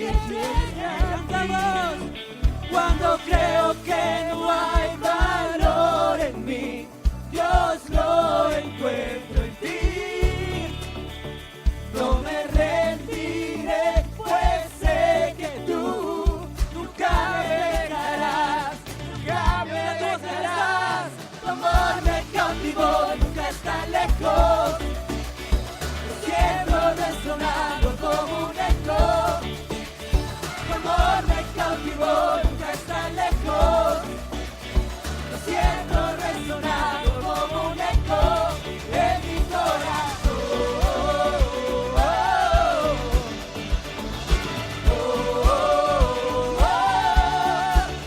que tiene cantamos. Cuando creo que no hay valor en mí, Dios lo encuentro en ti. No me rendiré, pues sé que tú nunca me dejarás, nunca me dejarás. Tu amor me cautivó, nunca está lejos. Lo siento resonando como un eco. Tu amor me cautivó, nunca está lejos. Lo siento resonando como un eco en mi corazón.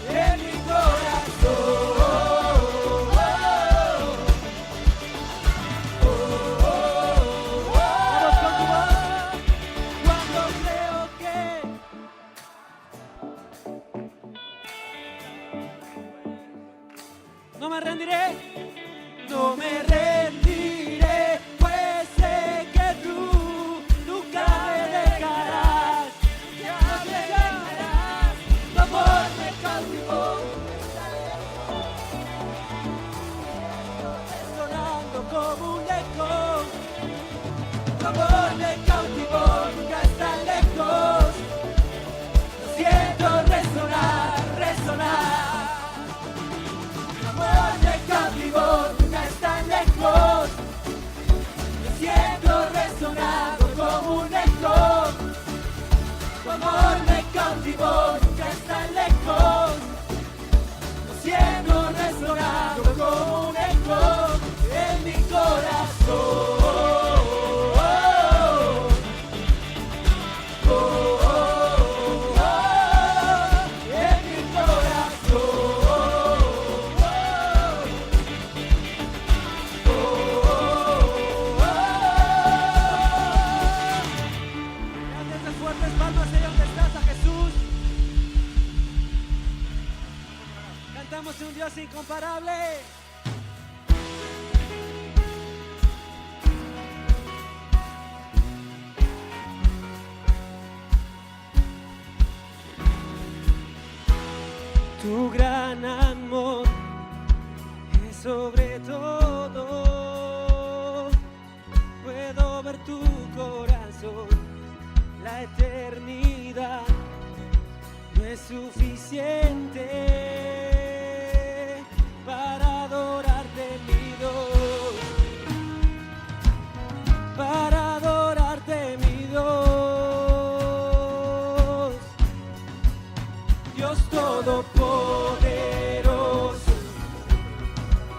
En mi corazón. Vamos con tu voz. Cuando creo que no me rendiré, no me rendiré, pues sé que tú nunca me dejarás, ya me dejarás. Tu amor me cautivó, resonando como un eco. Tu amor me cautivó, nunca está lejos. Lo siento resonar, resonar. Tu amor me cautivó, nunca está lejos. Lo siento resonando como un eco. Tu amor me cautivó, nunca está lejos. Lo siento resonando como un eco en mi corazón. En mi Date esas fuertes palmas ahí donde estás a Jesús. Cantamos un Dios incomparable. Tu gran amor es sobre todo. Puedo ver tu corazón. La eternidad no es suficiente para adorarte, mi Dios. Para adorarte, mi Dios. Dios todopoderoso,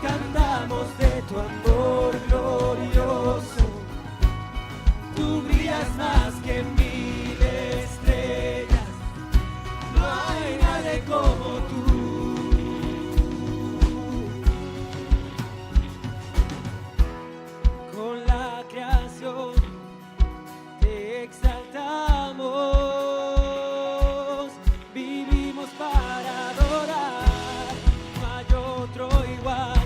cantamos de tu amor glorioso. Tú brillas más que mil estrellas, no hay nadie como tú. Con la creación te exaltamos, vivimos para adorar, no hay otro igual,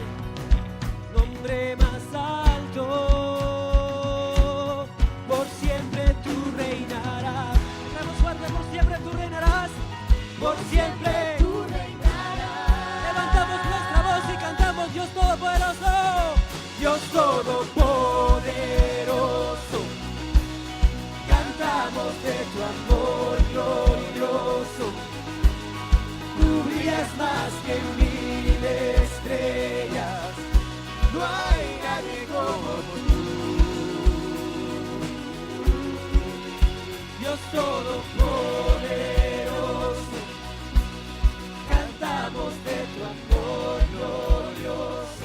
nombre más alto, por siempre tú reinarás. Cantamos fuerte, por siempre tú reinarás, por siempre tú reinarás. Levantamos nuestra voz y cantamos Dios Todopoderoso, Dios Todopoderoso, cantamos de tu amor glorioso. Tú brillas más que mil estrellas, no hay nadie como tú. Dios Todopoderoso, cantamos de tu amor glorioso.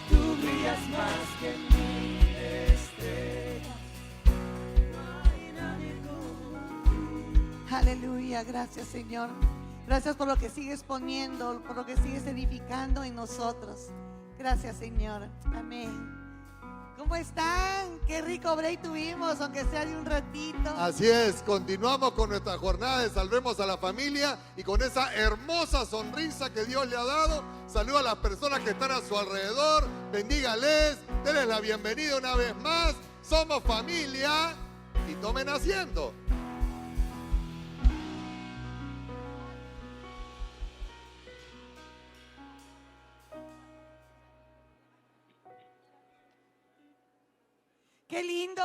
Tú brillas más que mil estrellas, no hay nadie como tú. Aleluya, gracias Señor. Gracias por lo que sigues poniendo, por lo que sigues edificando en nosotros. Gracias Señor, amén. ¿Cómo están? Qué rico break tuvimos, aunque sea de un ratito. Así es, continuamos con nuestra jornada de Salvemos a la Familia y con esa hermosa sonrisa que Dios le ha dado. Saluda a las personas que están a su alrededor, bendígales, denles la bienvenida una vez más. Somos familia y tomen asiento. Qué lindo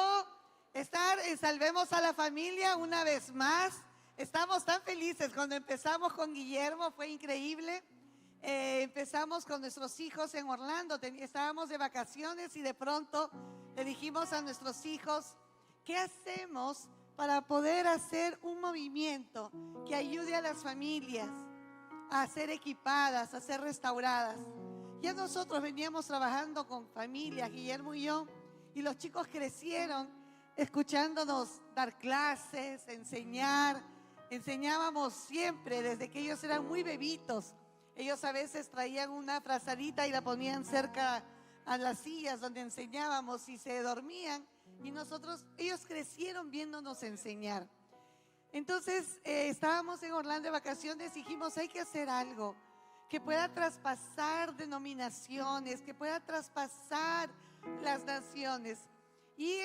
estar en Salvemos a la Familia una vez más. Estamos tan felices. Cuando empezamos con Guillermo fue increíble. Empezamos con nuestros hijos en Orlando. Estábamos de vacaciones y de pronto le dijimos a nuestros hijos, ¿qué hacemos para poder hacer un movimiento que ayude a las familias a ser equipadas, a ser restauradas? Ya nosotros veníamos trabajando con familias, Guillermo y yo, y los chicos crecieron escuchándonos dar clases, enseñábamos siempre desde que ellos eran muy bebitos. Ellos a veces traían una frazadita y la ponían cerca a las sillas donde enseñábamos y se dormían, y ellos crecieron viéndonos enseñar. Entonces estábamos en Orlando de vacaciones y dijimos, hay que hacer algo que pueda traspasar denominaciones, que pueda traspasar las naciones. Y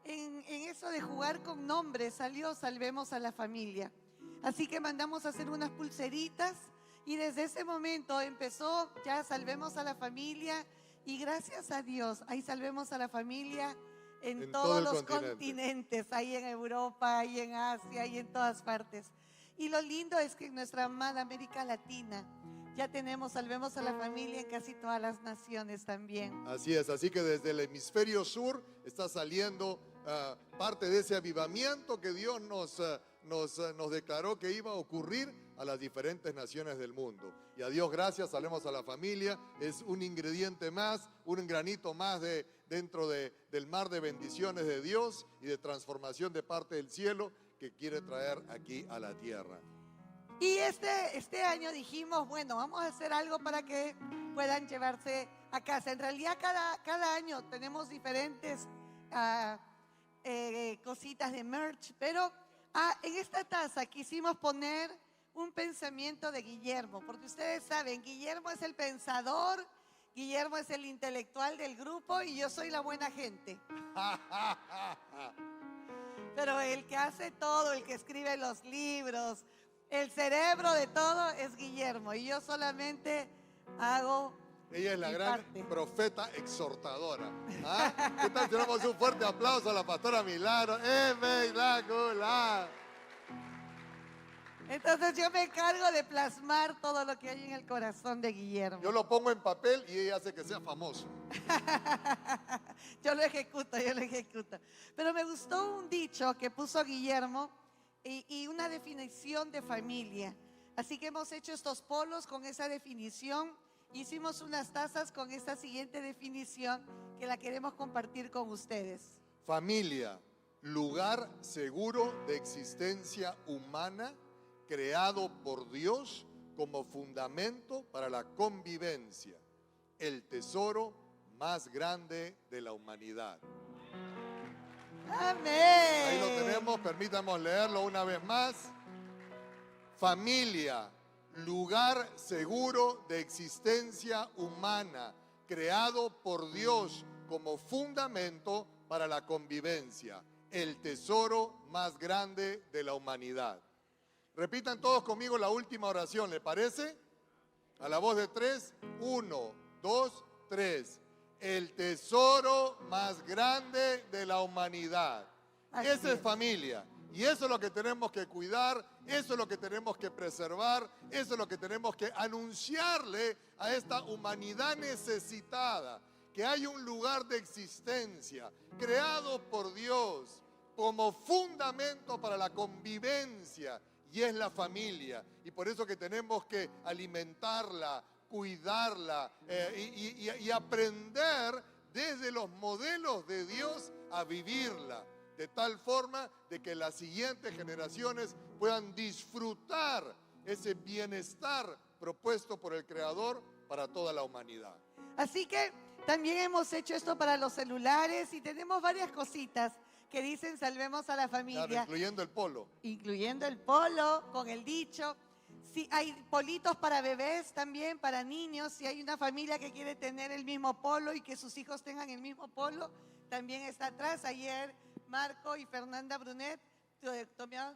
en eso de jugar con nombres salió Salvemos a la Familia. Así que mandamos a hacer unas pulseritas y desde ese momento empezó ya Salvemos a la Familia, y gracias a Dios ahí Salvemos a la Familia en todos los continentes, ahí en Europa, ahí en Asia, ahí en todas partes. Y lo lindo es que en nuestra amada América Latina ya tenemos Salvemos a la Familia en casi todas las naciones también. Así es, así que desde el hemisferio sur está saliendo parte de ese avivamiento que Dios nos declaró que iba a ocurrir a las diferentes naciones del mundo. Y a Dios gracias, Salvemos a la Familia es un ingrediente más, un granito más dentro del mar de bendiciones de Dios y de transformación de parte del cielo que quiere traer aquí a la tierra. Y este año dijimos, bueno, vamos a hacer algo para que puedan llevarse a casa. En realidad cada año tenemos diferentes cositas de merch, pero en esta taza quisimos poner un pensamiento de Guillermo, porque ustedes saben, Guillermo es el pensador, Guillermo es el intelectual del grupo y yo soy la buena gente. Pero el que hace todo, el que escribe los libros, el cerebro de todo es Guillermo, y yo solamente hago. Ella es la mi gran parte. profeta exhortadora. ¿Qué tal si damos un fuerte aplauso a la pastora Milagro? Espectacular. Entonces yo me encargo de plasmar todo lo que hay en el corazón de Guillermo. Yo lo pongo en papel y ella hace que sea famoso. Yo lo ejecuto. Pero me gustó un dicho que puso Guillermo y una definición de familia. Así que hemos hecho estos polos con esa definición. Hicimos unas tazas con esta siguiente definición que la queremos compartir con ustedes. Familia, lugar seguro de existencia humana, creado por Dios como fundamento para la convivencia, el tesoro más grande de la humanidad. Amén. Ahí lo tenemos, permítamos leerlo una vez más. Familia, lugar seguro de existencia humana, creado por Dios como fundamento para la convivencia, el tesoro más grande de la humanidad. Repitan todos conmigo la última oración, ¿le parece? A la voz de 3, 1, 2, 3. El tesoro más grande de la humanidad. Esa es familia. Y eso es lo que tenemos que cuidar, eso es lo que tenemos que preservar, eso es lo que tenemos que anunciarle a esta humanidad necesitada, que hay un lugar de existencia creado por Dios como fundamento para la convivencia, y es la familia. Y por eso que tenemos que alimentarla, cuidarla y aprender desde los modelos de Dios a vivirla, de tal forma de que las siguientes generaciones puedan disfrutar ese bienestar propuesto por el Creador para toda la humanidad. Así que también hemos hecho esto para los celulares y tenemos varias cositas que dicen Salvemos a la Familia. Claro, incluyendo el polo. Incluyendo el polo, con el dicho. Si hay politos para bebés también, para niños. Si hay una familia que quiere tener el mismo polo y que sus hijos tengan el mismo polo, también está atrás. Ayer Marco y Fernanda Brunet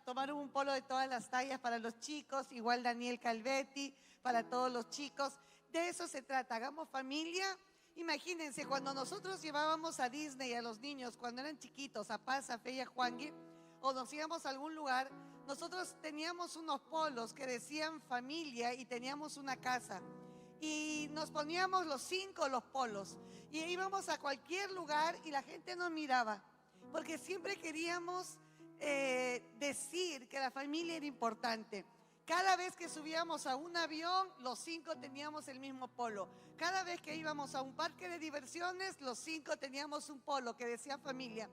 tomaron un polo de todas las tallas para los chicos, igual Daniel Calvetti, para todos los chicos. De eso se trata, hagamos familia Imagínense, cuando nosotros llevábamos a Disney a los niños, cuando eran chiquitos, a Paz, a Fe y a Juangui, o nos íbamos a algún lugar, nosotros teníamos unos polos que decían familia y teníamos una casa. Y nos poníamos los 5 los polos y íbamos a cualquier lugar y la gente nos miraba, porque siempre queríamos decir que la familia era importante. Cada vez que subíamos a un avión, los 5 teníamos el mismo polo. Cada vez que íbamos a un parque de diversiones, los 5 teníamos un polo que decía familia.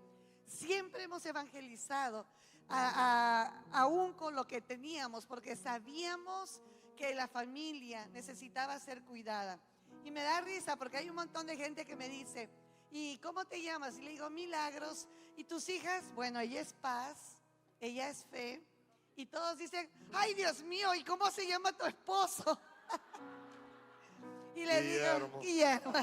Siempre hemos evangelizado, aún con lo que teníamos, porque sabíamos que la familia necesitaba ser cuidada. Y me da risa porque hay un montón de gente que me dice, ¿y cómo te llamas? Y le digo, Milagros. ¿Y tus hijas? Bueno, ella es Paz, ella es Fe. Y todos dicen, ay Dios mío, ¿y cómo se llama tu esposo? Y le digo, Guillermo.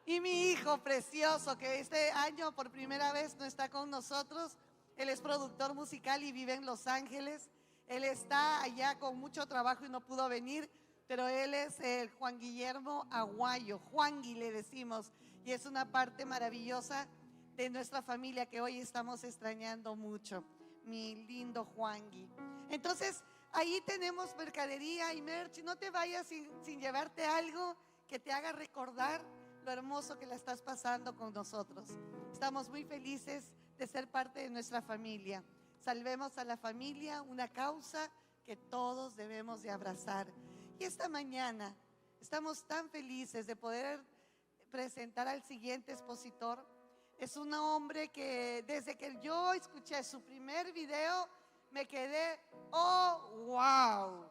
Y mi hijo precioso, que este año por primera vez no está con nosotros. Él es productor musical y vive en Los Ángeles. Él está allá con mucho trabajo y no pudo venir, pero él es el Juan Guillermo Aguayo, Juangui le decimos, y es una parte maravillosa de nuestra familia que hoy estamos extrañando mucho, mi lindo Juangui. Entonces, ahí tenemos mercadería y merch. No te vayas sin llevarte algo que te haga recordar lo hermoso que la estás pasando con nosotros. Estamos muy felices de ser parte de nuestra familia. Salvemos a la familia, una causa que todos debemos de abrazar. Y esta mañana estamos tan felices de poder presentar al siguiente expositor. Es un hombre que desde que yo escuché su primer video me quedé, oh, wow.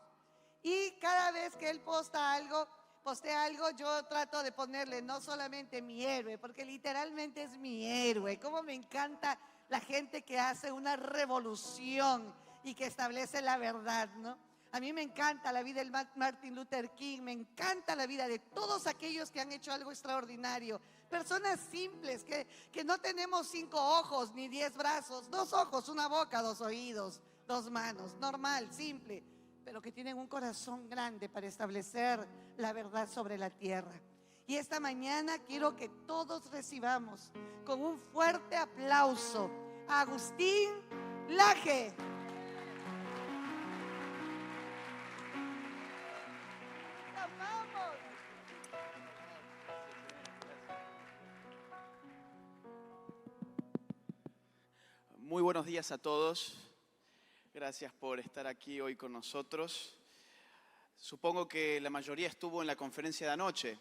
Y cada vez que él postea algo, yo trato de ponerle no solamente mi héroe, porque literalmente es mi héroe. Cómo me encanta la gente que hace una revolución y que establece la verdad, ¿no? A mí me encanta la vida de Martin Luther King, me encanta la vida de todos aquellos que han hecho algo extraordinario. Personas simples, que no tenemos 5 ojos ni 10 brazos, 2 ojos, una boca, 2 oídos, 2 manos, normal, simple, pero que tienen un corazón grande para establecer la verdad sobre la tierra. Y esta mañana quiero que todos recibamos con un fuerte aplauso a Agustín Laje. Muy buenos días a todos. Gracias por estar aquí hoy con nosotros. Supongo que la mayoría estuvo en la conferencia de anoche.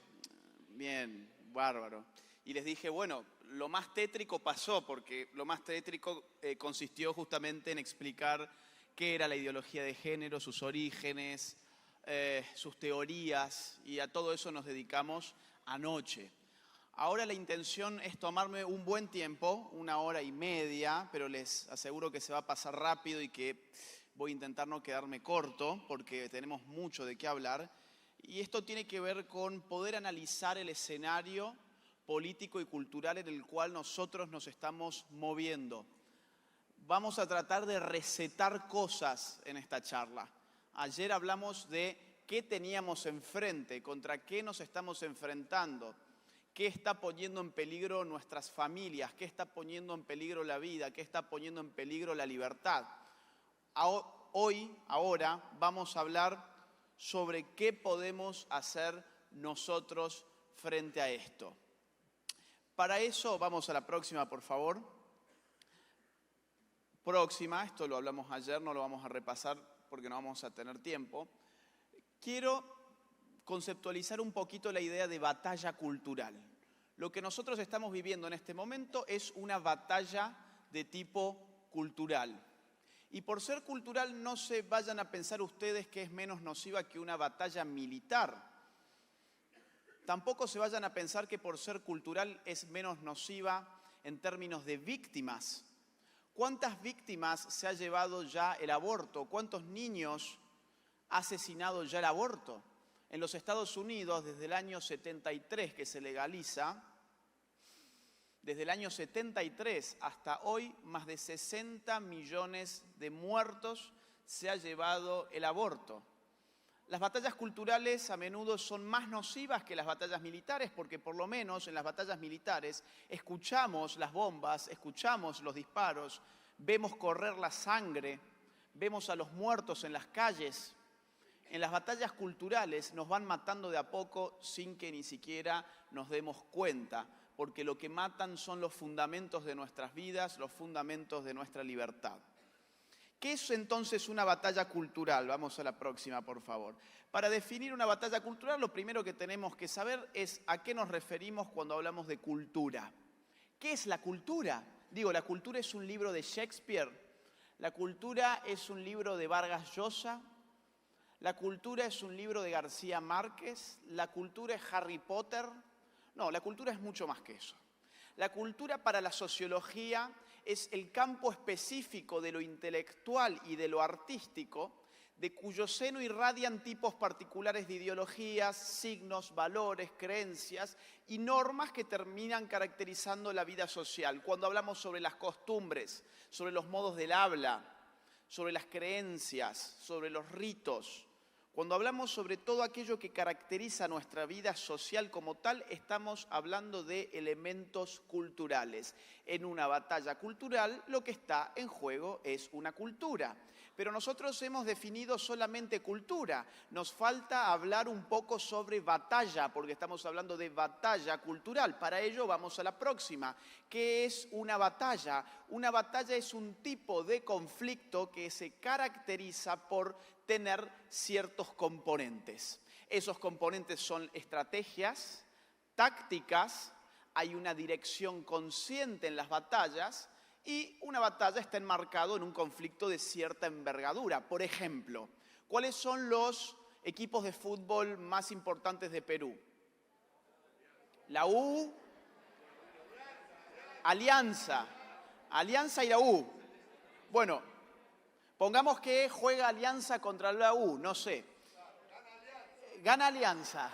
Bien, bárbaro. Y les dije, bueno, lo más tétrico pasó, porque lo más tétrico consistió justamente en explicar qué era la ideología de género, sus orígenes, sus teorías, y a todo eso nos dedicamos anoche. Ahora la intención es tomarme un buen tiempo, 1 hora y media, pero les aseguro que se va a pasar rápido y que voy a intentar no quedarme corto, porque tenemos mucho de qué hablar. Y esto tiene que ver con poder analizar el escenario político y cultural en el cual nosotros nos estamos moviendo. Vamos a tratar de recetar cosas en esta charla. Ayer hablamos de qué teníamos enfrente, contra qué nos estamos enfrentando, qué está poniendo en peligro nuestras familias, qué está poniendo en peligro la vida, qué está poniendo en peligro la libertad. Ahora vamos a hablar sobre qué podemos hacer nosotros frente a esto. Para eso, vamos a la próxima, por favor. Próxima, esto lo hablamos ayer, no lo vamos a repasar porque no vamos a tener tiempo. Quiero conceptualizar un poquito la idea de batalla cultural. Lo que nosotros estamos viviendo en este momento es una batalla de tipo cultural. Y por ser cultural, no se vayan a pensar ustedes que es menos nociva que una batalla militar. Tampoco se vayan a pensar que por ser cultural es menos nociva en términos de víctimas. ¿Cuántas víctimas se ha llevado ya el aborto? ¿Cuántos niños ha asesinado ya el aborto? En los Estados Unidos, desde el año 73 que se legaliza, desde el año 73 hasta hoy, más de 60 millones de muertos se ha llevado el aborto. Las batallas culturales a menudo son más nocivas que las batallas militares porque por lo menos en las batallas militares escuchamos las bombas, escuchamos los disparos, vemos correr la sangre, vemos a los muertos en las calles. En las batallas culturales nos van matando de a poco sin que ni siquiera nos demos cuenta, porque lo que matan son los fundamentos de nuestras vidas, los fundamentos de nuestra libertad. ¿Qué es entonces una batalla cultural? Vamos a la próxima, por favor. Para definir una batalla cultural, lo primero que tenemos que saber es a qué nos referimos cuando hablamos de cultura. ¿Qué es la cultura? Digo, la cultura es un libro de Shakespeare, la cultura es un libro de Vargas Llosa, la cultura es un libro de García Márquez, la cultura es Harry Potter. No, la cultura es mucho más que eso. La cultura para la sociología es el campo específico de lo intelectual y de lo artístico, de cuyo seno irradian tipos particulares de ideologías, signos, valores, creencias y normas que terminan caracterizando la vida social. Cuando hablamos sobre las costumbres, sobre los modos del habla, sobre las creencias, sobre los ritos, cuando hablamos sobre todo aquello que caracteriza nuestra vida social como tal, estamos hablando de elementos culturales. En una batalla cultural, lo que está en juego es una cultura. Pero nosotros hemos definido solamente cultura. Nos falta hablar un poco sobre batalla, porque estamos hablando de batalla cultural. Para ello vamos a la próxima. ¿Qué es una batalla? Una batalla es un tipo de conflicto que se caracteriza por tener ciertos componentes. Esos componentes son estrategias, tácticas, hay una dirección consciente en las batallas y una batalla está enmarcado en un conflicto de cierta envergadura. Por ejemplo, ¿cuáles son los equipos de fútbol más importantes de Perú? La U, Alianza y la U. Bueno, pongamos que juega Alianza contra la U, no sé. Gana Alianza.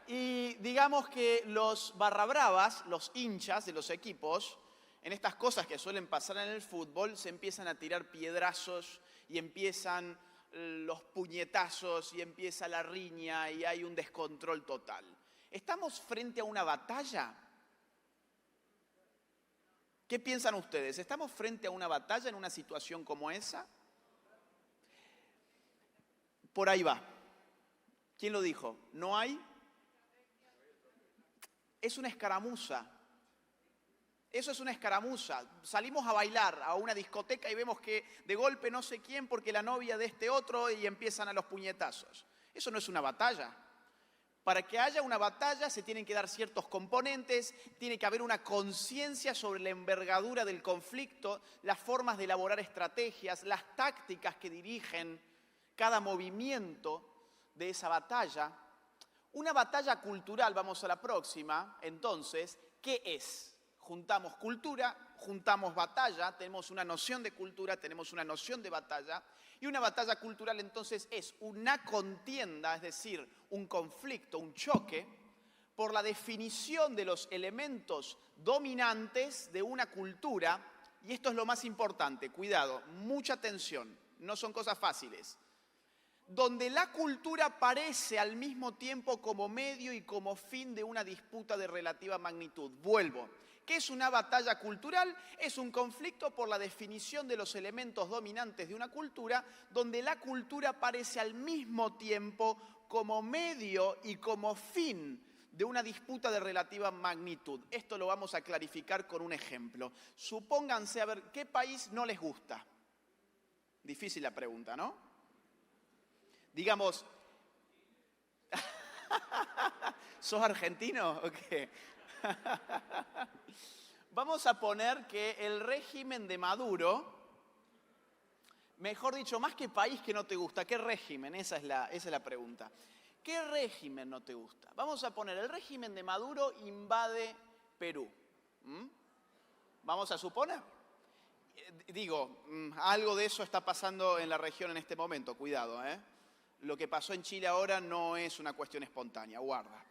Y digamos que los barrabravas, los hinchas de los equipos, en estas cosas que suelen pasar en el fútbol, se empiezan a tirar piedrazos y empiezan los puñetazos y empieza la riña y hay un descontrol total. ¿Estamos frente a una batalla? ¿Qué piensan ustedes? ¿Estamos frente a una batalla en una situación como esa? Por ahí va. ¿Quién lo dijo? ¿No hay? Es una escaramuza. Eso es una escaramuza. Salimos a bailar a una discoteca y vemos que de golpe no sé quién porque la novia de este otro y empiezan a los puñetazos. Eso no es una batalla. Para que haya una batalla se tienen que dar ciertos componentes, tiene que haber una conciencia sobre la envergadura del conflicto, las formas de elaborar estrategias, las tácticas que dirigen cada movimiento de esa batalla. Una batalla cultural, vamos a la próxima, entonces, ¿qué es? Juntamos cultura, juntamos batalla, tenemos una noción de cultura, tenemos una noción de batalla, y una batalla cultural entonces es una contienda, es decir, un conflicto, un choque, por la definición de los elementos dominantes de una cultura, y esto es lo más importante, cuidado, mucha atención, no son cosas fáciles, donde la cultura aparece al mismo tiempo como medio y como fin de una disputa de relativa magnitud. Vuelvo. ¿Qué es una batalla cultural? Es un conflicto por la definición de los elementos dominantes de una cultura, donde la cultura aparece al mismo tiempo como medio y como fin de una disputa de relativa magnitud. Esto lo vamos a clarificar con un ejemplo. Supónganse, a ver, ¿qué país no les gusta? Difícil la pregunta, ¿no? Digamos, ¿sos argentino o qué? Vamos a poner que el régimen de Maduro, mejor dicho, más que país que no te gusta, ¿qué régimen? Esa es la pregunta. ¿Qué régimen no te gusta? Vamos a poner, el régimen de Maduro invade Perú. ¿Vamos a suponer? Digo, algo de eso está pasando en la región en este momento, cuidado, ¿eh? Lo que pasó en Chile ahora no es una cuestión espontánea, guarda.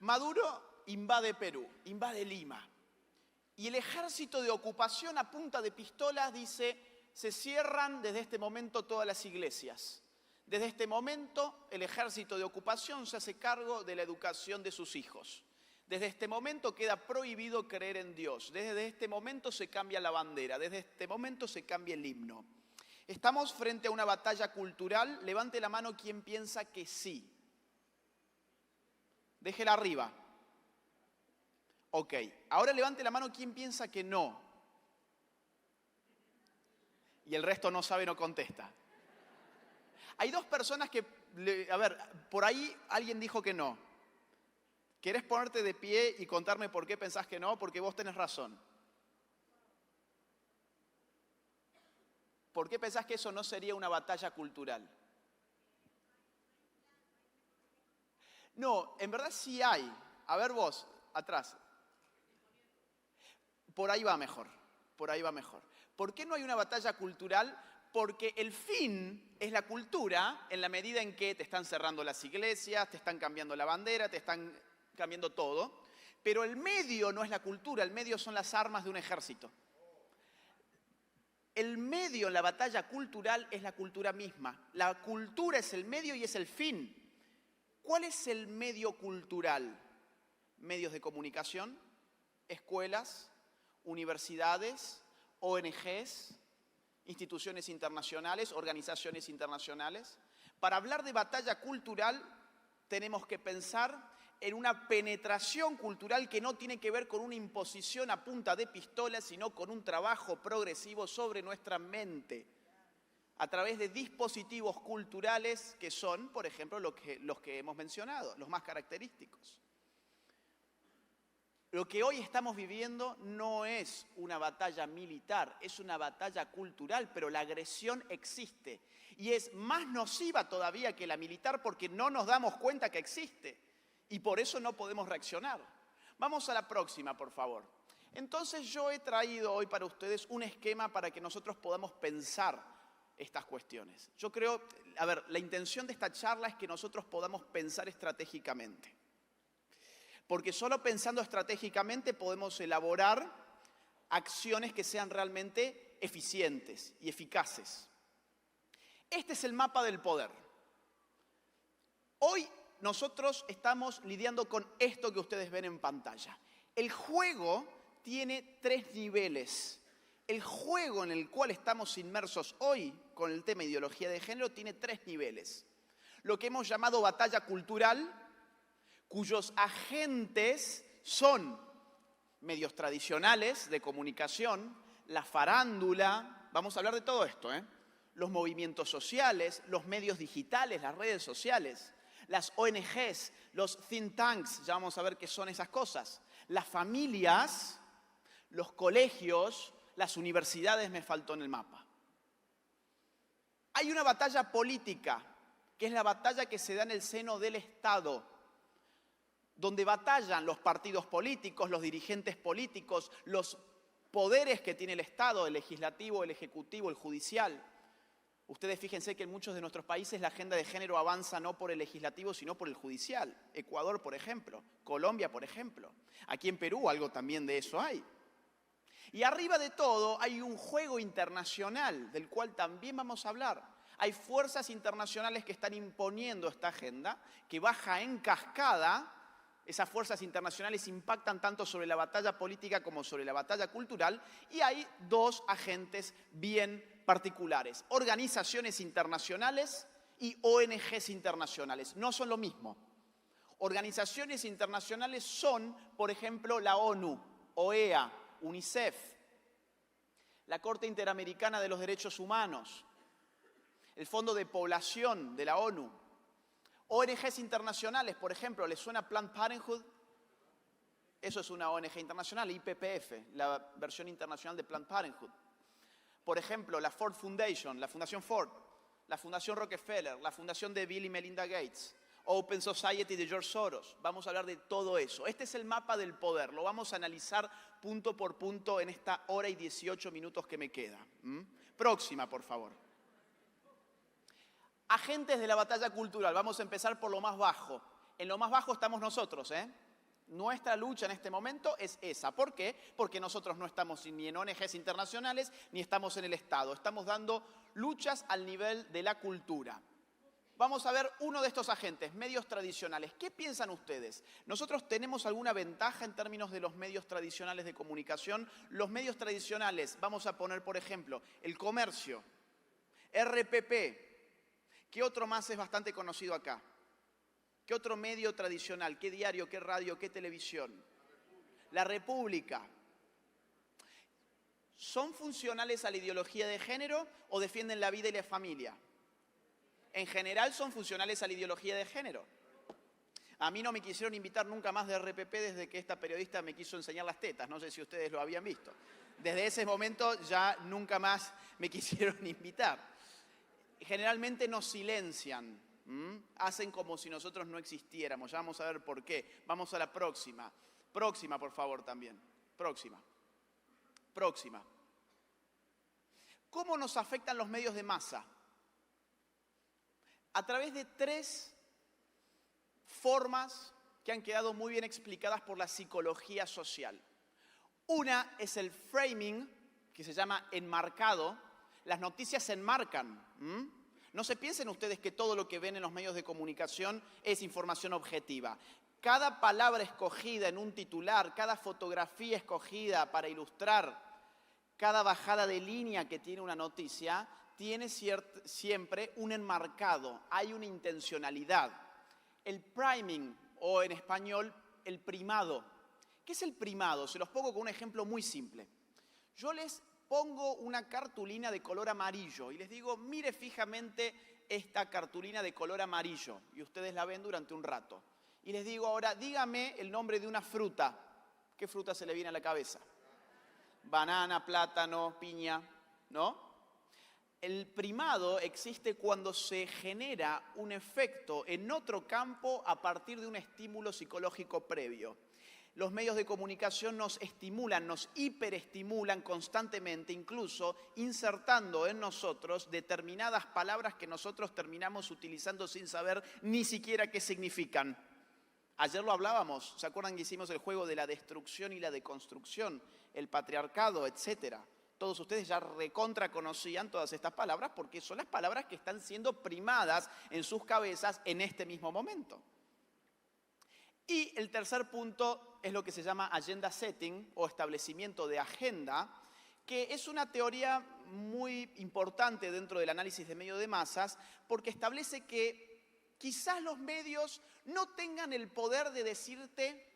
Maduro invade Perú, invade Lima. Y el ejército de ocupación a punta de pistolas dice, se cierran desde este momento todas las iglesias. Desde este momento el ejército de ocupación se hace cargo de la educación de sus hijos. Desde este momento queda prohibido creer en Dios. Desde este momento se cambia la bandera. Desde este momento se cambia el himno. Estamos frente a una batalla cultural. Levante la mano quien piensa que sí. Déjela arriba. Ok. Ahora levante la mano quien piensa que no. Y el resto no sabe, no contesta. Hay dos personas que, a ver, por ahí alguien dijo que no. ¿Querés ponerte de pie y contarme por qué pensás que no? Porque vos tenés razón. ¿Por qué pensás que eso no sería una batalla cultural? No, en verdad sí hay. A ver vos, atrás. Por ahí va mejor, por ahí va mejor. ¿Por qué no hay una batalla cultural? Porque el fin es la cultura en la medida en que te están cerrando las iglesias, te están cambiando la bandera, te están cambiando todo. Pero el medio no es la cultura, el medio son las armas de un ejército. El medio en la batalla cultural es la cultura misma. La cultura es el medio y es el fin. ¿Cuál es el medio cultural? Medios de comunicación, escuelas, universidades, ONGs, instituciones internacionales, organizaciones internacionales. Para hablar de batalla cultural tenemos que pensar en una penetración cultural que no tiene que ver con una imposición a punta de pistola, sino con un trabajo progresivo sobre nuestra mente, a través de dispositivos culturales que son, por ejemplo, los que hemos mencionado, los más característicos. Lo que hoy estamos viviendo no es una batalla militar, es una batalla cultural, pero la agresión existe. Y es más nociva todavía que la militar porque no nos damos cuenta que existe. Y por eso no podemos reaccionar. Vamos a la próxima, por favor. Entonces yo he traído hoy para ustedes un esquema para que nosotros podamos pensar estas cuestiones. Yo creo, a ver, la intención de esta charla es que nosotros podamos pensar estratégicamente. Porque solo pensando estratégicamente podemos elaborar acciones que sean realmente eficientes y eficaces. Este es el mapa del poder. Hoy nosotros estamos lidiando con esto que ustedes ven en pantalla. El juego tiene 3 niveles. El juego en el cual estamos inmersos hoy con el tema ideología de género tiene 3 niveles. Lo que hemos llamado batalla cultural, cuyos agentes son medios tradicionales de comunicación, la farándula, vamos a hablar de todo esto, los movimientos sociales, los medios digitales, las redes sociales, las ONGs, los think tanks, ya vamos a ver qué son esas cosas, las familias, los colegios, las universidades, me faltó en el mapa. Hay una batalla política, que es la batalla que se da en el seno del Estado, donde batallan los partidos políticos, los dirigentes políticos, los poderes que tiene el Estado, el legislativo, el ejecutivo, el judicial. Ustedes fíjense que en muchos de nuestros países la agenda de género avanza no por el legislativo, sino por el judicial. Ecuador, por ejemplo. Colombia, por ejemplo. Aquí en Perú algo también de eso hay. Y arriba de todo hay un juego internacional del cual también vamos a hablar. Hay fuerzas internacionales que están imponiendo esta agenda, que baja en cascada. Esas fuerzas internacionales impactan tanto sobre la batalla política como sobre la batalla cultural. Y hay 2 agentes bien particulares. Organizaciones internacionales y ONGs internacionales. No son lo mismo. Organizaciones internacionales son, por ejemplo, la ONU, OEA, UNICEF, la Corte Interamericana de los Derechos Humanos, el Fondo de Población de la ONU. ONGs internacionales, por ejemplo, ¿les suena Planned Parenthood? Eso es una ONG internacional, IPPF, la versión internacional de Planned Parenthood. Por ejemplo, la Ford Foundation, la Fundación Ford, la Fundación Rockefeller, la Fundación de Bill y Melinda Gates, Open Society de George Soros. Vamos a hablar de todo eso. Este es el mapa del poder. Lo vamos a analizar punto por punto en esta hora y 18 minutos que me queda. Próxima, por favor. Agentes de la batalla cultural. Vamos a empezar por lo más bajo. En lo más bajo estamos nosotros, Nuestra lucha en este momento es esa. ¿Por qué? Porque nosotros no estamos ni en ONGs internacionales ni estamos en el Estado. Estamos dando luchas al nivel de la cultura. Vamos a ver uno de estos agentes, medios tradicionales. ¿Qué piensan ustedes? ¿Nosotros tenemos alguna ventaja en términos de los medios tradicionales de comunicación? Los medios tradicionales, vamos a poner por ejemplo, el comercio, RPP. ¿Qué otro más es bastante conocido acá? ¿Qué otro medio tradicional? ¿Qué diario, qué radio, qué televisión? La República. ¿Son funcionales a la ideología de género o defienden la vida y la familia? En general son funcionales a la ideología de género. A mí no me quisieron invitar nunca más de RPP desde que esta periodista me quiso enseñar las tetas. No sé si ustedes lo habían visto. Desde ese momento ya nunca más me quisieron invitar. Generalmente nos silencian. Hacen como si nosotros no existiéramos. Ya vamos a ver por qué. Vamos a la próxima. Próxima, por favor, también. Próxima. Próxima. ¿Cómo nos afectan los medios de masa? A través de 3 formas que han quedado muy bien explicadas por la psicología social. Una es el framing, que se llama enmarcado. Las noticias se enmarcan. No se piensen ustedes que todo lo que ven en los medios de comunicación es información objetiva. Cada palabra escogida en un titular, cada fotografía escogida para ilustrar, cada bajada de línea que tiene una noticia, tiene siempre un enmarcado, hay una intencionalidad. El priming, o en español, el primado. ¿Qué es el primado? Se los pongo con un ejemplo muy simple. Yo les pongo una cartulina de color amarillo y les digo, mire fijamente esta cartulina de color amarillo, y ustedes la ven durante un rato. Y les digo ahora, dígame el nombre de una fruta. ¿Qué fruta se le viene a la cabeza? Banana, plátano, piña, ¿no? El primado existe cuando se genera un efecto en otro campo a partir de un estímulo psicológico previo. Los medios de comunicación nos estimulan, nos hiperestimulan constantemente, incluso insertando en nosotros determinadas palabras que nosotros terminamos utilizando sin saber ni siquiera qué significan. Ayer lo hablábamos, ¿se acuerdan que hicimos el juego de la destrucción y la deconstrucción, el patriarcado, etcétera? Todos ustedes ya recontra conocían todas estas palabras porque son las palabras que están siendo primadas en sus cabezas en este mismo momento. Y el tercer punto es lo que se llama agenda setting o establecimiento de agenda, que es una teoría muy importante dentro del análisis de medios de masas porque establece que quizás los medios no tengan el poder de decirte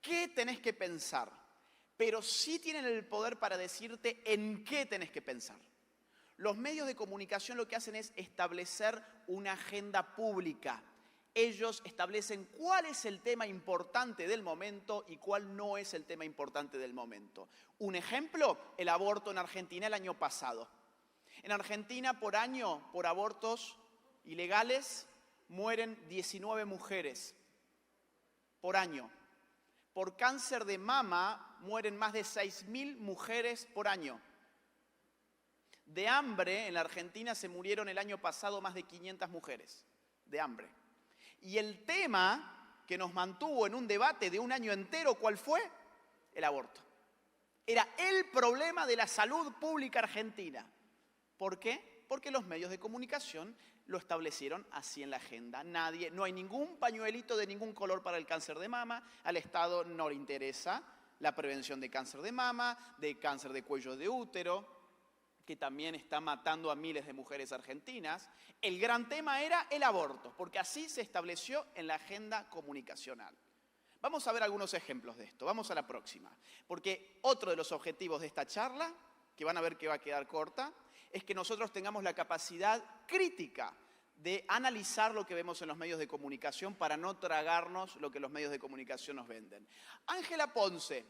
qué tenés que pensar, pero sí tienen el poder para decirte en qué tenés que pensar. Los medios de comunicación lo que hacen es establecer una agenda pública. Ellos establecen cuál es el tema importante del momento y cuál no es el tema importante del momento. Un ejemplo, el aborto en Argentina el año pasado. En Argentina por año, por abortos ilegales, mueren 19 mujeres por año. Por cáncer de mama mueren más de 6.000 mujeres por año. De hambre, en la Argentina se murieron el año pasado más de 500 mujeres. De hambre. Y el tema que nos mantuvo en un debate de un año entero, ¿cuál fue? El aborto. Era el problema de la salud pública argentina. ¿Por qué? Porque los medios de comunicación lo establecieron así en la agenda. No hay ningún pañuelito de ningún color para el cáncer de mama. Al Estado no le interesa la prevención de cáncer de mama, de cáncer de cuello de útero, que también está matando a miles de mujeres argentinas. El gran tema era el aborto, porque así se estableció en la agenda comunicacional. Vamos a ver algunos ejemplos de esto. Vamos a la próxima. Porque otro de los objetivos de esta charla, que van a ver que va a quedar corta, es que nosotros tengamos la capacidad crítica de analizar lo que vemos en los medios de comunicación para no tragarnos lo que los medios de comunicación nos venden. Ángela Ponce,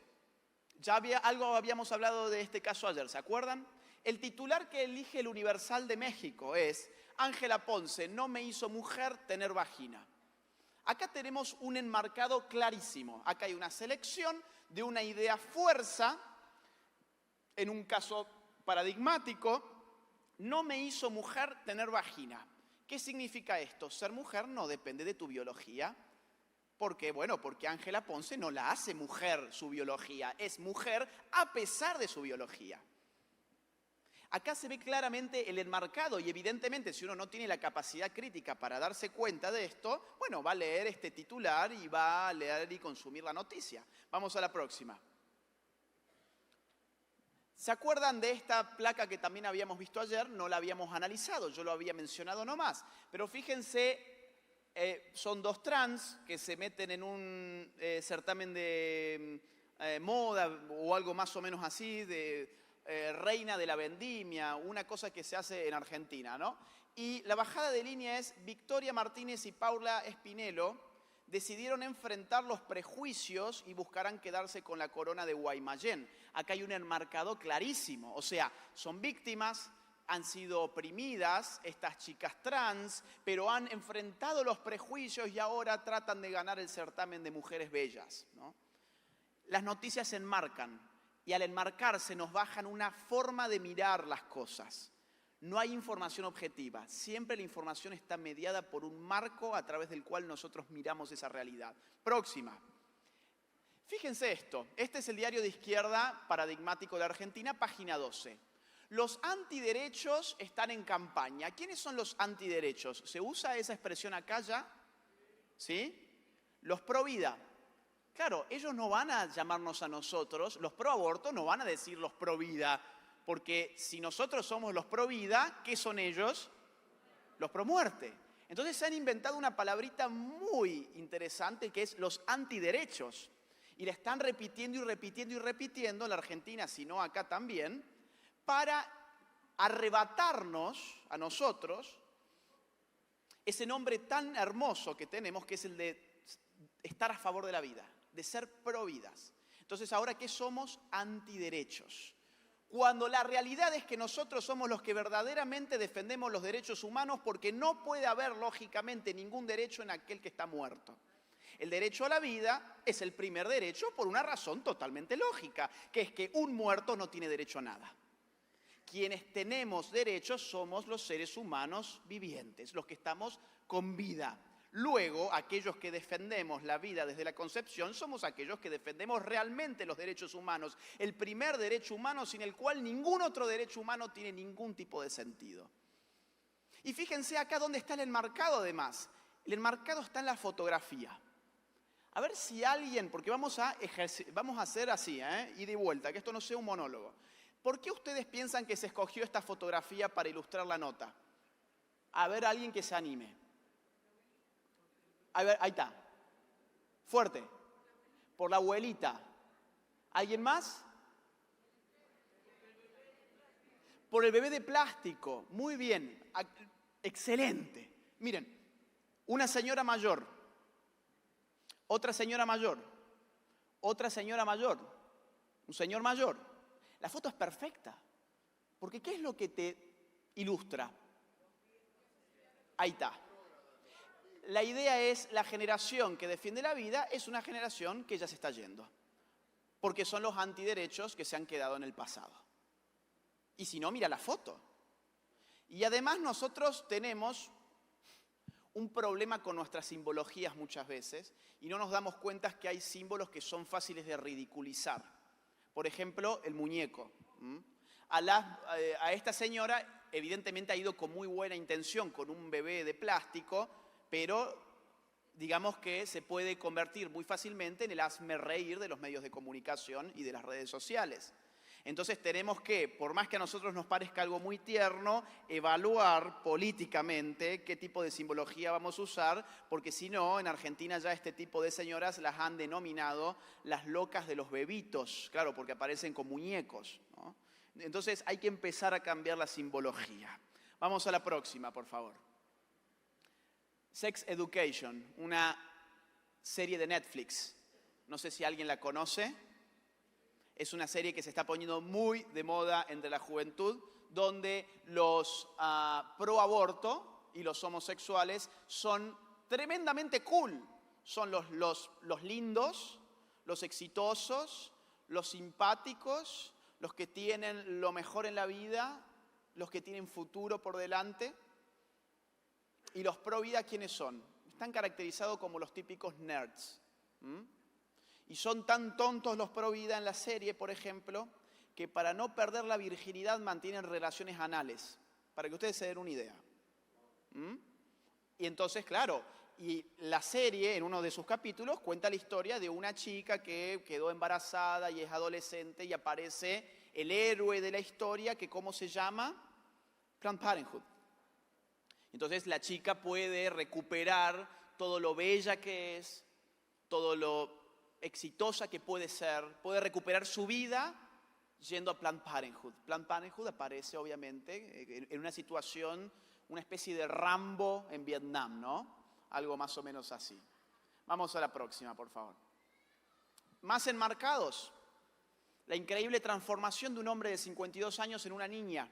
habíamos hablado de este caso ayer, ¿se acuerdan? El titular que elige el Universal de México es Ángela Ponce, no me hizo mujer tener vagina. Acá tenemos un enmarcado clarísimo. Acá hay una selección de una idea fuerza, en un caso paradigmático, no me hizo mujer tener vagina. ¿Qué significa esto? Ser mujer no depende de tu biología. ¿Por qué? Bueno, porque Ángela Ponce no la hace mujer su biología, es mujer a pesar de su biología. Acá se ve claramente el enmarcado y evidentemente si uno no tiene la capacidad crítica para darse cuenta de esto, bueno, va a leer este titular y va a leer y consumir la noticia. Vamos a la próxima. ¿Se acuerdan de esta placa que también habíamos visto ayer? No la habíamos analizado, yo lo había mencionado nomás. Pero fíjense, son dos trans que se meten en un certamen de moda o algo más o menos así, de reina de la vendimia, una cosa que se hace en Argentina, ¿no? Y la bajada de línea es Victoria Martínez y Paula Espinelo decidieron enfrentar los prejuicios y buscarán quedarse con la corona de Guaymallén. Acá hay un enmarcado clarísimo, o sea, son víctimas, han sido oprimidas estas chicas trans, pero han enfrentado los prejuicios y ahora tratan de ganar el certamen de mujeres bellas, ¿no? Las noticias se enmarcan y al enmarcarse nos bajan una forma de mirar las cosas. No hay información objetiva, siempre la información está mediada por un marco a través del cual nosotros miramos esa realidad. Próxima. Fíjense esto, este es el diario de izquierda paradigmático de Argentina, página 12. Los antiderechos están en campaña. ¿Quiénes son los antiderechos? ¿Se usa esa expresión acá ya? ¿Sí? Los pro vida. Claro, ellos no van a llamarnos a nosotros, los pro aborto no van a decir los pro vida, porque si nosotros somos los pro vida, ¿qué son ellos? Los pro muerte. Entonces se han inventado una palabrita muy interesante que es los antiderechos. Y la están repitiendo y repitiendo y repitiendo en la Argentina, si no acá también, para arrebatarnos a nosotros ese nombre tan hermoso que tenemos, que es el de estar a favor de la vida, de ser pro vidas. Entonces, ¿ahora qué somos? Antiderechos. Cuando la realidad es que nosotros somos los que verdaderamente defendemos los derechos humanos porque no puede haber, lógicamente, ningún derecho en aquel que está muerto. El derecho a la vida es el primer derecho por una razón totalmente lógica, que es que un muerto no tiene derecho a nada. Quienes tenemos derechos somos los seres humanos vivientes, los que estamos con vida. Luego, aquellos que defendemos la vida desde la concepción somos aquellos que defendemos realmente los derechos humanos, el primer derecho humano sin el cual ningún otro derecho humano tiene ningún tipo de sentido. Y fíjense acá dónde está el enmarcado además. El enmarcado está en la fotografía. A ver si alguien, porque vamos a hacer así, ida y vuelta, que esto no sea un monólogo. ¿Por qué ustedes piensan que se escogió esta fotografía para ilustrar la nota? A ver, alguien que se anime. A ver, ahí está. Fuerte. Por la abuelita. ¿Alguien más? Por el bebé de plástico. Muy bien. Excelente. Miren, una señora mayor. Otra señora mayor, otra señora mayor, un señor mayor. La foto es perfecta, porque ¿qué es lo que te ilustra? Ahí está. La idea es, la generación que defiende la vida es una generación que ya se está yendo, porque son los antiderechos que se han quedado en el pasado. Y si no, mira la foto. Y además nosotros tenemos un problema con nuestras simbologías muchas veces y no nos damos cuenta que hay símbolos que son fáciles de ridiculizar. Por ejemplo, el muñeco. A esta señora evidentemente ha ido con muy buena intención, con un bebé de plástico, pero digamos que se puede convertir muy fácilmente en el hazmerreír de los medios de comunicación y de las redes sociales. Entonces tenemos que, por más que a nosotros nos parezca algo muy tierno, evaluar políticamente qué tipo de simbología vamos a usar, porque si no, en Argentina ya este tipo de señoras las han denominado las locas de los bebitos, claro, porque aparecen con muñecos, ¿no? Entonces hay que empezar a cambiar la simbología. Vamos a la próxima, por favor. Sex Education, una serie de Netflix. No sé si alguien la conoce. Es una serie que se está poniendo muy de moda entre la juventud, donde los pro aborto y los homosexuales son tremendamente cool. Son los lindos, los exitosos, los simpáticos, los que tienen lo mejor en la vida, los que tienen futuro por delante. ¿Y los pro vida quiénes son? están caracterizados como los típicos nerds. Y son tan tontos los pro vida en la serie, por ejemplo, que para no perder la virginidad mantienen relaciones anales, para que ustedes se den una idea. Y entonces, claro, y la serie, en uno de sus capítulos, cuenta la historia de una chica que quedó embarazada y es adolescente y aparece el héroe de la historia, que ¿cómo se llama? Planned Parenthood. Entonces la chica puede recuperar todo lo bella que es, todo lo exitosa que puede ser, puede recuperar su vida yendo a Planned Parenthood. Planned Parenthood aparece obviamente en una situación, una especie de Rambo en Vietnam, ¿no? Algo más o menos así. Vamos a la próxima, por favor. Más enmarcados. La increíble transformación de un hombre de 52 años en una niña.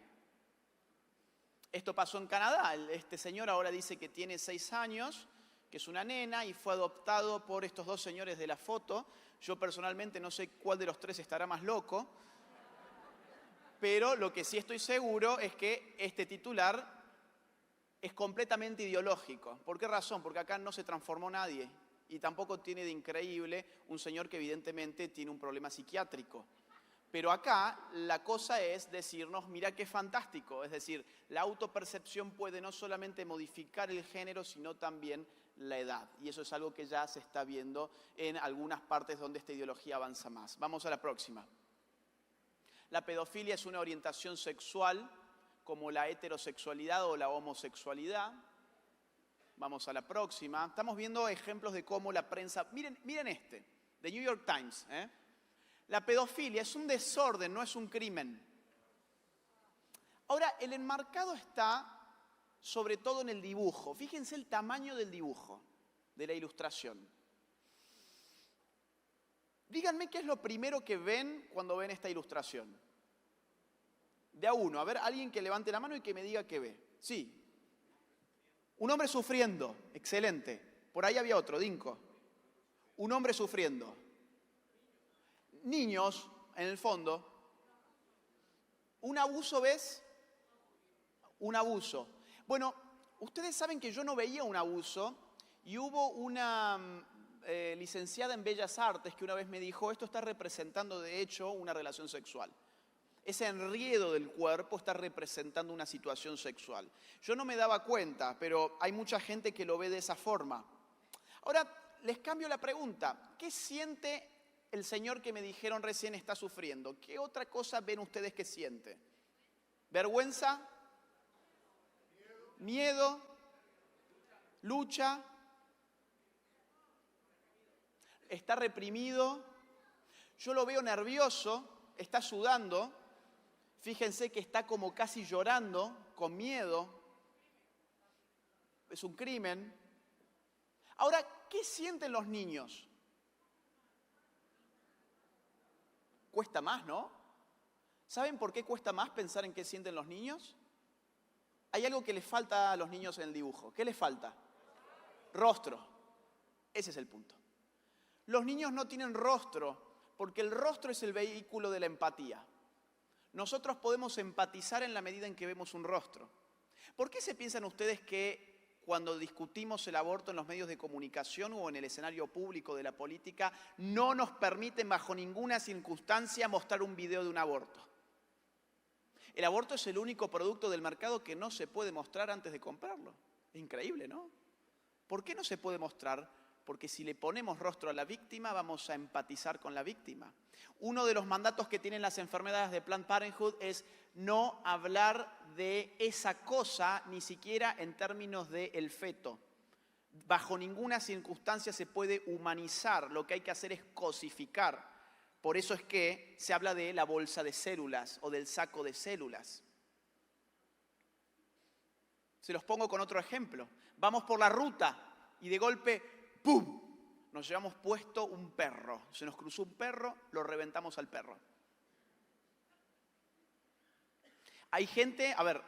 Esto pasó en Canadá. Este señor ahora dice que tiene 6 años, que es una nena y fue adoptado por estos 2 señores de la foto. Yo personalmente no sé cuál de los 3 estará más loco, pero lo que sí estoy seguro es que este titular es completamente ideológico. ¿Por qué razón? Porque acá no se transformó nadie y tampoco tiene de increíble un señor que evidentemente tiene un problema psiquiátrico. Pero acá la cosa es decirnos, mira qué fantástico, es decir, la autopercepción puede no solamente modificar el género, sino también la edad. Y eso es algo que ya se está viendo en algunas partes donde esta ideología avanza más. Vamos a la próxima. La pedofilia es una orientación sexual como la heterosexualidad o la homosexualidad. Vamos a la próxima. Estamos viendo ejemplos de cómo la prensa... Miren este, de New York Times, La pedofilia es un desorden, no es un crimen. Ahora, el enmarcado está sobre todo en el dibujo. Fíjense el tamaño del dibujo, de la ilustración. Díganme qué es lo primero que ven cuando ven esta ilustración. De a uno, a ver, alguien que levante la mano y que me diga qué ve. Sí. Un hombre sufriendo, excelente. Por ahí había otro, Dinko. Un hombre sufriendo. Niños, en el fondo. ¿Un abuso ves? Un abuso. Bueno, ustedes saben que yo no veía un abuso y hubo una licenciada en Bellas Artes que una vez me dijo, esto está representando de hecho una relación sexual. Ese enriedo del cuerpo está representando una situación sexual. Yo no me daba cuenta, pero hay mucha gente que lo ve de esa forma. Ahora, les cambio la pregunta. ¿Qué siente el señor que me dijeron recién está sufriendo? ¿Qué otra cosa ven ustedes que siente? ¿Vergüenza? ¿Miedo? ¿Lucha? ¿Está reprimido? Yo lo veo nervioso, está sudando. Fíjense que está como casi llorando, con miedo. Es un crimen. Ahora, ¿qué sienten los niños? Cuesta más, ¿no? ¿Saben por qué cuesta más pensar en qué sienten los niños? Hay algo que les falta a los niños en el dibujo. ¿Qué les falta? Rostro. Ese es el punto. Los niños no tienen rostro porque el rostro es el vehículo de la empatía. Nosotros podemos empatizar en la medida en que vemos un rostro. ¿Por qué se piensan ustedes que cuando discutimos el aborto en los medios de comunicación o en el escenario público de la política no nos permiten bajo ninguna circunstancia mostrar un video de un aborto? El aborto es el único producto del mercado que no se puede mostrar antes de comprarlo. Es increíble, ¿no? ¿Por qué no se puede mostrar? Porque si le ponemos rostro a la víctima, vamos a empatizar con la víctima. Uno de los mandatos que tienen las enfermedades de Planned Parenthood es no hablar de esa cosa, ni siquiera en términos del feto. Bajo ninguna circunstancia se puede humanizar, lo que hay que hacer es cosificar. Por eso es que se habla de la bolsa de células o del saco de células. Se los pongo con otro ejemplo. Vamos por la ruta y de golpe, ¡pum!, nos llevamos puesto un perro. Se nos cruzó un perro, lo reventamos al perro. Hay gente, a ver,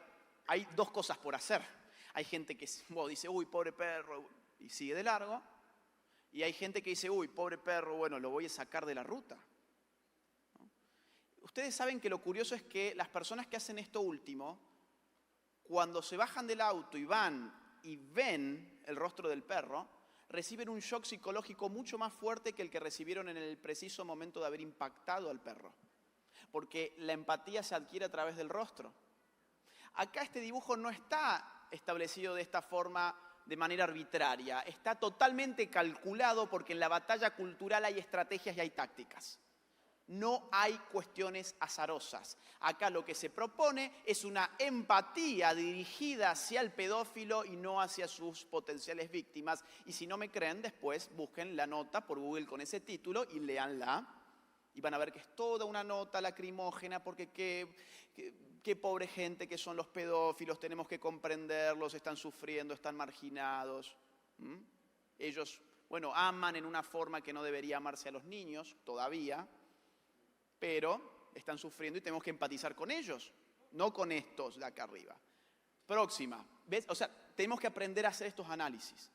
hay dos cosas por hacer. Hay gente que dice, uy, pobre perro, y sigue de largo. Y hay gente que dice, uy, pobre perro, bueno, lo voy a sacar de la ruta. ¿No? Ustedes saben que lo curioso es que las personas que hacen esto último, cuando se bajan del auto y van y ven el rostro del perro, reciben un shock psicológico mucho más fuerte que el que recibieron en el preciso momento de haber impactado al perro. Porque la empatía se adquiere a través del rostro. Acá este dibujo no está establecido de esta forma de manera arbitraria. Está totalmente calculado porque en la batalla cultural hay estrategias y hay tácticas. No hay cuestiones azarosas. Acá lo que se propone es una empatía dirigida hacia el pedófilo y no hacia sus potenciales víctimas. Y si no me creen, después busquen la nota por Google con ese título y léanla. Y van a ver que es toda una nota lacrimógena porque qué pobre gente que son los pedófilos, tenemos que comprenderlos, están sufriendo, están marginados. Ellos, bueno, aman en una forma que no debería amarse a los niños todavía, pero están sufriendo y tenemos que empatizar con ellos, no con estos de acá arriba. Próxima. ¿Ves? O sea, tenemos que aprender a hacer estos análisis.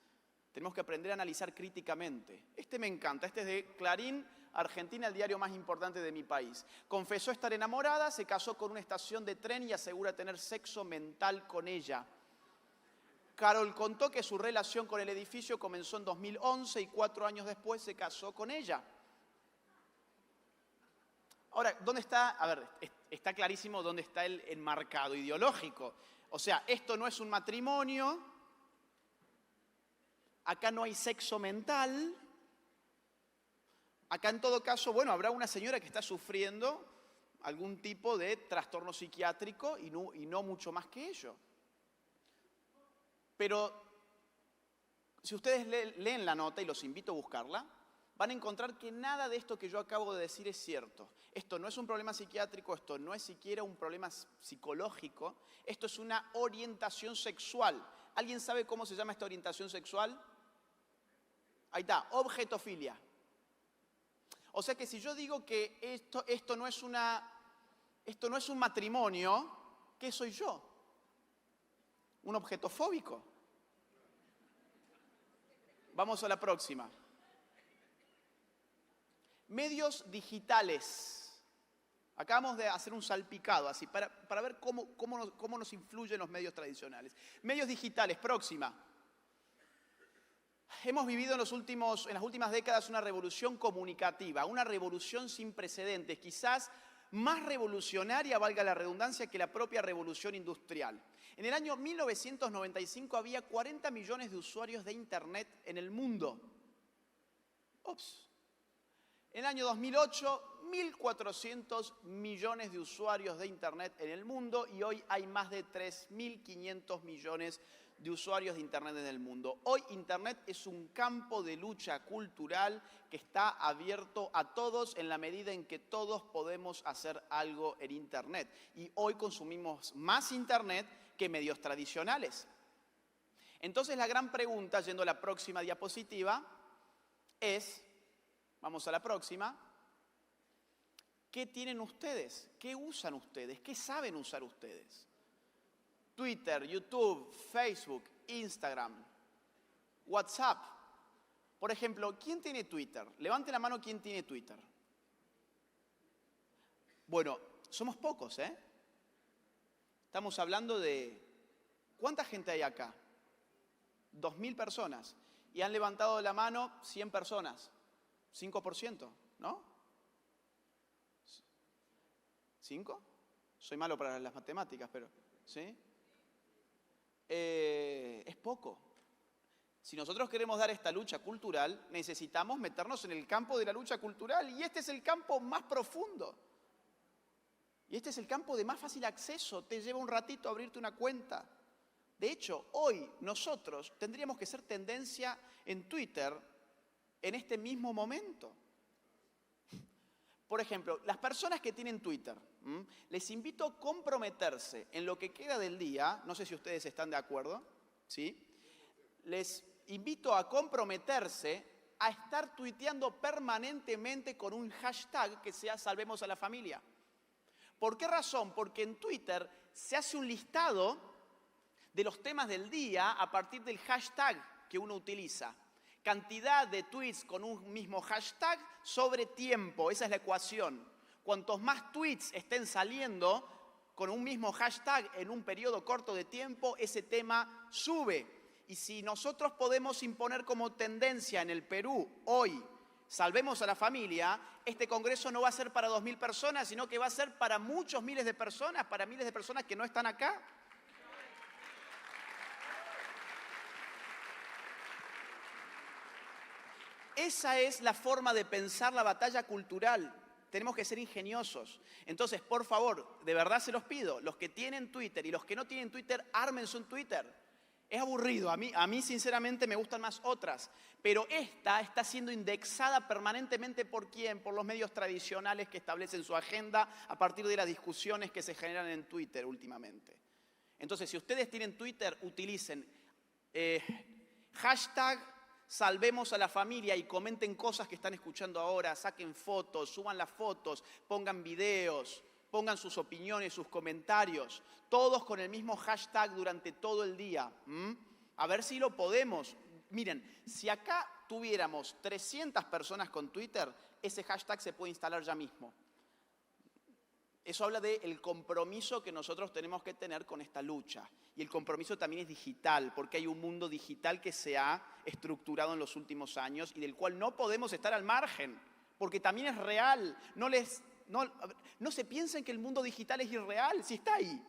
Tenemos que aprender a analizar críticamente. Este me encanta. Este es de Clarín, Argentina, el diario más importante de mi país. Confesó estar enamorada, se casó con una estación de tren y asegura tener sexo mental con ella. Carol contó que su relación con el edificio comenzó en 2011 y 4 años después se casó con ella. Ahora, ¿dónde está? A ver, está clarísimo dónde está el enmarcado ideológico. O sea, esto no es un matrimonio, acá no hay sexo mental, acá en todo caso, bueno, habrá una señora que está sufriendo algún tipo de trastorno psiquiátrico y no mucho más que ello. Pero si ustedes leen la nota, y los invito a buscarla, van a encontrar que nada de esto que yo acabo de decir es cierto. Esto no es un problema psiquiátrico, esto no es siquiera un problema psicológico, esto es una orientación sexual. ¿Alguien sabe cómo se llama esta orientación sexual? Ahí está, objetofilia. O sea que si yo digo que esto no es un matrimonio, ¿qué soy yo? Un objetofóbico. Vamos a la próxima. Medios digitales. Acabamos de hacer un salpicado así para ver cómo nos influyen los medios tradicionales. Medios digitales, próxima. Hemos vivido en las últimas décadas una revolución comunicativa, una revolución sin precedentes, quizás más revolucionaria, valga la redundancia, que la propia revolución industrial. En el año 1995 había 40 millones de usuarios de Internet en el mundo. Ups. En el año 2008, 1.400 millones de usuarios de Internet en el mundo y hoy hay más de 3.500 millones de usuarios de Internet en el mundo. Hoy Internet es un campo de lucha cultural que está abierto a todos en la medida en que todos podemos hacer algo en Internet. Y hoy consumimos más Internet que medios tradicionales. Entonces la gran pregunta, yendo a la próxima diapositiva, es, vamos a la próxima, ¿qué tienen ustedes? ¿Qué usan ustedes? ¿Qué saben usar ustedes? Twitter, YouTube, Facebook, Instagram, WhatsApp. Por ejemplo, ¿quién tiene Twitter? Levante la mano quién tiene Twitter. Bueno, somos pocos, ¿eh? Estamos hablando de... ¿Cuánta gente hay acá? 2.000 personas. Y han levantado la mano 100 personas. 5%, ¿no? ¿5? Soy malo para las matemáticas, pero... ¿Sí? Es poco. Si nosotros queremos dar esta lucha cultural, necesitamos meternos en el campo de la lucha cultural. Y este es el campo más profundo. Y este es el campo de más fácil acceso. Te lleva un ratito abrirte una cuenta. De hecho, hoy nosotros tendríamos que ser tendencia en Twitter en este mismo momento. Por ejemplo, las personas que tienen Twitter, les invito a comprometerse en lo que queda del día, no sé si ustedes están de acuerdo, ¿sí? Les invito a comprometerse a estar tuiteando permanentemente con un hashtag que sea Salvemos a la Familia. ¿Por qué razón? Porque en Twitter se hace un listado de los temas del día a partir del hashtag que uno utiliza. Cantidad de tweets con un mismo hashtag sobre tiempo, esa es la ecuación. Cuantos más tweets estén saliendo con un mismo hashtag en un periodo corto de tiempo, ese tema sube. Y si nosotros podemos imponer como tendencia en el Perú hoy, salvemos a la familia, este congreso no va a ser para 2.000 personas, sino que va a ser para muchos miles de personas, para miles de personas que no están acá. Esa es la forma de pensar la batalla cultural. Tenemos que ser ingeniosos. Entonces, por favor, de verdad se los pido, los que tienen Twitter y los que no tienen Twitter, ármense un Twitter. Es aburrido, a mí sinceramente me gustan más otras, pero esta está siendo indexada permanentemente ¿por quién? Por los medios tradicionales que establecen su agenda a partir de las discusiones que se generan en Twitter últimamente. Entonces, si ustedes tienen Twitter, utilicen hashtag salvemos a la familia y comenten cosas que están escuchando ahora, saquen fotos, suban las fotos, pongan videos, pongan sus opiniones, sus comentarios, todos con el mismo hashtag durante todo el día. A ver si lo podemos. Miren, si acá tuviéramos 300 personas con Twitter, ese hashtag se puede instalar ya mismo. Eso habla del compromiso que nosotros tenemos que tener con esta lucha. Y el compromiso también es digital, porque hay un mundo digital que se ha estructurado en los últimos años y del cual no podemos estar al margen, porque también es real. No se piensen que el mundo digital es irreal, si está ahí.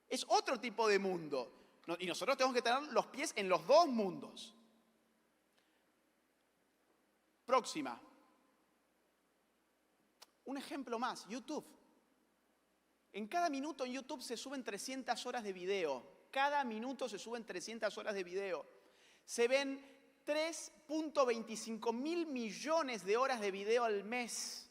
Es otro tipo de mundo. Y nosotros tenemos que tener los pies en los dos mundos. Próxima. Un ejemplo más, YouTube. En cada minuto en YouTube se suben 300 horas de video. Cada minuto se suben 300 horas de video. Se ven 3.25 mil millones de horas de video al mes.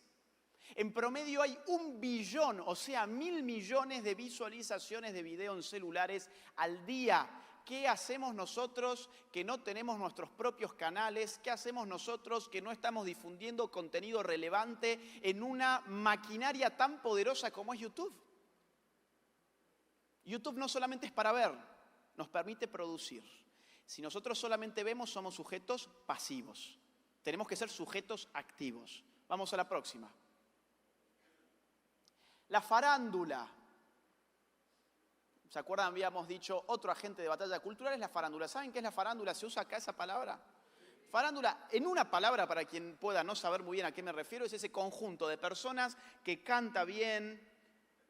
En promedio hay 1 billón, o sea, 1.000 millones de visualizaciones de video en celulares al día. ¿Qué hacemos nosotros que no tenemos nuestros propios canales? ¿Qué hacemos nosotros que no estamos difundiendo contenido relevante en una maquinaria tan poderosa como es YouTube? YouTube no solamente es para ver, nos permite producir. Si nosotros solamente vemos, somos sujetos pasivos. Tenemos que ser sujetos activos. Vamos a la próxima. La farándula. ¿Se acuerdan? Habíamos dicho, otro agente de batalla cultural es la farándula. ¿Saben qué es la farándula? ¿Se usa acá esa palabra? Farándula, en una palabra, para quien pueda no saber muy bien a qué me refiero, es ese conjunto de personas que canta bien,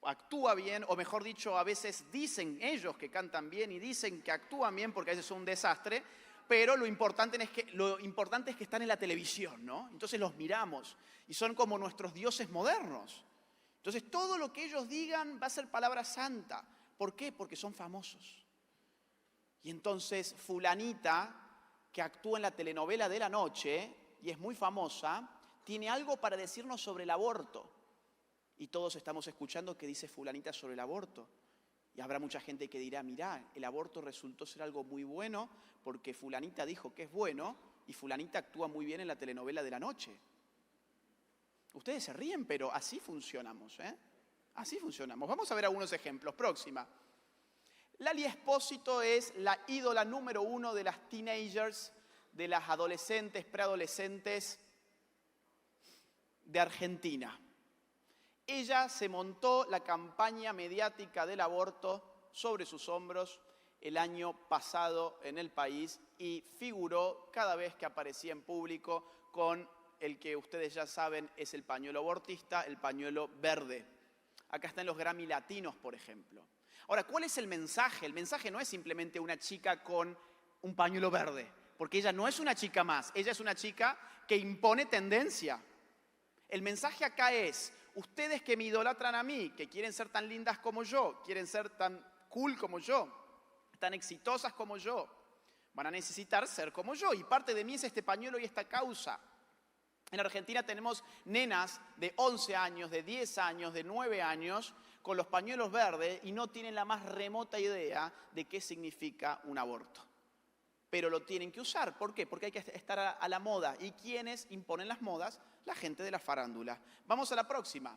actúa bien, o mejor dicho, a veces dicen ellos que cantan bien y dicen que actúan bien porque a veces son un desastre, pero lo importante es que están en la televisión, ¿no? Entonces los miramos y son como nuestros dioses modernos. Entonces todo lo que ellos digan va a ser palabra santa. ¿Por qué? Porque son famosos. Y entonces fulanita, que actúa en la telenovela de la noche y es muy famosa, tiene algo para decirnos sobre el aborto. Y todos estamos escuchando qué dice fulanita sobre el aborto. Y habrá mucha gente que dirá, mirá, el aborto resultó ser algo muy bueno porque fulanita dijo que es bueno y fulanita actúa muy bien en la telenovela de la noche. Ustedes se ríen, pero así funcionamos, ¿eh? Así funcionamos. Vamos a ver algunos ejemplos. Próxima. Lali Espósito es la ídola número 1 de las teenagers, de las adolescentes, preadolescentes de Argentina. Ella se montó la campaña mediática del aborto sobre sus hombros el año pasado en el país y figuró cada vez que aparecía en público con el que ustedes ya saben es el pañuelo abortista, el pañuelo verde. Acá están los Grammy Latinos, por ejemplo. Ahora, ¿cuál es el mensaje? El mensaje no es simplemente una chica con un pañuelo verde, porque ella no es una chica más, ella es una chica que impone tendencia. El mensaje acá es, ustedes que me idolatran a mí, que quieren ser tan lindas como yo, quieren ser tan cool como yo, tan exitosas como yo, van a necesitar ser como yo. Y parte de mí es este pañuelo y esta causa. En Argentina tenemos nenas de 11 años, de 10 años, de 9 años, con los pañuelos verdes y no tienen la más remota idea de qué significa un aborto. Pero lo tienen que usar. ¿Por qué? Porque hay que estar a la moda. ¿Y quiénes imponen las modas? La gente de la farándula. Vamos a la próxima.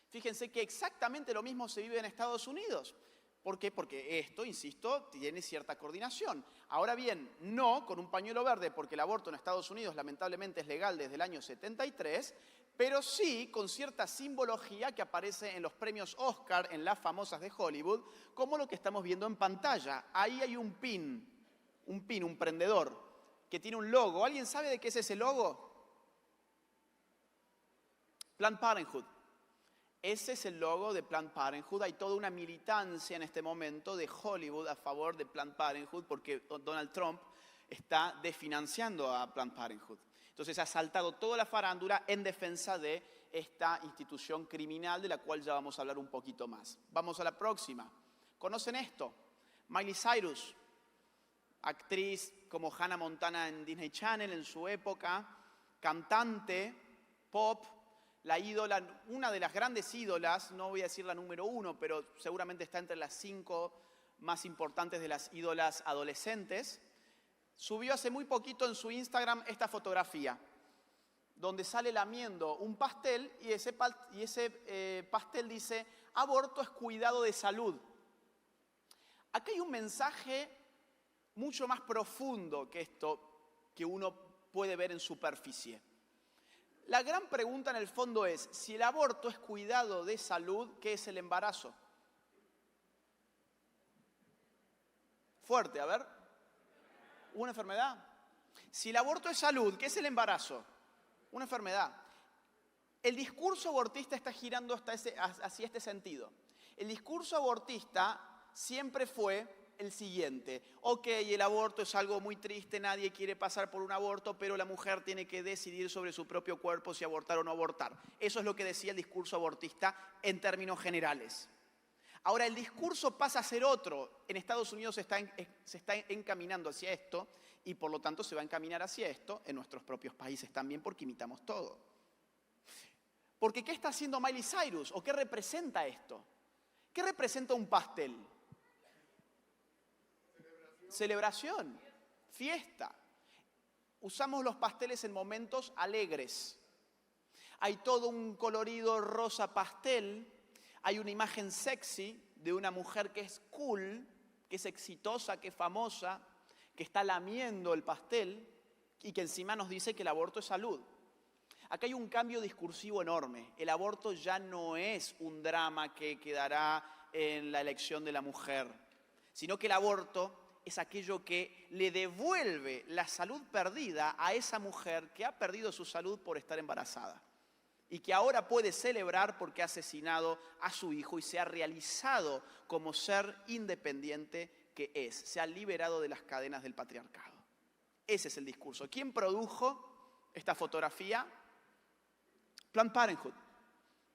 Fíjense que exactamente lo mismo se vive en Estados Unidos. ¿Por qué? Porque esto, insisto, tiene cierta coordinación. Ahora bien, no con un pañuelo verde, porque el aborto en Estados Unidos lamentablemente es legal desde el año 73, pero sí con cierta simbología que aparece en los premios Oscar, en las famosas de Hollywood, como lo que estamos viendo en pantalla. Ahí hay un pin. un pin, un prendedor, que tiene un logo. ¿Alguien sabe de qué es ese logo? Planned Parenthood. Ese es el logo de Planned Parenthood. Hay toda una militancia en este momento de Hollywood a favor de Planned Parenthood porque Donald Trump está desfinanciando a Planned Parenthood. Entonces ha saltado toda la farándula en defensa de esta institución criminal de la cual ya vamos a hablar un poquito más. Vamos a la próxima. ¿Conocen esto? Miley Cyrus, actriz como Hannah Montana en Disney Channel en su época, cantante, pop, la ídola, una de las grandes ídolas, no voy a decir la número 1, pero seguramente está entre las 5 más importantes de las ídolas adolescentes, subió hace muy poquito en su Instagram esta fotografía, donde sale lamiendo un pastel y ese pastel dice, aborto es cuidado de salud. Acá hay un mensaje mucho más profundo que esto que uno puede ver en superficie. La gran pregunta en el fondo es, si el aborto es cuidado de salud, ¿qué es el embarazo? Fuerte, a ver. ¿Una enfermedad? Si el aborto es salud, ¿qué es el embarazo? Una enfermedad. El discurso abortista está girando hacia este sentido. El discurso abortista siempre fue el siguiente. Ok, el aborto es algo muy triste, nadie quiere pasar por un aborto, pero la mujer tiene que decidir sobre su propio cuerpo si abortar o no abortar. Eso es lo que decía el discurso abortista en términos generales. Ahora, el discurso pasa a ser otro. En Estados Unidos se está encaminando hacia esto y por lo tanto se va a encaminar hacia esto en nuestros propios países también porque imitamos todo. Porque ¿qué está haciendo Miley Cyrus? ¿O qué representa esto? ¿Qué representa un pastel? Celebración, fiesta. Usamos los pasteles en momentos alegres. Hay todo un colorido rosa pastel, hay una imagen sexy de una mujer que es cool, que es exitosa, que es famosa, que está lamiendo el pastel y que encima nos dice que el aborto es salud. Acá hay un cambio discursivo enorme. El aborto ya no es un drama que quedará en la elección de la mujer, sino que el aborto es aquello que le devuelve la salud perdida a esa mujer que ha perdido su salud por estar embarazada y que ahora puede celebrar porque ha asesinado a su hijo y se ha realizado como ser independiente que es. Se ha liberado de las cadenas del patriarcado. Ese es el discurso. ¿Quién produjo esta fotografía? Planned Parenthood.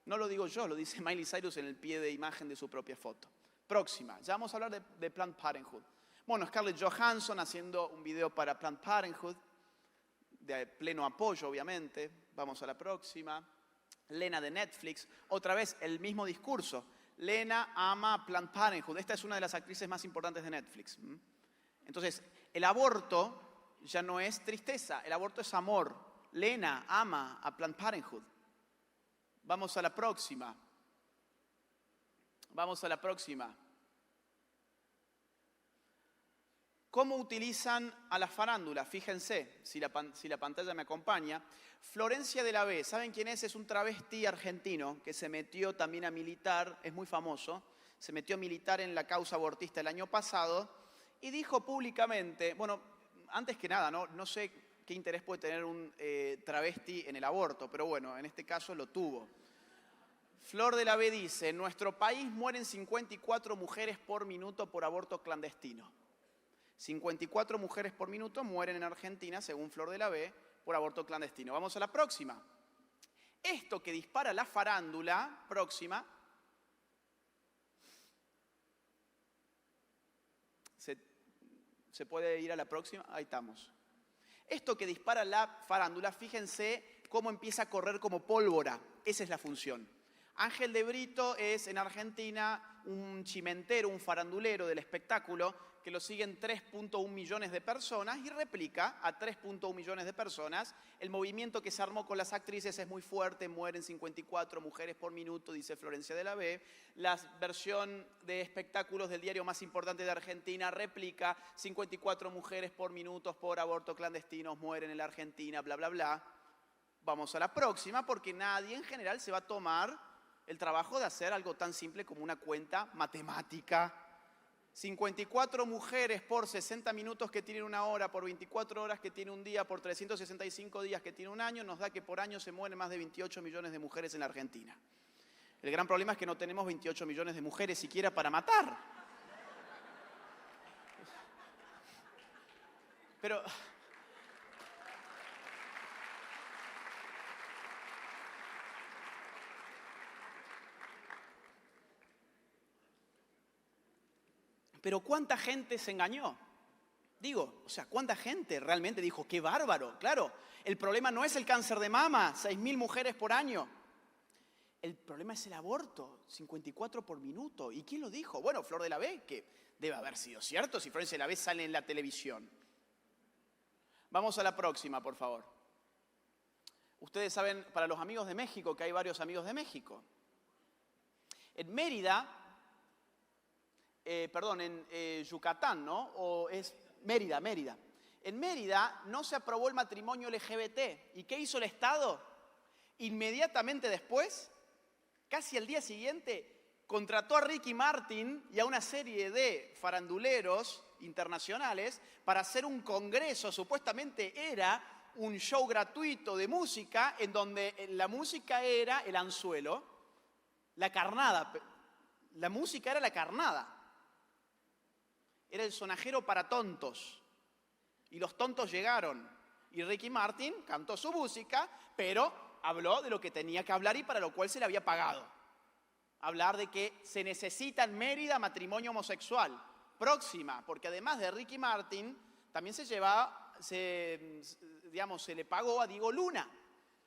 No lo digo yo, lo dice Miley Cyrus en el pie de imagen de su propia foto. Próxima, ya vamos a hablar de Planned Parenthood. Bueno, Scarlett Johansson haciendo un video para Planned Parenthood, de pleno apoyo, obviamente. Vamos a la próxima. Lena de Netflix, otra vez el mismo discurso. Lena ama a Planned Parenthood. Esta es una de las actrices más importantes de Netflix. Entonces, el aborto ya no es tristeza, el aborto es amor. Lena ama a Planned Parenthood. Vamos a la próxima. Vamos a la próxima. ¿Cómo utilizan a la farándula? Fíjense, si la pantalla me acompaña. Florencia de la B, ¿saben quién es? Es un travesti argentino que se metió también a militar, es muy famoso, se metió a militar en la causa abortista el año pasado y dijo públicamente, bueno, antes que nada, no sé qué interés puede tener un travesti en el aborto, pero bueno, en este caso lo tuvo. Flor de la B dice, en nuestro país mueren 54 mujeres por minuto por aborto clandestino. 54 mujeres por minuto mueren en Argentina, según Flor de la B, por aborto clandestino. Vamos a la próxima. Esto que dispara la farándula, próxima. ¿Se puede ir a la próxima? Ahí estamos. Esto que dispara la farándula, fíjense cómo empieza a correr como pólvora. Esa es la función. Ángel de Brito es en Argentina un chimentero, un farandulero del espectáculo que lo siguen 3.1 millones de personas y replica a 3.1 millones de personas. El movimiento que se armó con las actrices es muy fuerte, mueren 54 mujeres por minuto, dice Florencia de la B. La versión de espectáculos del diario más importante de Argentina replica 54 mujeres por minuto por aborto clandestino, mueren en la Argentina, bla, bla, bla. Vamos a la próxima porque nadie en general se va a tomar el trabajo de hacer algo tan simple como una cuenta matemática. 54 mujeres por 60 minutos que tienen una hora, por 24 horas que tiene un día, por 365 días que tiene un año, nos da que por año se mueren más de 28 millones de mujeres en la Argentina. El gran problema es que no tenemos 28 millones de mujeres siquiera para matar. Pero ¿cuánta gente se engañó? Digo, o sea, ¿cuánta gente realmente dijo, qué bárbaro? Claro, el problema no es el cáncer de mama, 6.000 mujeres por año. El problema es el aborto, 54 por minuto. ¿Y quién lo dijo? Bueno, Flor de la B, que debe haber sido cierto si Florencia de la B sale en la televisión. Vamos a la próxima, por favor. Ustedes saben, para los amigos de México, que hay varios amigos de México. En Mérida, en Yucatán, ¿no? O es Mérida. En Mérida no se aprobó el matrimonio LGBT. ¿Y qué hizo el Estado? Inmediatamente después, casi al día siguiente, contrató a Ricky Martin y a una serie de faranduleros internacionales para hacer un congreso. Supuestamente era un show gratuito de música en donde la música era el anzuelo, la carnada. La música era la carnada. Era el sonajero para tontos. Y los tontos llegaron. Y Ricky Martin cantó su música, pero habló de lo que tenía que hablar y para lo cual se le había pagado. Hablar de que se necesita en Mérida matrimonio homosexual. Próxima, porque además de Ricky Martin, también se le pagó a Diego Luna.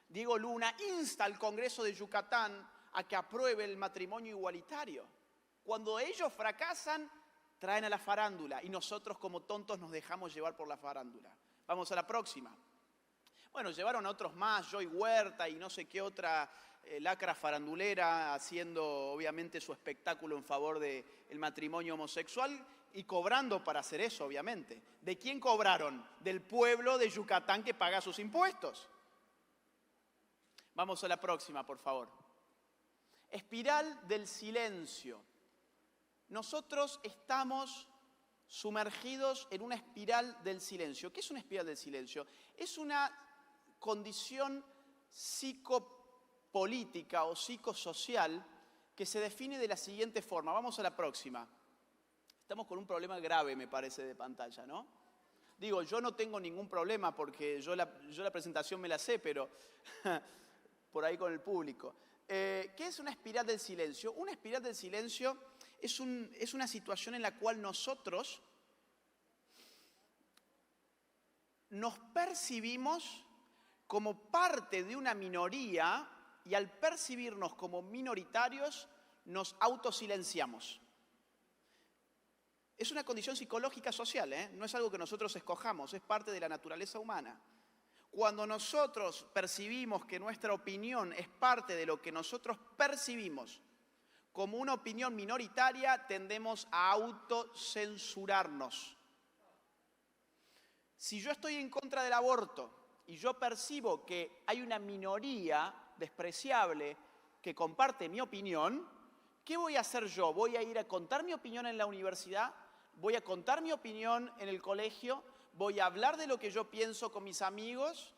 Diego Luna insta al Congreso de Yucatán a que apruebe el matrimonio igualitario. Cuando ellos fracasan, traen a la farándula y nosotros como tontos nos dejamos llevar por la farándula. Vamos a la próxima. Bueno, llevaron a otros más, Joy Huerta y no sé qué otra lacra farandulera haciendo obviamente su espectáculo en favor del matrimonio homosexual y cobrando para hacer eso, obviamente. ¿De quién cobraron? Del pueblo de Yucatán que paga sus impuestos. Vamos a la próxima, por favor. Espiral del silencio. Nosotros estamos sumergidos en una espiral del silencio. ¿Qué es una espiral del silencio? Es una condición psicopolítica o psicosocial que se define de la siguiente forma. Vamos a la próxima. Estamos con un problema grave, me parece, de pantalla, ¿no? Digo, yo no tengo ningún problema porque yo la presentación me la sé, pero por ahí con el público. ¿Qué es una espiral del silencio? Una espiral del silencio es una situación en la cual nosotros nos percibimos como parte de una minoría y al percibirnos como minoritarios nos autosilenciamos. Es una condición psicológica social, ¿eh? No es algo que nosotros escojamos, es parte de la naturaleza humana. Cuando nosotros percibimos que nuestra opinión es parte de lo que nosotros percibimos como una opinión minoritaria, tendemos a autocensurarnos. Si yo estoy en contra del aborto y yo percibo que hay una minoría despreciable que comparte mi opinión, ¿qué voy a hacer yo? ¿Voy a ir a contar mi opinión en la universidad? ¿Voy a contar mi opinión en el colegio? ¿Voy a hablar de lo que yo pienso con mis amigos?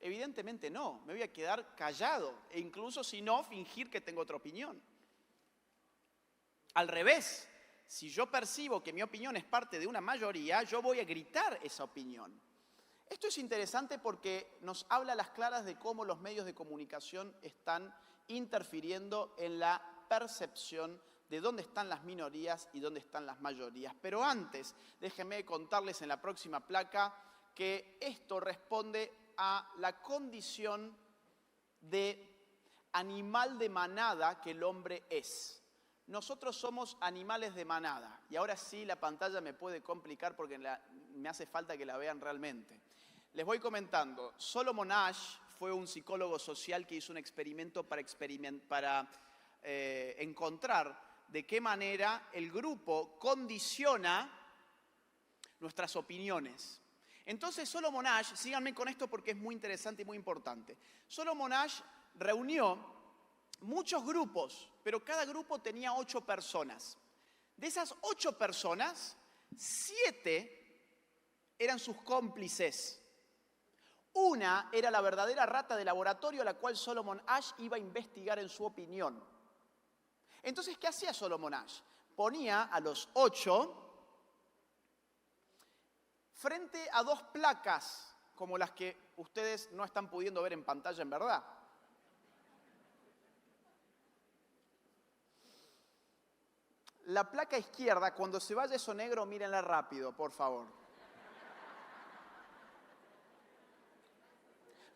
Evidentemente no, me voy a quedar callado e incluso si no, fingir que tengo otra opinión. Al revés, si yo percibo que mi opinión es parte de una mayoría, yo voy a gritar esa opinión. Esto es interesante porque nos habla a las claras de cómo los medios de comunicación están interfiriendo en la percepción de dónde están las minorías y dónde están las mayorías. Pero antes, déjenme contarles en la próxima placa que esto responde a la condición de animal de manada que el hombre es. Nosotros somos animales de manada. Y ahora sí la pantalla me puede complicar porque me hace falta que la vean realmente. Les voy comentando. Solomon Asch fue un psicólogo social que hizo un experimento para encontrar de qué manera el grupo condiciona nuestras opiniones. Entonces Solomon Asch, síganme con esto porque es muy interesante y muy importante. Solomon Asch reunió muchos grupos, pero cada grupo tenía 8 personas. De esas 8 personas, 7 eran sus cómplices. Una era la verdadera rata de laboratorio a la cual Solomon Asch iba a investigar en su opinión. Entonces, ¿qué hacía Solomon Asch? Ponía a los 8 frente a 2 placas, como las que ustedes no están pudiendo ver en pantalla en verdad. La placa izquierda, cuando se vaya eso negro, mírenla rápido, por favor.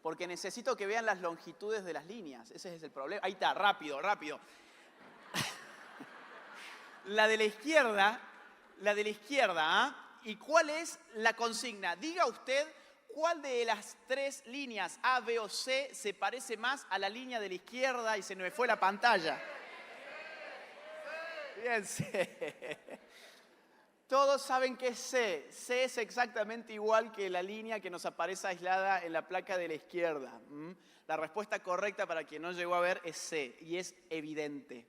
Porque necesito que vean las longitudes de las líneas. Ese es el problema. Ahí está, rápido, rápido. La de la izquierda, ¿ah? ¿Y cuál es la consigna? Diga usted cuál de las 3 líneas A, B o C se parece más a la línea de la izquierda y se me fue la pantalla. Bien, C. Todos saben que es C. C es exactamente igual que la línea que nos aparece aislada en la placa de la izquierda. La respuesta correcta para quien no llegó a ver es C y es evidente.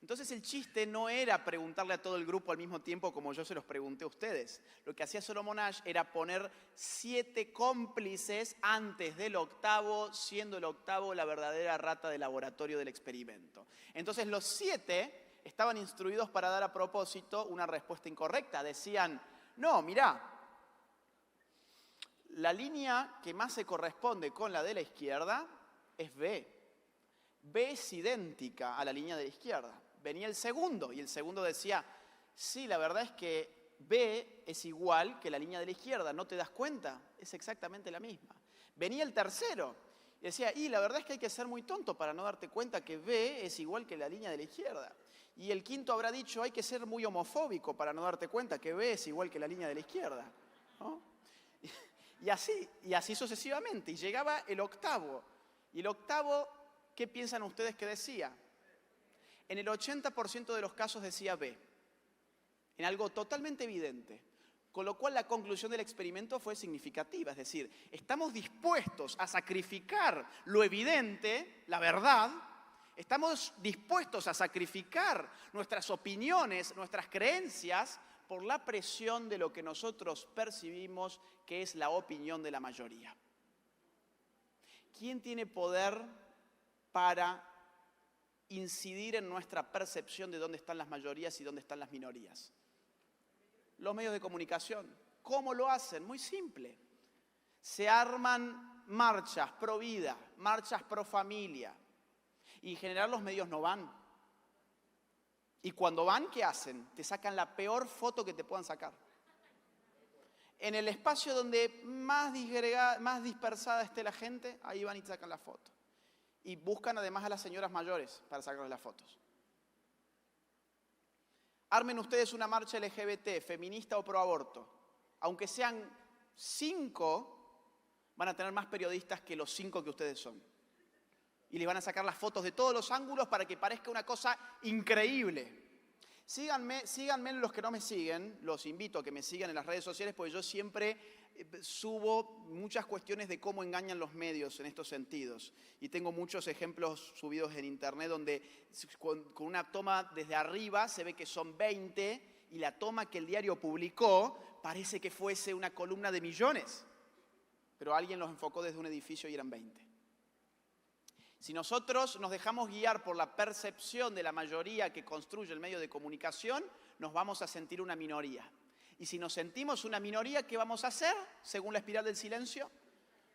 Entonces el chiste no era preguntarle a todo el grupo al mismo tiempo como yo se los pregunté a ustedes. Lo que hacía Solomon Asch era poner 7 cómplices antes del octavo, siendo el octavo la verdadera rata de laboratorio del experimento. Entonces los 7 estaban instruidos para dar a propósito una respuesta incorrecta. Decían, no, mirá, la línea que más se corresponde con la de la izquierda es B. B es idéntica a la línea de la izquierda. Venía el segundo y el segundo decía, sí, la verdad es que B es igual que la línea de la izquierda, ¿no te das cuenta? Es exactamente la misma. Venía el tercero y decía, y la verdad es que hay que ser muy tonto para no darte cuenta que B es igual que la línea de la izquierda. Y el quinto habrá dicho, hay que ser muy homofóbico para no darte cuenta que B es igual que la línea de la izquierda, ¿no? Y así sucesivamente. Y llegaba el octavo. Y el octavo, ¿qué piensan ustedes que decía? En el 80% de los casos decía B, en algo totalmente evidente. Con lo cual la conclusión del experimento fue significativa. Es decir, estamos dispuestos a sacrificar lo evidente, la verdad. Estamos dispuestos a sacrificar nuestras opiniones, nuestras creencias, por la presión de lo que nosotros percibimos que es la opinión de la mayoría. ¿Quién tiene poder para incidir en nuestra percepción de dónde están las mayorías y dónde están las minorías? Los medios de comunicación. ¿Cómo lo hacen? Muy simple. Se arman marchas pro vida, marchas pro familia. Y en general los medios no van. Y cuando van, ¿qué hacen? Te sacan la peor foto que te puedan sacar. En el espacio donde más dispersada esté la gente, ahí van y te sacan la foto. Y buscan además a las señoras mayores para sacarles las fotos. Armen ustedes una marcha LGBT, feminista o pro aborto. Aunque sean 5, van a tener más periodistas que los 5 que ustedes son. Y les van a sacar las fotos de todos los ángulos para que parezca una cosa increíble. Síganme los que no me siguen, los invito a que me sigan en las redes sociales porque yo siempre subo muchas cuestiones de cómo engañan los medios en estos sentidos. Y tengo muchos ejemplos subidos en internet donde con una toma desde arriba se ve que son 20 y la toma que el diario publicó parece que fuese una columna de millones. Pero alguien los enfocó desde un edificio y eran 20. Si nosotros nos dejamos guiar por la percepción de la mayoría que construye el medio de comunicación, nos vamos a sentir una minoría. Y si nos sentimos una minoría, ¿qué vamos a hacer? Según la espiral del silencio,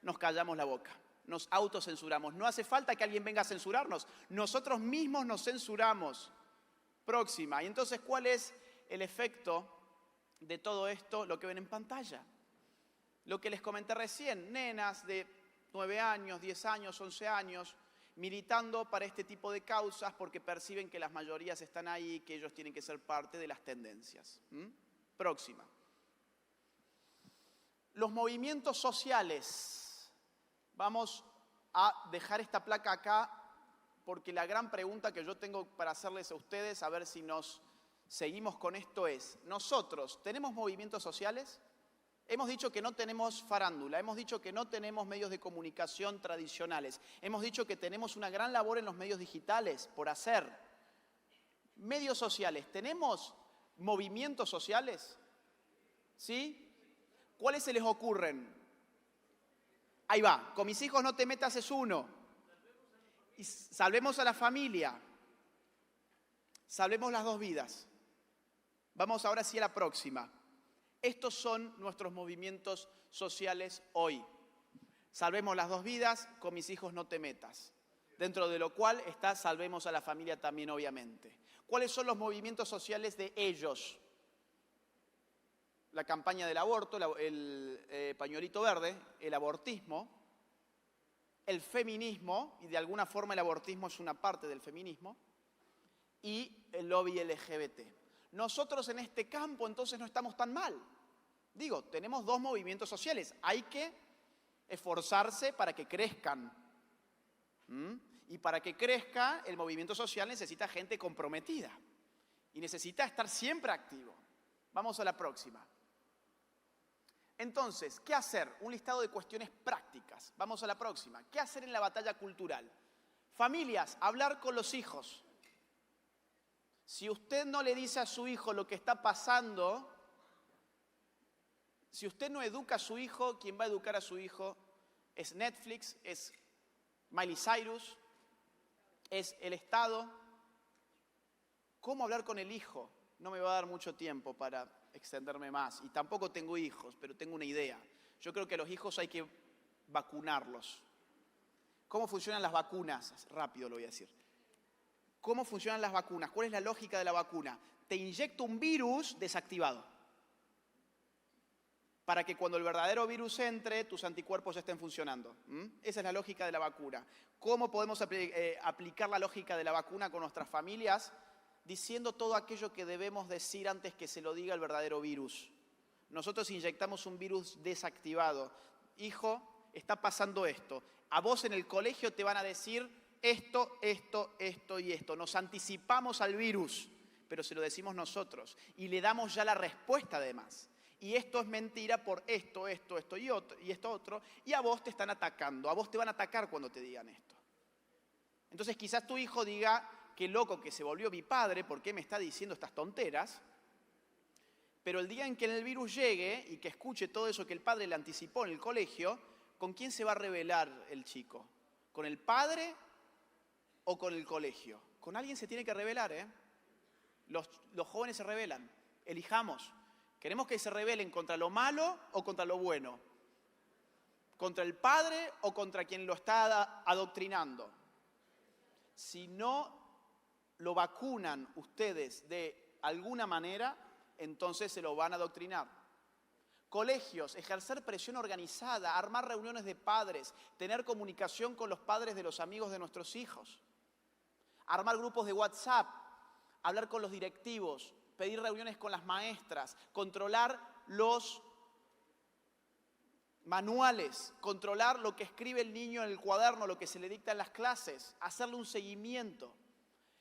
nos callamos la boca, nos autocensuramos. No hace falta que alguien venga a censurarnos, nosotros mismos nos censuramos. Próxima. Y entonces, ¿cuál es el efecto de todo esto? Lo que ven en pantalla. Lo que les comenté recién, nenas de 9 años, 10 años, 11 años, militando para este tipo de causas porque perciben que las mayorías están ahí y que ellos tienen que ser parte de las tendencias. Próxima. Los movimientos sociales. Vamos a dejar esta placa acá porque la gran pregunta que yo tengo para hacerles a ustedes, a ver si nos seguimos con esto es, ¿nosotros tenemos movimientos sociales? Hemos dicho que no tenemos farándula, hemos dicho que no tenemos medios de comunicación tradicionales, hemos dicho que tenemos una gran labor en los medios digitales por hacer. Medios sociales. ¿Tenemos movimientos sociales? ¿Sí? ¿Cuáles se les ocurren? Ahí va. Con mis hijos no te metas es uno. Y salvemos a la familia. Salvemos las dos vidas. Vamos ahora sí a la próxima. Estos son nuestros movimientos sociales hoy. Salvemos las dos vidas, con mis hijos no te metas. Dentro de lo cual está salvemos a la familia también, obviamente. ¿Cuáles son los movimientos sociales de ellos? La campaña del aborto, el pañuelito verde, el abortismo, el feminismo, y de alguna forma el abortismo es una parte del feminismo, y el lobby LGBT. Nosotros en este campo entonces no estamos tan mal. Digo, tenemos dos movimientos sociales. Hay que esforzarse para que crezcan. Y para que crezca, el movimiento social necesita gente comprometida. Y necesita estar siempre activo. Vamos a la próxima. Entonces, ¿qué hacer? Un listado de cuestiones prácticas. Vamos a la próxima. ¿Qué hacer en la batalla cultural? Familias, hablar con los hijos. Si usted no le dice a su hijo lo que está pasando, si usted no educa a su hijo, quien va a educar a su hijo es Netflix, es Miley Cyrus, es el Estado. ¿Cómo hablar con el hijo? No me va a dar mucho tiempo para extenderme más. Y tampoco tengo hijos, pero tengo una idea. Yo creo que a los hijos hay que vacunarlos. ¿Cómo funcionan las vacunas? Rápido lo voy a decir. ¿Cómo funcionan las vacunas? ¿Cuál es la lógica de la vacuna? Te inyecto un virus desactivado, para que cuando el verdadero virus entre, tus anticuerpos estén funcionando. Esa es la lógica de la vacuna. ¿Cómo podemos aplicar la lógica de la vacuna con nuestras familias? Diciendo todo aquello que debemos decir antes que se lo diga el verdadero virus. Nosotros inyectamos un virus desactivado. Hijo, está pasando esto. A vos en el colegio te van a decir esto, esto, esto y esto. Nos anticipamos al virus, pero se lo decimos nosotros. Y le damos ya la respuesta además. Y esto es mentira por esto, esto, esto y esto otro. Y a vos te están atacando. A vos te van a atacar cuando te digan esto. Entonces quizás tu hijo diga, qué loco que se volvió mi padre, ¿por qué me está diciendo estas tonteras? Pero el día en que el virus llegue y que escuche todo eso que el padre le anticipó en el colegio, ¿con quién se va a rebelar el chico? ¿Con el padre o con el colegio? Con alguien se tiene que rebelar, ¿eh? Los jóvenes se rebelan. Elijamos. ¿Queremos que se rebelen contra lo malo o contra lo bueno? ¿Contra el padre o contra quien lo está adoctrinando? Si no lo vacunan ustedes de alguna manera, entonces se lo van a adoctrinar. Colegios, ejercer presión organizada, armar reuniones de padres, tener comunicación con los padres de los amigos de nuestros hijos, armar grupos de WhatsApp, hablar con los directivos, pedir reuniones con las maestras, controlar los manuales, controlar lo que escribe el niño en el cuaderno, lo que se le dicta en las clases, hacerle un seguimiento.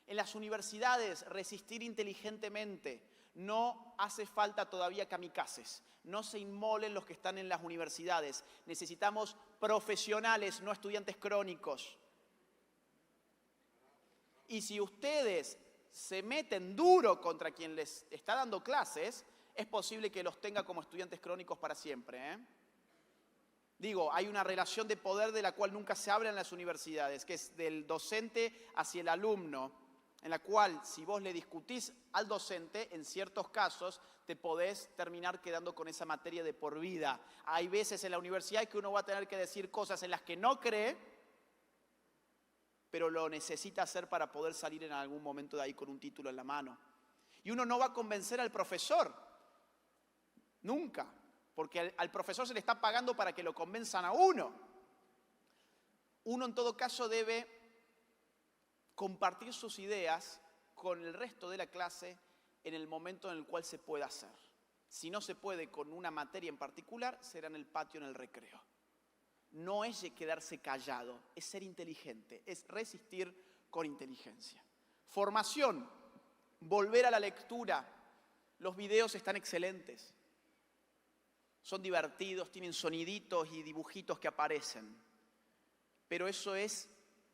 En las universidades, resistir inteligentemente. No hace falta todavía kamikazes. No se inmolen los que están en las universidades. Necesitamos profesionales, no estudiantes crónicos. Y si ustedes se meten duro contra quien les está dando clases, es posible que los tenga como estudiantes crónicos para siempre, ¿eh? Digo, hay una relación de poder de la cual nunca se habla en las universidades, que es del docente hacia el alumno, en la cual si vos le discutís al docente, en ciertos casos te podés terminar quedando con esa materia de por vida. Hay veces en la universidad que uno va a tener que decir cosas en las que no cree, pero lo necesita hacer para poder salir en algún momento de ahí con un título en la mano. Y uno no va a convencer al profesor, nunca, porque al profesor se le está pagando para que lo convenzan a uno. Uno en todo caso debe compartir sus ideas con el resto de la clase en el momento en el cual se pueda hacer. Si no se puede con una materia en particular, será en el patio, en el recreo. No es quedarse callado, es ser inteligente, es resistir con inteligencia. Formación, volver a la lectura. Los videos están excelentes. Son divertidos, tienen soniditos y dibujitos que aparecen. Pero eso es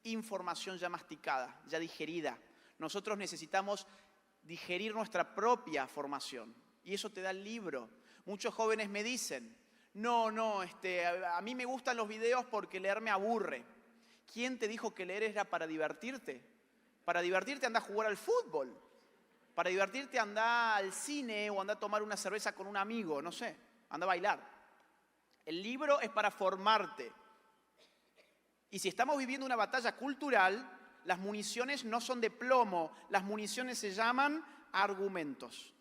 información ya masticada, ya digerida. Nosotros necesitamos digerir nuestra propia formación. Y eso te da el libro. Muchos jóvenes me dicen, a mí me gustan los videos porque leer me aburre. ¿Quién te dijo que leer era para divertirte? Para divertirte anda a jugar al fútbol. Para divertirte anda al cine o anda a tomar una cerveza con un amigo, no sé, anda a bailar. El libro es para formarte. Y si estamos viviendo una batalla cultural, las municiones no son de plomo, las municiones se llaman argumentos.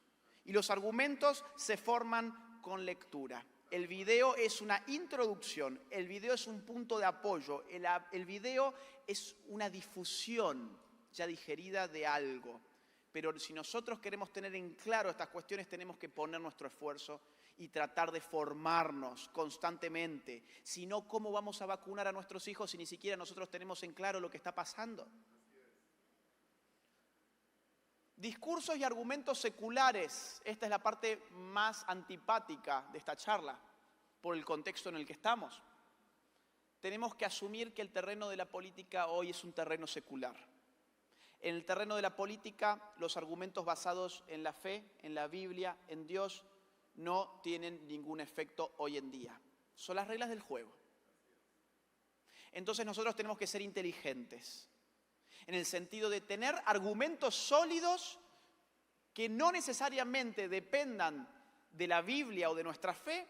Y los argumentos se forman con lectura. El video es una introducción, el video es un punto de apoyo, el video es una difusión ya digerida de algo. Pero si nosotros queremos tener en claro estas cuestiones, tenemos que poner nuestro esfuerzo y tratar de formarnos constantemente. Si no, ¿cómo vamos a vacunar a nuestros hijos si ni siquiera nosotros tenemos en claro lo que está pasando? Discursos y argumentos seculares. Esta es la parte más antipática de esta charla, por el contexto en el que estamos. Tenemos que asumir que el terreno de la política hoy es un terreno secular. En el terreno de la política, los argumentos basados en la fe, en la Biblia, en Dios, no tienen ningún efecto hoy en día. Son las reglas del juego. Entonces nosotros tenemos que ser inteligentes, en el sentido de tener argumentos sólidos que no necesariamente dependan de la Biblia o de nuestra fe,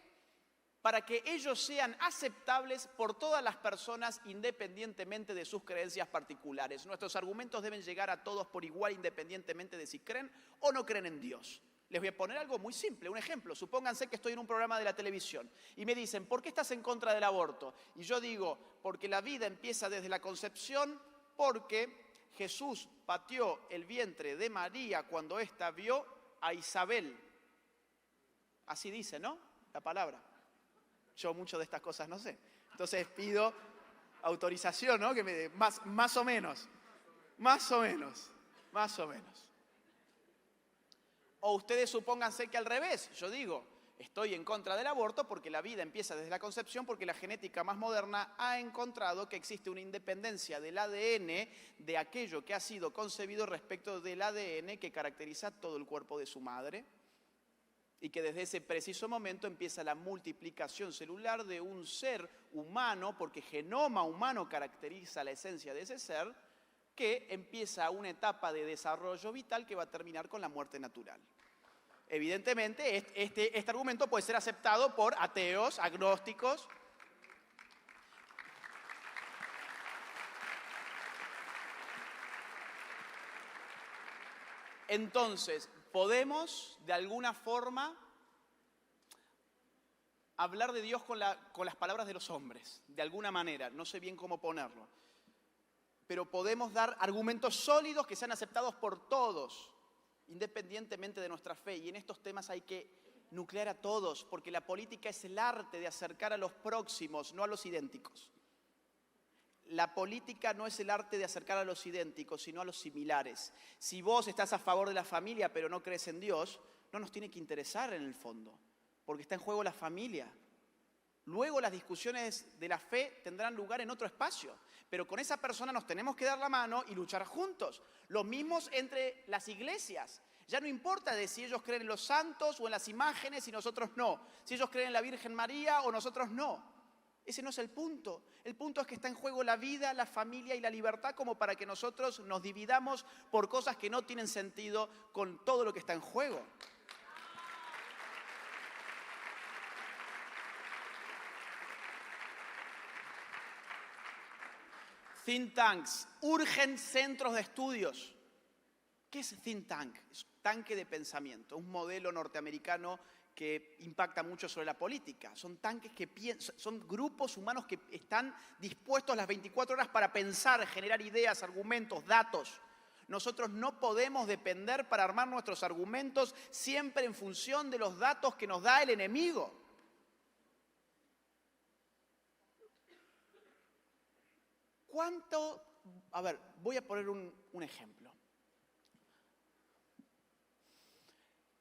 para que ellos sean aceptables por todas las personas independientemente de sus creencias particulares. Nuestros argumentos deben llegar a todos por igual, independientemente de si creen o no creen en Dios. Les voy a poner algo muy simple, un ejemplo. Supónganse que estoy en un programa de la televisión y me dicen, ¿por qué estás en contra del aborto? Y yo digo, porque la vida empieza desde la concepción, porque Jesús pateó el vientre de María cuando ésta vio a Isabel. Así dice, ¿no? La palabra. Yo mucho de estas cosas no sé. Entonces pido autorización, ¿no? Que me dé más o menos. O ustedes supónganse que al revés. Yo digo, estoy en contra del aborto porque la vida empieza desde la concepción, porque la genética más moderna ha encontrado que existe una independencia del ADN de aquello que ha sido concebido respecto del ADN que caracteriza todo el cuerpo de su madre. Y que desde ese preciso momento empieza la multiplicación celular de un ser humano, porque genoma humano caracteriza la esencia de ese ser, que empieza una etapa de desarrollo vital que va a terminar con la muerte natural. Evidentemente, este argumento puede ser aceptado por ateos, agnósticos. Entonces, podemos, de alguna forma, hablar de Dios con las palabras de los hombres, de alguna manera, no sé bien cómo ponerlo, pero podemos dar argumentos sólidos que sean aceptados por todos, independientemente de nuestra fe, y en estos temas hay que nuclear a todos, porque la política es el arte de acercar a los próximos, no a los idénticos. La política no es el arte de acercar a los idénticos, sino a los similares. Si vos estás a favor de la familia pero no crees en Dios, no nos tiene que interesar en el fondo, porque está en juego la familia. Luego las discusiones de la fe tendrán lugar en otro espacio, pero con esa persona nos tenemos que dar la mano y luchar juntos. Los mismos entre las iglesias. Ya no importa de si ellos creen en los santos o en las imágenes y nosotros no. Si ellos creen en la Virgen María o nosotros no. Ese no es el punto. El punto es que está en juego la vida, la familia y la libertad como para que nosotros nos dividamos por cosas que no tienen sentido con todo lo que está en juego. Think tanks. Urgen centros de estudios. ¿Qué es think tank? Es un tanque de pensamiento, un modelo norteamericano que impacta mucho sobre la política. Son tanques que piensan, son grupos humanos que están dispuestos las 24 horas para pensar, generar ideas, argumentos, datos. Nosotros no podemos depender para armar nuestros argumentos siempre en función de los datos que nos da el enemigo. A ver, voy a poner un ejemplo.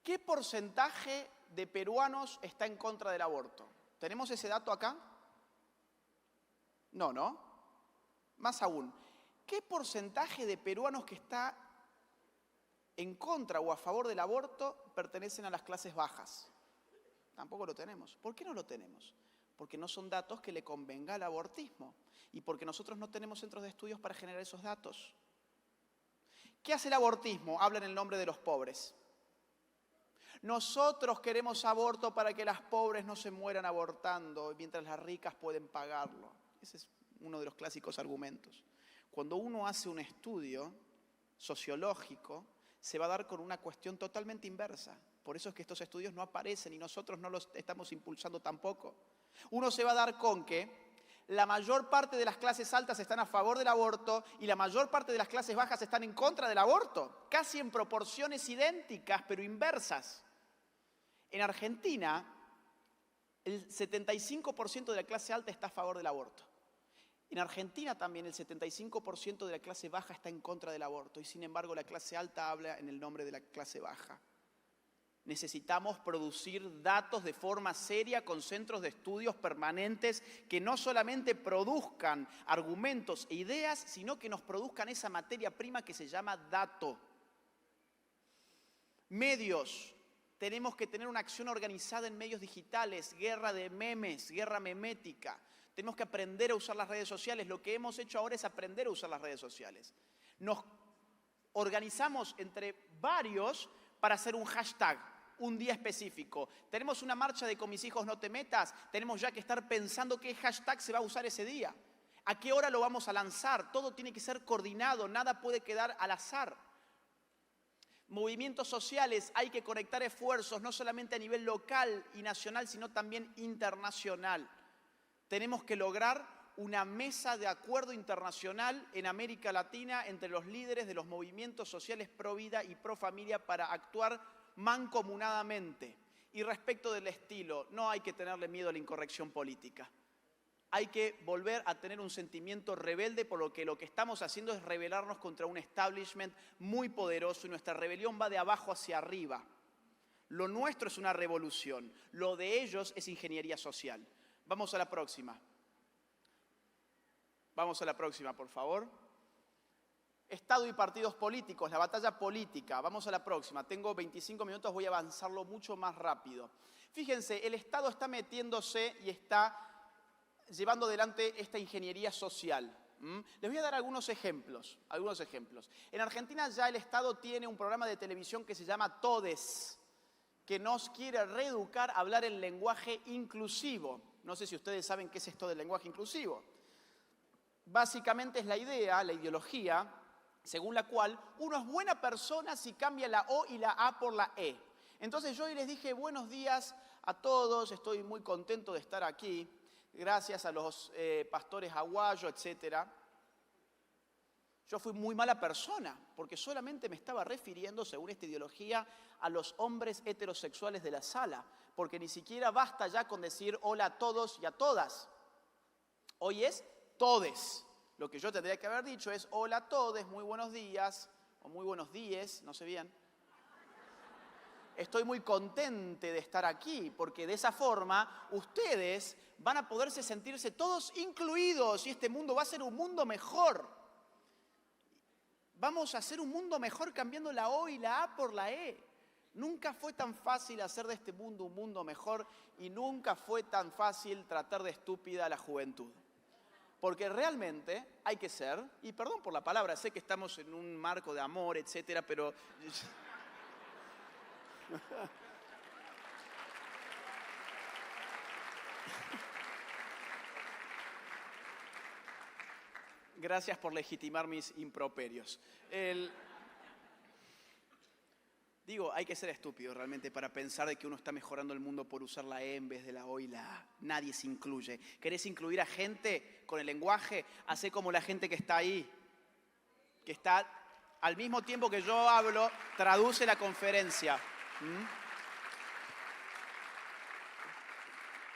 ¿Qué porcentaje de peruanos está en contra del aborto? ¿Tenemos ese dato acá? No, ¿no? Más aún, ¿qué porcentaje de peruanos que está en contra o a favor del aborto pertenecen a las clases bajas. Tampoco lo tenemos. ¿Por qué no lo tenemos? Porque no son datos que le convenga al abortismo y porque nosotros no tenemos centros de estudios para generar esos datos. ¿Qué hace el abortismo? Habla en el nombre de los pobres. Nosotros queremos aborto para que las pobres no se mueran abortando mientras las ricas pueden pagarlo. Ese es uno de los clásicos argumentos. Cuando uno hace un estudio sociológico, se va a dar con una cuestión totalmente inversa. Por eso es que estos estudios no aparecen y nosotros no los estamos impulsando tampoco. Uno se va a dar con que la mayor parte de las clases altas están a favor del aborto y la mayor parte de las clases bajas están en contra del aborto, casi en proporciones idénticas, pero inversas. En Argentina, el 75% de la clase alta está a favor del aborto. En Argentina también el 75% de la clase baja está en contra del aborto y sin embargo la clase alta habla en el nombre de la clase baja. Necesitamos producir datos de forma seria con centros de estudios permanentes que no solamente produzcan argumentos e ideas, sino que nos produzcan esa materia prima que se llama dato. Medios. Tenemos que tener una acción organizada en medios digitales, guerra de memes, guerra memética. Tenemos que aprender a usar las redes sociales. Lo que hemos hecho ahora es aprender a usar las redes sociales. Nos organizamos entre varios para hacer un hashtag, un día específico. Tenemos una marcha de Con mis hijos no te metas. Tenemos ya que estar pensando qué hashtag se va a usar ese día. ¿A qué hora lo vamos a lanzar? Todo tiene que ser coordinado, nada puede quedar al azar. Movimientos sociales, hay que conectar esfuerzos, no solamente a nivel local y nacional, sino también internacional. Tenemos que lograr una mesa de acuerdo internacional en América Latina entre los líderes de los movimientos sociales pro vida y pro familia para actuar mancomunadamente. Y respecto del estilo, no hay que tenerle miedo a la incorrección política. Hay que volver a tener un sentimiento rebelde, por lo que estamos haciendo es rebelarnos contra un establishment muy poderoso y nuestra rebelión va de abajo hacia arriba. Lo nuestro es una revolución, lo de ellos es ingeniería social. Vamos a la próxima. Vamos a la próxima, por favor. Estado y partidos políticos, la batalla política. Vamos a la próxima. Tengo 25 minutos, voy a avanzarlo mucho más rápido. Fíjense, el Estado está metiéndose y está llevando adelante esta ingeniería social. Les voy a dar algunos ejemplos. En Argentina ya el Estado tiene un programa de televisión que se llama Todes, que nos quiere reeducar a hablar el lenguaje inclusivo. No sé si ustedes saben qué es esto del lenguaje inclusivo. Básicamente es la idea, la ideología, según la cual uno es buena persona si cambia la O y la A por la E. Entonces yo hoy les dije buenos días a todos, estoy muy contento de estar aquí. Gracias a los pastores Aguayo, etc. Yo fui muy mala persona, porque solamente me estaba refiriendo, según esta ideología, a los hombres heterosexuales de la sala, porque ni siquiera basta ya con decir hola a todos y a todas. Hoy es todes. Lo que yo tendría que haber dicho es hola a todes, muy buenos días, o muy buenos días, no sé bien. Estoy muy contente de estar aquí, porque de esa forma ustedes van a poderse sentirse todos incluidos y este mundo va a ser un mundo mejor. Vamos a hacer un mundo mejor cambiando la O y la A por la E. Nunca fue tan fácil hacer de este mundo un mundo mejor y nunca fue tan fácil tratar de estúpida a la juventud. Porque realmente hay que ser, y perdón por la palabra, sé que estamos en un marco de amor, etcétera, pero gracias por legitimar mis improperios. Digo, hay que ser estúpido realmente para pensar de que uno está mejorando el mundo por usar la E en vez de la O y la A. Nadie se incluye. ¿Querés incluir a gente con el lenguaje? Hacé como la gente que está ahí, que está al mismo tiempo que yo hablo, traduce la conferencia.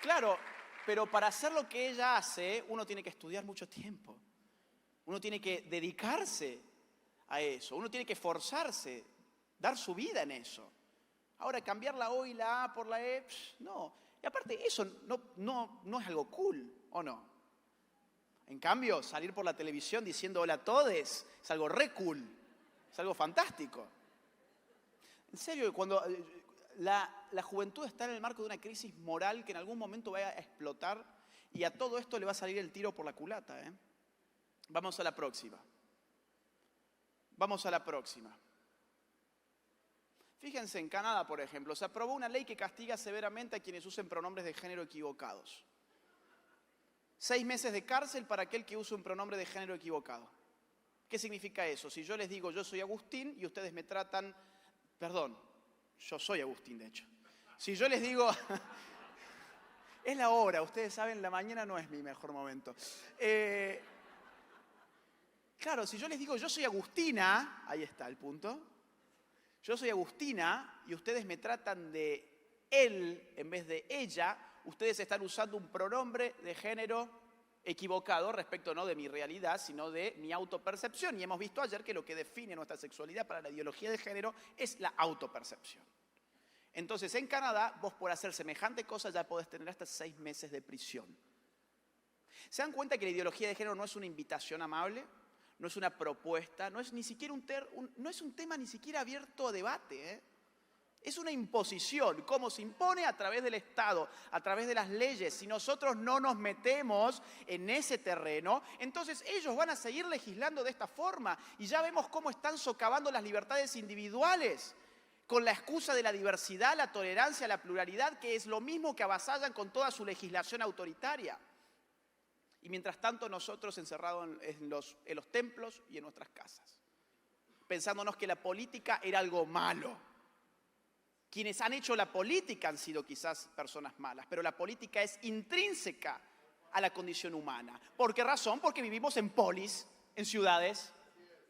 Claro, pero para hacer lo que ella hace, uno tiene que estudiar mucho tiempo. Uno tiene que dedicarse a eso. Uno tiene que esforzarse, dar su vida en eso. Ahora, cambiar la O y la A por la E, no. Y aparte, eso no es algo cool, ¿o no? En cambio, salir por la televisión diciendo hola a todes es algo re cool, es algo fantástico. En serio, cuando la juventud está en el marco de una crisis moral que en algún momento va a explotar y a todo esto le va a salir el tiro por la culata, ¿eh? Vamos a la próxima. Vamos a la próxima. Fíjense, en Canadá, por ejemplo, se aprobó una ley que castiga severamente a quienes usen pronombres de género equivocados. 6 meses de cárcel para aquel que use un pronombre de género equivocado. ¿Qué significa eso? Si yo les digo yo soy Agustín y ustedes me tratan... Perdón, yo soy Agustín, de hecho. Si yo les digo... Es la hora, ustedes saben, la mañana no es mi mejor momento. Claro, si yo les digo yo soy Agustina, ahí está el punto. Yo soy Agustina y ustedes me tratan de él en vez de ella, ustedes están usando un pronombre de género equivocado respecto no de mi realidad, sino de mi autopercepción. Y hemos visto ayer que lo que define nuestra sexualidad para la ideología de género es la autopercepción. Entonces, en Canadá, vos por hacer semejante cosa ya podés tener hasta 6 meses de prisión. ¿Se dan cuenta que la ideología de género no es una invitación amable? No es una propuesta, no es ni siquiera no es un tema ni siquiera abierto a debate, ¿eh? Es una imposición, como se impone a través del Estado, a través de las leyes. Si nosotros no nos metemos en ese terreno, entonces ellos van a seguir legislando de esta forma. Y ya vemos cómo están socavando las libertades individuales, con la excusa de la diversidad, la tolerancia, la pluralidad, que es lo mismo que avasallan con toda su legislación autoritaria. Y mientras tanto nosotros encerrados en los templos y en nuestras casas, pensándonos que la política era algo malo. Quienes han hecho la política han sido quizás personas malas, pero la política es intrínseca a la condición humana. ¿Por qué razón? Porque vivimos en polis, en ciudades.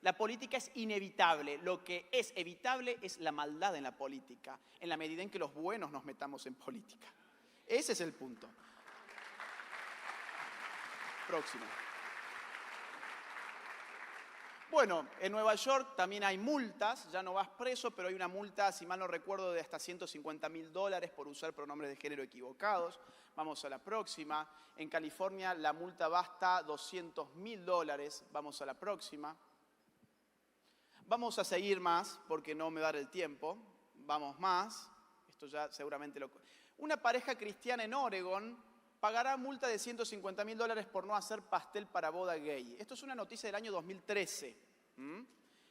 La política es inevitable. Lo que es evitable es la maldad en la política, en la medida en que los buenos nos metamos en política. Ese es el punto. Próximo. Bueno, en Nueva York también hay multas, ya no vas preso, pero hay una multa, si mal no recuerdo, de hasta $150.000 por usar pronombres de género equivocados. Vamos a la próxima. En California la multa va hasta $200.000. Vamos a la próxima. Vamos a seguir más, porque no me va a dar el tiempo. Vamos más. Esto ya seguramente lo... Una pareja cristiana en Oregon pagará multa de $150.000 por no hacer pastel para boda gay. Esto es una noticia del año 2013.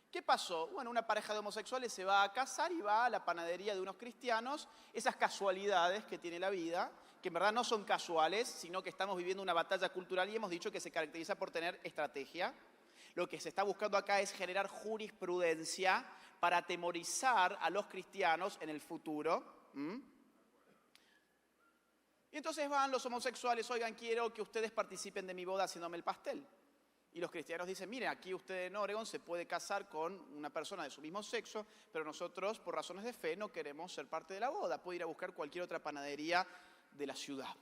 ¿Qué pasó? Bueno, una pareja de homosexuales se va a casar y va a la panadería de unos cristianos. Esas casualidades que tiene la vida, que en verdad no son casuales, sino que estamos viviendo una batalla cultural y hemos dicho que se caracteriza por tener estrategia. Lo que se está buscando acá es generar jurisprudencia para atemorizar a los cristianos en el futuro. Y entonces van los homosexuales, oigan, quiero que ustedes participen de mi boda haciéndome el pastel. Y los cristianos dicen, mire, aquí usted en Oregon se puede casar con una persona de su mismo sexo, pero nosotros, por razones de fe, no queremos ser parte de la boda. Puede ir a buscar cualquier otra panadería de la ciudad.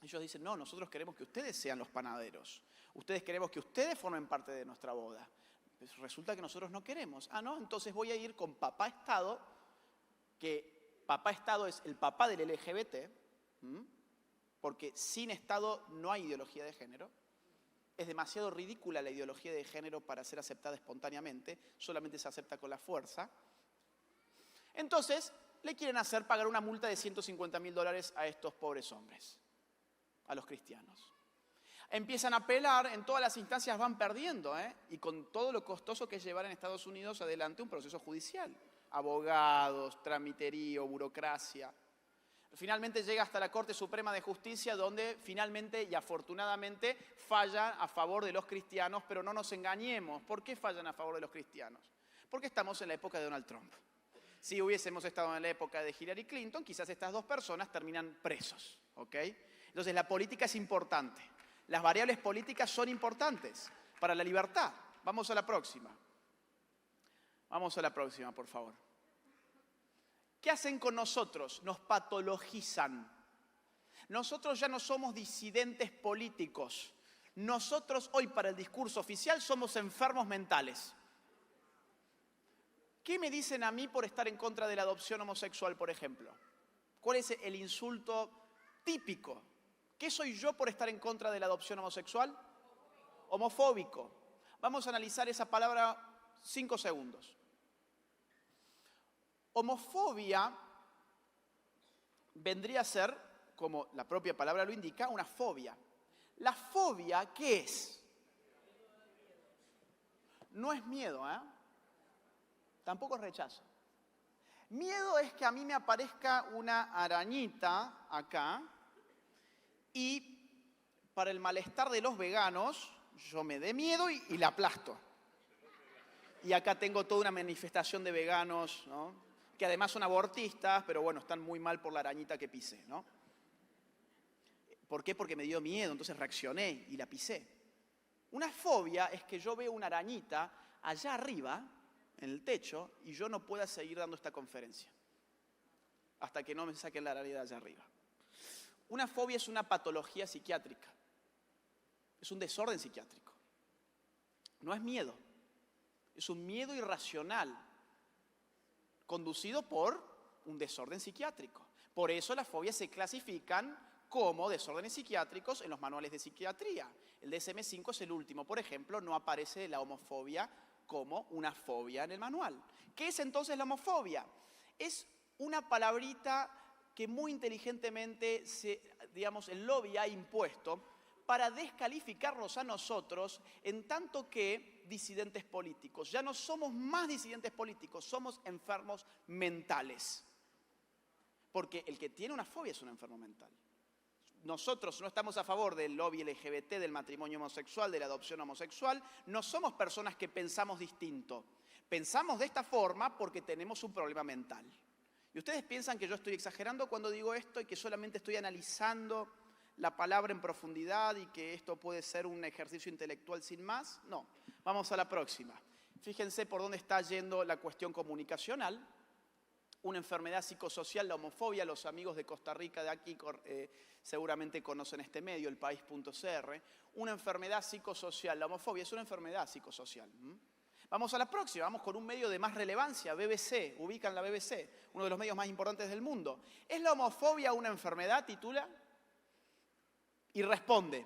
Ellos dicen, no, nosotros queremos que ustedes sean los panaderos. Ustedes queremos que ustedes formen parte de nuestra boda. Pues resulta que nosotros no queremos. Ah, no, entonces voy a ir con papá Estado, que papá Estado es el papá del LGBT, porque sin Estado no hay ideología de género. Es demasiado ridícula la ideología de género para ser aceptada espontáneamente, solamente se acepta con la fuerza. Entonces, le quieren hacer pagar una multa de $150.000 a estos pobres hombres, a los cristianos. Empiezan a apelar, en todas las instancias van perdiendo, y con todo lo costoso que es llevar en Estados Unidos adelante un proceso judicial. Abogados, tramiterío, burocracia. Finalmente llega hasta la Corte Suprema de Justicia, donde finalmente y afortunadamente falla a favor de los cristianos, pero no nos engañemos. ¿Por qué fallan a favor de los cristianos? Porque estamos en la época de Donald Trump. Si hubiésemos estado en la época de Hillary Clinton, quizás estas dos personas terminan presos, ¿ok? Entonces la política es importante. Las variables políticas son importantes para la libertad. Vamos a la próxima. Vamos a la próxima, por favor. ¿Qué hacen con nosotros? Nos patologizan. Nosotros ya no somos disidentes políticos. Nosotros hoy para el discurso oficial somos enfermos mentales. ¿Qué me dicen a mí por estar en contra de la adopción homosexual, por ejemplo? ¿Cuál es el insulto típico? ¿Qué soy yo por estar en contra de la adopción homosexual? Homofóbico. Vamos a analizar esa palabra 5 segundos. Homofobia vendría a ser, como la propia palabra lo indica, una fobia. ¿La fobia qué es? No es miedo, ¿eh? Tampoco es rechazo. Miedo es que a mí me aparezca una arañita acá y para el malestar de los veganos yo me dé miedo y la aplasto. Y acá tengo toda una manifestación de veganos, ¿no? Que además son abortistas, pero bueno, están muy mal por la arañita que pisé, ¿no? ¿Por qué? Porque me dio miedo, entonces reaccioné y la pisé. Una fobia es que yo veo una arañita allá arriba, en el techo, y yo no pueda seguir dando esta conferencia hasta que no me saquen la araña de allá arriba. Una fobia es una patología psiquiátrica, es un desorden psiquiátrico. No es miedo, es un miedo irracional conducido por un desorden psiquiátrico. Por eso las fobias se clasifican como desórdenes psiquiátricos en los manuales de psiquiatría. El DSM-5 es el último. Por ejemplo, no aparece la homofobia como una fobia en el manual. ¿Qué es entonces la homofobia? Es una palabrita que muy inteligentemente el lobby ha impuesto para descalificarnos a nosotros en tanto que disidentes políticos. Ya no somos más disidentes políticos, somos enfermos mentales. Porque el que tiene una fobia es un enfermo mental. Nosotros no estamos a favor del lobby LGBT, del matrimonio homosexual, de la adopción homosexual. No somos personas que pensamos distinto. Pensamos de esta forma porque tenemos un problema mental. Y ustedes piensan que yo estoy exagerando cuando digo esto y que solamente estoy analizando la palabra en profundidad y que esto puede ser un ejercicio intelectual sin más. No, vamos a la próxima. Fíjense por dónde está yendo la cuestión comunicacional. Una enfermedad psicosocial, la homofobia. Los amigos de Costa Rica de aquí seguramente conocen este medio, elpaís.cr. Una enfermedad psicosocial, la homofobia es una enfermedad psicosocial. Vamos a la próxima, vamos con un medio de más relevancia, BBC, ubican la BBC, uno de los medios más importantes del mundo. ¿Es la homofobia una enfermedad? Titula. Y responde,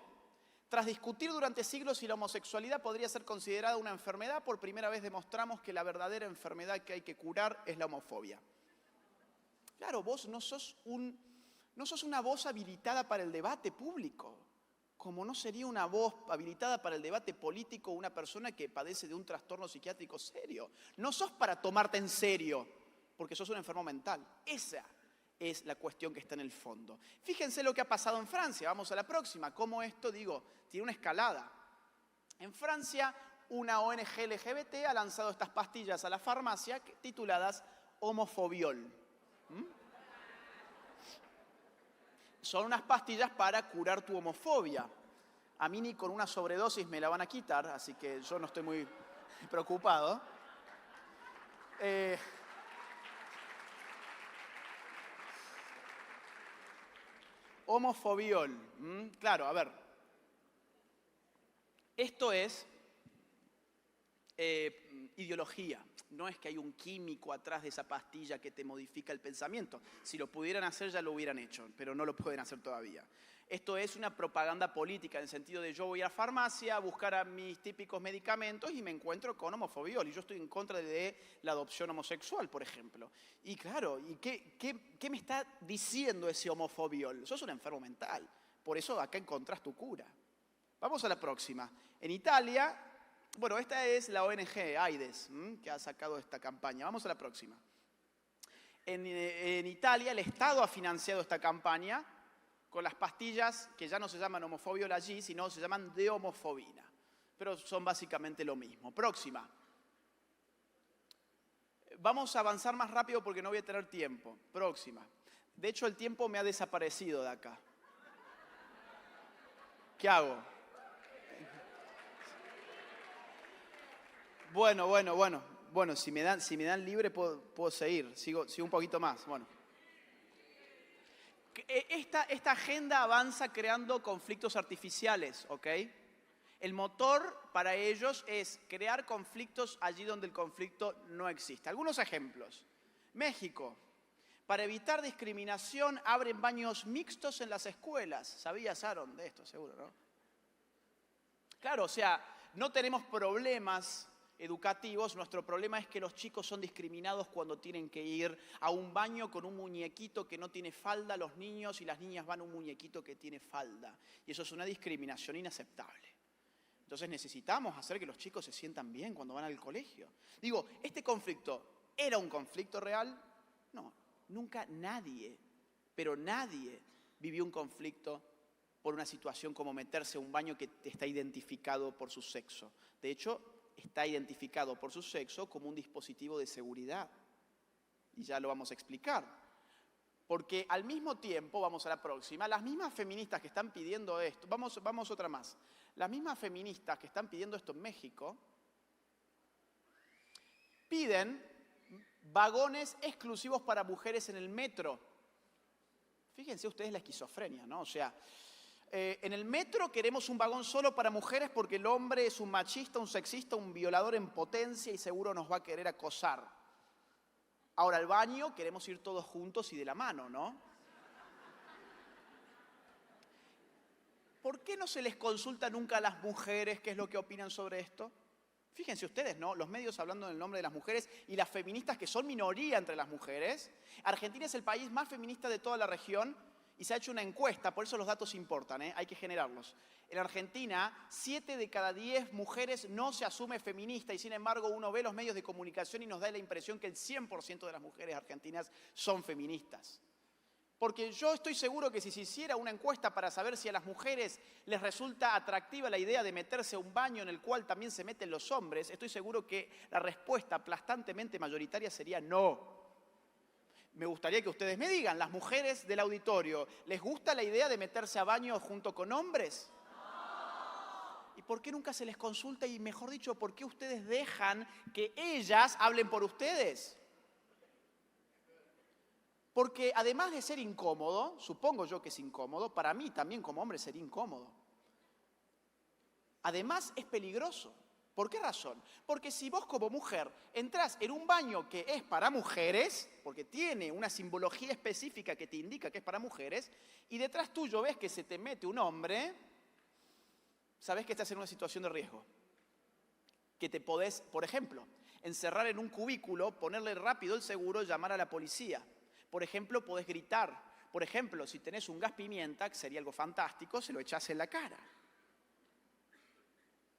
tras discutir durante siglos si la homosexualidad podría ser considerada una enfermedad, por primera vez demostramos que la verdadera enfermedad que hay que curar es la homofobia. Claro, vos no sos una voz habilitada para el debate público, como no sería una voz habilitada para el debate político una persona que padece de un trastorno psiquiátrico serio. No sos para tomarte en serio, porque sos un enfermo mental. Esa es la cuestión que está en el fondo. Fíjense lo que ha pasado en Francia. Vamos a la próxima. Cómo esto, tiene una escalada. En Francia, una ONG LGBT ha lanzado estas pastillas a la farmacia tituladas Homofobiol. Son unas pastillas para curar tu homofobia. A mí ni con una sobredosis me la van a quitar, así que yo no estoy muy preocupado. Homofobiol. Claro, a ver. Esto es ideología. No es que hay un químico atrás de esa pastilla que te modifica el pensamiento. Si lo pudieran hacer ya lo hubieran hecho, pero no lo pueden hacer todavía. Esto es una propaganda política en el sentido de yo voy a la farmacia a buscar a mis típicos medicamentos y me encuentro con homofobiol. Y yo estoy en contra de la adopción homosexual, por ejemplo. Y claro, ¿y qué me está diciendo ese homofobiol? Sos un enfermo mental. Por eso acá encontrás tu cura. Vamos a la próxima. En Italia, bueno, esta es la ONG AIDS que ha sacado esta campaña. Vamos a la próxima. En Italia el Estado ha financiado esta campaña con las pastillas que ya no se llaman homofobiol allí, sino se llaman deomofobina. Pero son básicamente lo mismo. Próxima. Vamos a avanzar más rápido porque no voy a tener tiempo. Próxima. De hecho, el tiempo me ha desaparecido de acá. ¿Qué hago? Bueno, si me dan libre puedo seguir. Sigo un poquito más. Bueno. Esta agenda avanza creando conflictos artificiales, ¿ok? El motor para ellos es crear conflictos allí donde el conflicto no existe. Algunos ejemplos. México. Para evitar discriminación, abren baños mixtos en las escuelas. ¿Sabías, Aaron, de esto? Seguro, ¿no? Claro, o sea, no tenemos problemas educativos, nuestro problema es que los chicos son discriminados cuando tienen que ir a un baño con un muñequito que no tiene falda, los niños y las niñas van a un muñequito que tiene falda. Y eso es una discriminación inaceptable. Entonces necesitamos hacer que los chicos se sientan bien cuando van al colegio. Digo, ¿este conflicto era un conflicto real? No, nunca nadie, pero nadie vivió un conflicto por una situación como meterse a un baño que está identificado por su sexo. De hecho, está identificado por su sexo como un dispositivo de seguridad. Y ya lo vamos a explicar. Porque al mismo tiempo, vamos a la próxima, las mismas feministas que están pidiendo esto, vamos otra más, las mismas feministas que están pidiendo esto en México, piden vagones exclusivos para mujeres en el metro. Fíjense ustedes la esquizofrenia, ¿no? O sea, en el metro queremos un vagón solo para mujeres porque el hombre es un machista, un sexista, un violador en potencia y seguro nos va a querer acosar. Ahora al baño queremos ir todos juntos y de la mano, ¿no? ¿Por qué no se les consulta nunca a las mujeres qué es lo que opinan sobre esto? Fíjense ustedes, ¿no? Los medios hablando en el nombre de las mujeres y las feministas que son minoría entre las mujeres. Argentina es el país más feminista de toda la región y se ha hecho una encuesta, por eso los datos importan, hay que generarlos. En Argentina, 7 de cada 10 mujeres no se asume feminista y sin embargo uno ve los medios de comunicación y nos da la impresión que el 100% de las mujeres argentinas son feministas. Porque yo estoy seguro que si se hiciera una encuesta para saber si a las mujeres les resulta atractiva la idea de meterse a un baño en el cual también se meten los hombres, estoy seguro que la respuesta aplastantemente mayoritaria sería no. Me gustaría que ustedes me digan, las mujeres del auditorio, ¿les gusta la idea de meterse a baño junto con hombres? ¿Y por qué nunca se les consulta? Y mejor dicho, ¿por qué ustedes dejan que ellas hablen por ustedes? Porque además de ser incómodo, supongo yo que es incómodo, para mí también como hombre sería incómodo. Además es peligroso. ¿Por qué razón? Porque si vos como mujer entrás en un baño que es para mujeres, porque tiene una simbología específica que te indica que es para mujeres, y detrás tuyo ves que se te mete un hombre, sabés que estás en una situación de riesgo. Que te podés, por ejemplo, encerrar en un cubículo, ponerle rápido el seguro, llamar a la policía. Por ejemplo, podés gritar. Por ejemplo, si tenés un gas pimienta, que sería algo fantástico, se lo echás en la cara.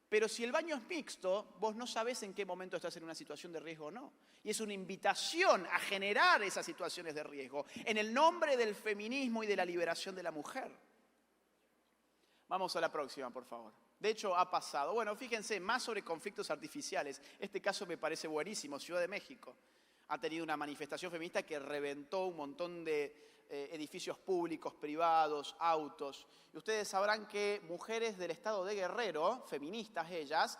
Pero si el baño es mixto, vos no sabés en qué momento estás en una situación de riesgo o no. Y es una invitación a generar esas situaciones de riesgo en el nombre del feminismo y de la liberación de la mujer. Vamos a la próxima, por favor. De hecho, ha pasado. Bueno, fíjense, más sobre conflictos artificiales. Este caso me parece buenísimo. Ciudad de México ha tenido una manifestación feminista que reventó un montón de edificios públicos, privados, autos. Y ustedes sabrán que mujeres del estado de Guerrero, feministas ellas,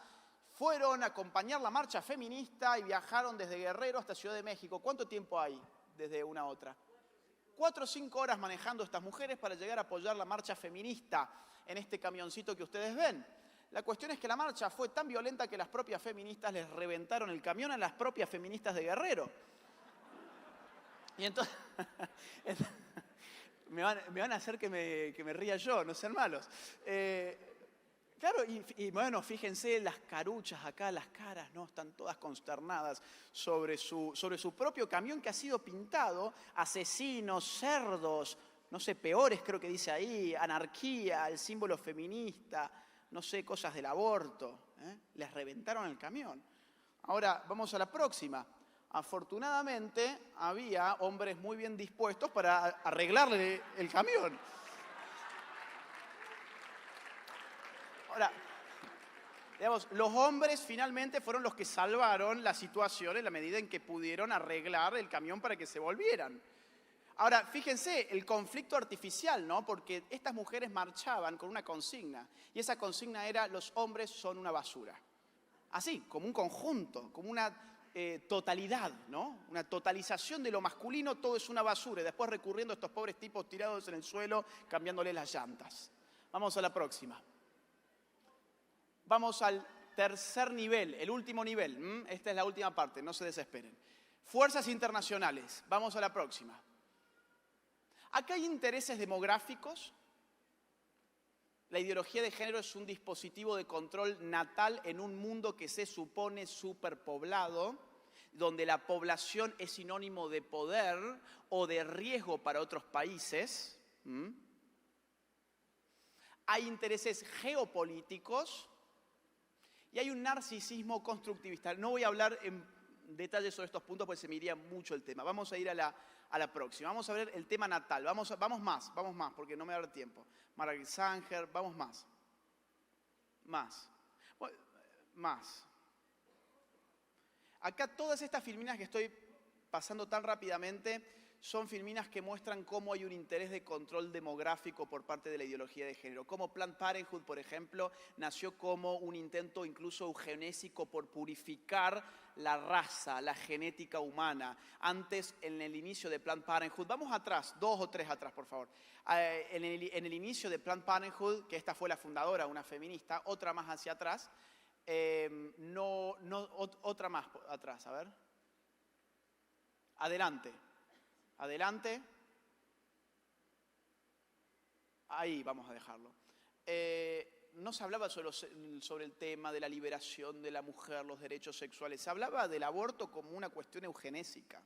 fueron a acompañar la marcha feminista y viajaron desde Guerrero hasta Ciudad de México. ¿Cuánto tiempo hay desde una a otra? 4 o 5 horas manejando estas mujeres para llegar a apoyar la marcha feminista en este camioncito que ustedes ven. La cuestión es que la marcha fue tan violenta que las propias feministas les reventaron el camión a las propias feministas de Guerrero. Y entonces me van a hacer que me ría yo, no sean malos. Claro, y bueno, fíjense las caruchas acá, las caras, ¿no? Están todas consternadas sobre su propio camión que ha sido pintado, asesinos, cerdos, no sé, peores creo que dice ahí, anarquía, el símbolo feminista, no sé, cosas del aborto. Les reventaron el camión. Ahora, vamos a la próxima. Afortunadamente, había hombres muy bien dispuestos para arreglarle el camión. Ahora, digamos, los hombres finalmente fueron los que salvaron la situación en la medida en que pudieron arreglar el camión para que se volvieran. Ahora, fíjense, el conflicto artificial, ¿no? Porque estas mujeres marchaban con una consigna, y esa consigna era: los hombres son una basura. Así, como un conjunto, como una totalidad, ¿no? Una totalización de lo masculino, todo es una basura, y después recurriendo a estos pobres tipos tirados en el suelo, cambiándoles las llantas. Vamos a la próxima. Vamos al tercer nivel, el último nivel. Esta es la última parte, no se desesperen. Fuerzas internacionales. Vamos a la próxima. Acá hay intereses demográficos. La ideología de género es un dispositivo de control natal en un mundo que se supone superpoblado, donde la población es sinónimo de poder o de riesgo para otros países. Hay intereses geopolíticos y hay un narcisismo constructivista. No voy a hablar en detalle sobre estos puntos porque se me iría mucho el tema. Vamos a ir a la próxima. Vamos a ver el tema natal. Vamos más, porque no me va a dar tiempo. Margaret Sanger, vamos más. Más. Acá todas estas filminas que estoy pasando tan rápidamente son filminas que muestran cómo hay un interés de control demográfico por parte de la ideología de género. Como Planned Parenthood, por ejemplo, nació como un intento incluso eugenésico por purificar la raza, la genética humana. Antes, en el inicio de Planned Parenthood, vamos atrás, 2 o 3 atrás, por favor. En el inicio de Planned Parenthood, que esta fue la fundadora, una feminista, otra más hacia atrás, otra más atrás, a ver. Adelante. Ahí vamos a dejarlo. No se hablaba sobre el tema de la liberación de la mujer, los derechos sexuales. Se hablaba del aborto como una cuestión eugenésica.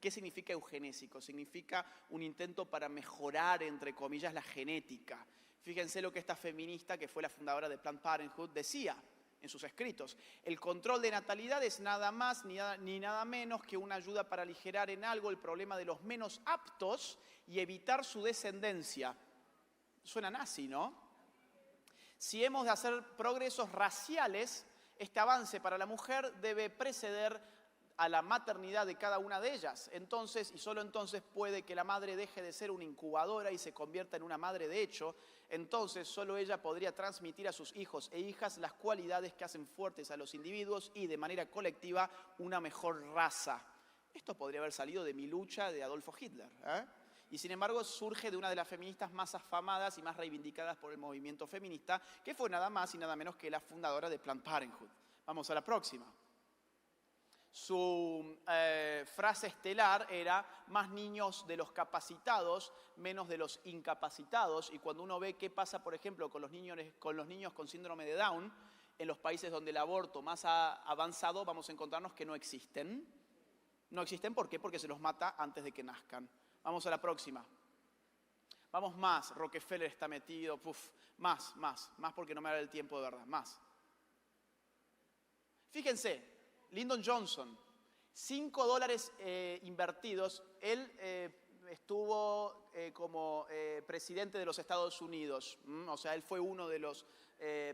¿Qué significa eugenésico? Significa un intento para mejorar, entre comillas, la genética. Fíjense lo que esta feminista, que fue la fundadora de Planned Parenthood, decía en sus escritos. El control de natalidad es nada más ni nada menos que una ayuda para aligerar en algo el problema de los menos aptos y evitar su descendencia. Suena nazi, ¿no? Si hemos de hacer progresos raciales, este avance para la mujer debe preceder a la maternidad de cada una de ellas. Entonces, y solo entonces, puede que la madre deje de ser una incubadora y se convierta en una madre de hecho. Entonces, solo ella podría transmitir a sus hijos e hijas las cualidades que hacen fuertes a los individuos y, de manera colectiva, una mejor raza. Esto podría haber salido de Mi lucha de Adolfo Hitler, Y sin embargo surge de una de las feministas más afamadas y más reivindicadas por el movimiento feminista, que fue nada más y nada menos que la fundadora de Planned Parenthood. Vamos a la próxima. Su frase estelar era: más niños de los capacitados, menos de los incapacitados. Y cuando uno ve qué pasa, por ejemplo, con los niños con síndrome de Down, en los países donde el aborto más ha avanzado, vamos a encontrarnos que no existen. No existen, ¿por qué? Porque se los mata antes de que nazcan. Vamos a la próxima. Vamos más. Rockefeller está metido. Más porque no me da el tiempo de verdad. Más. Fíjense. Lyndon Johnson, $5 invertidos. Él estuvo como presidente de los Estados Unidos. O sea, él fue uno de los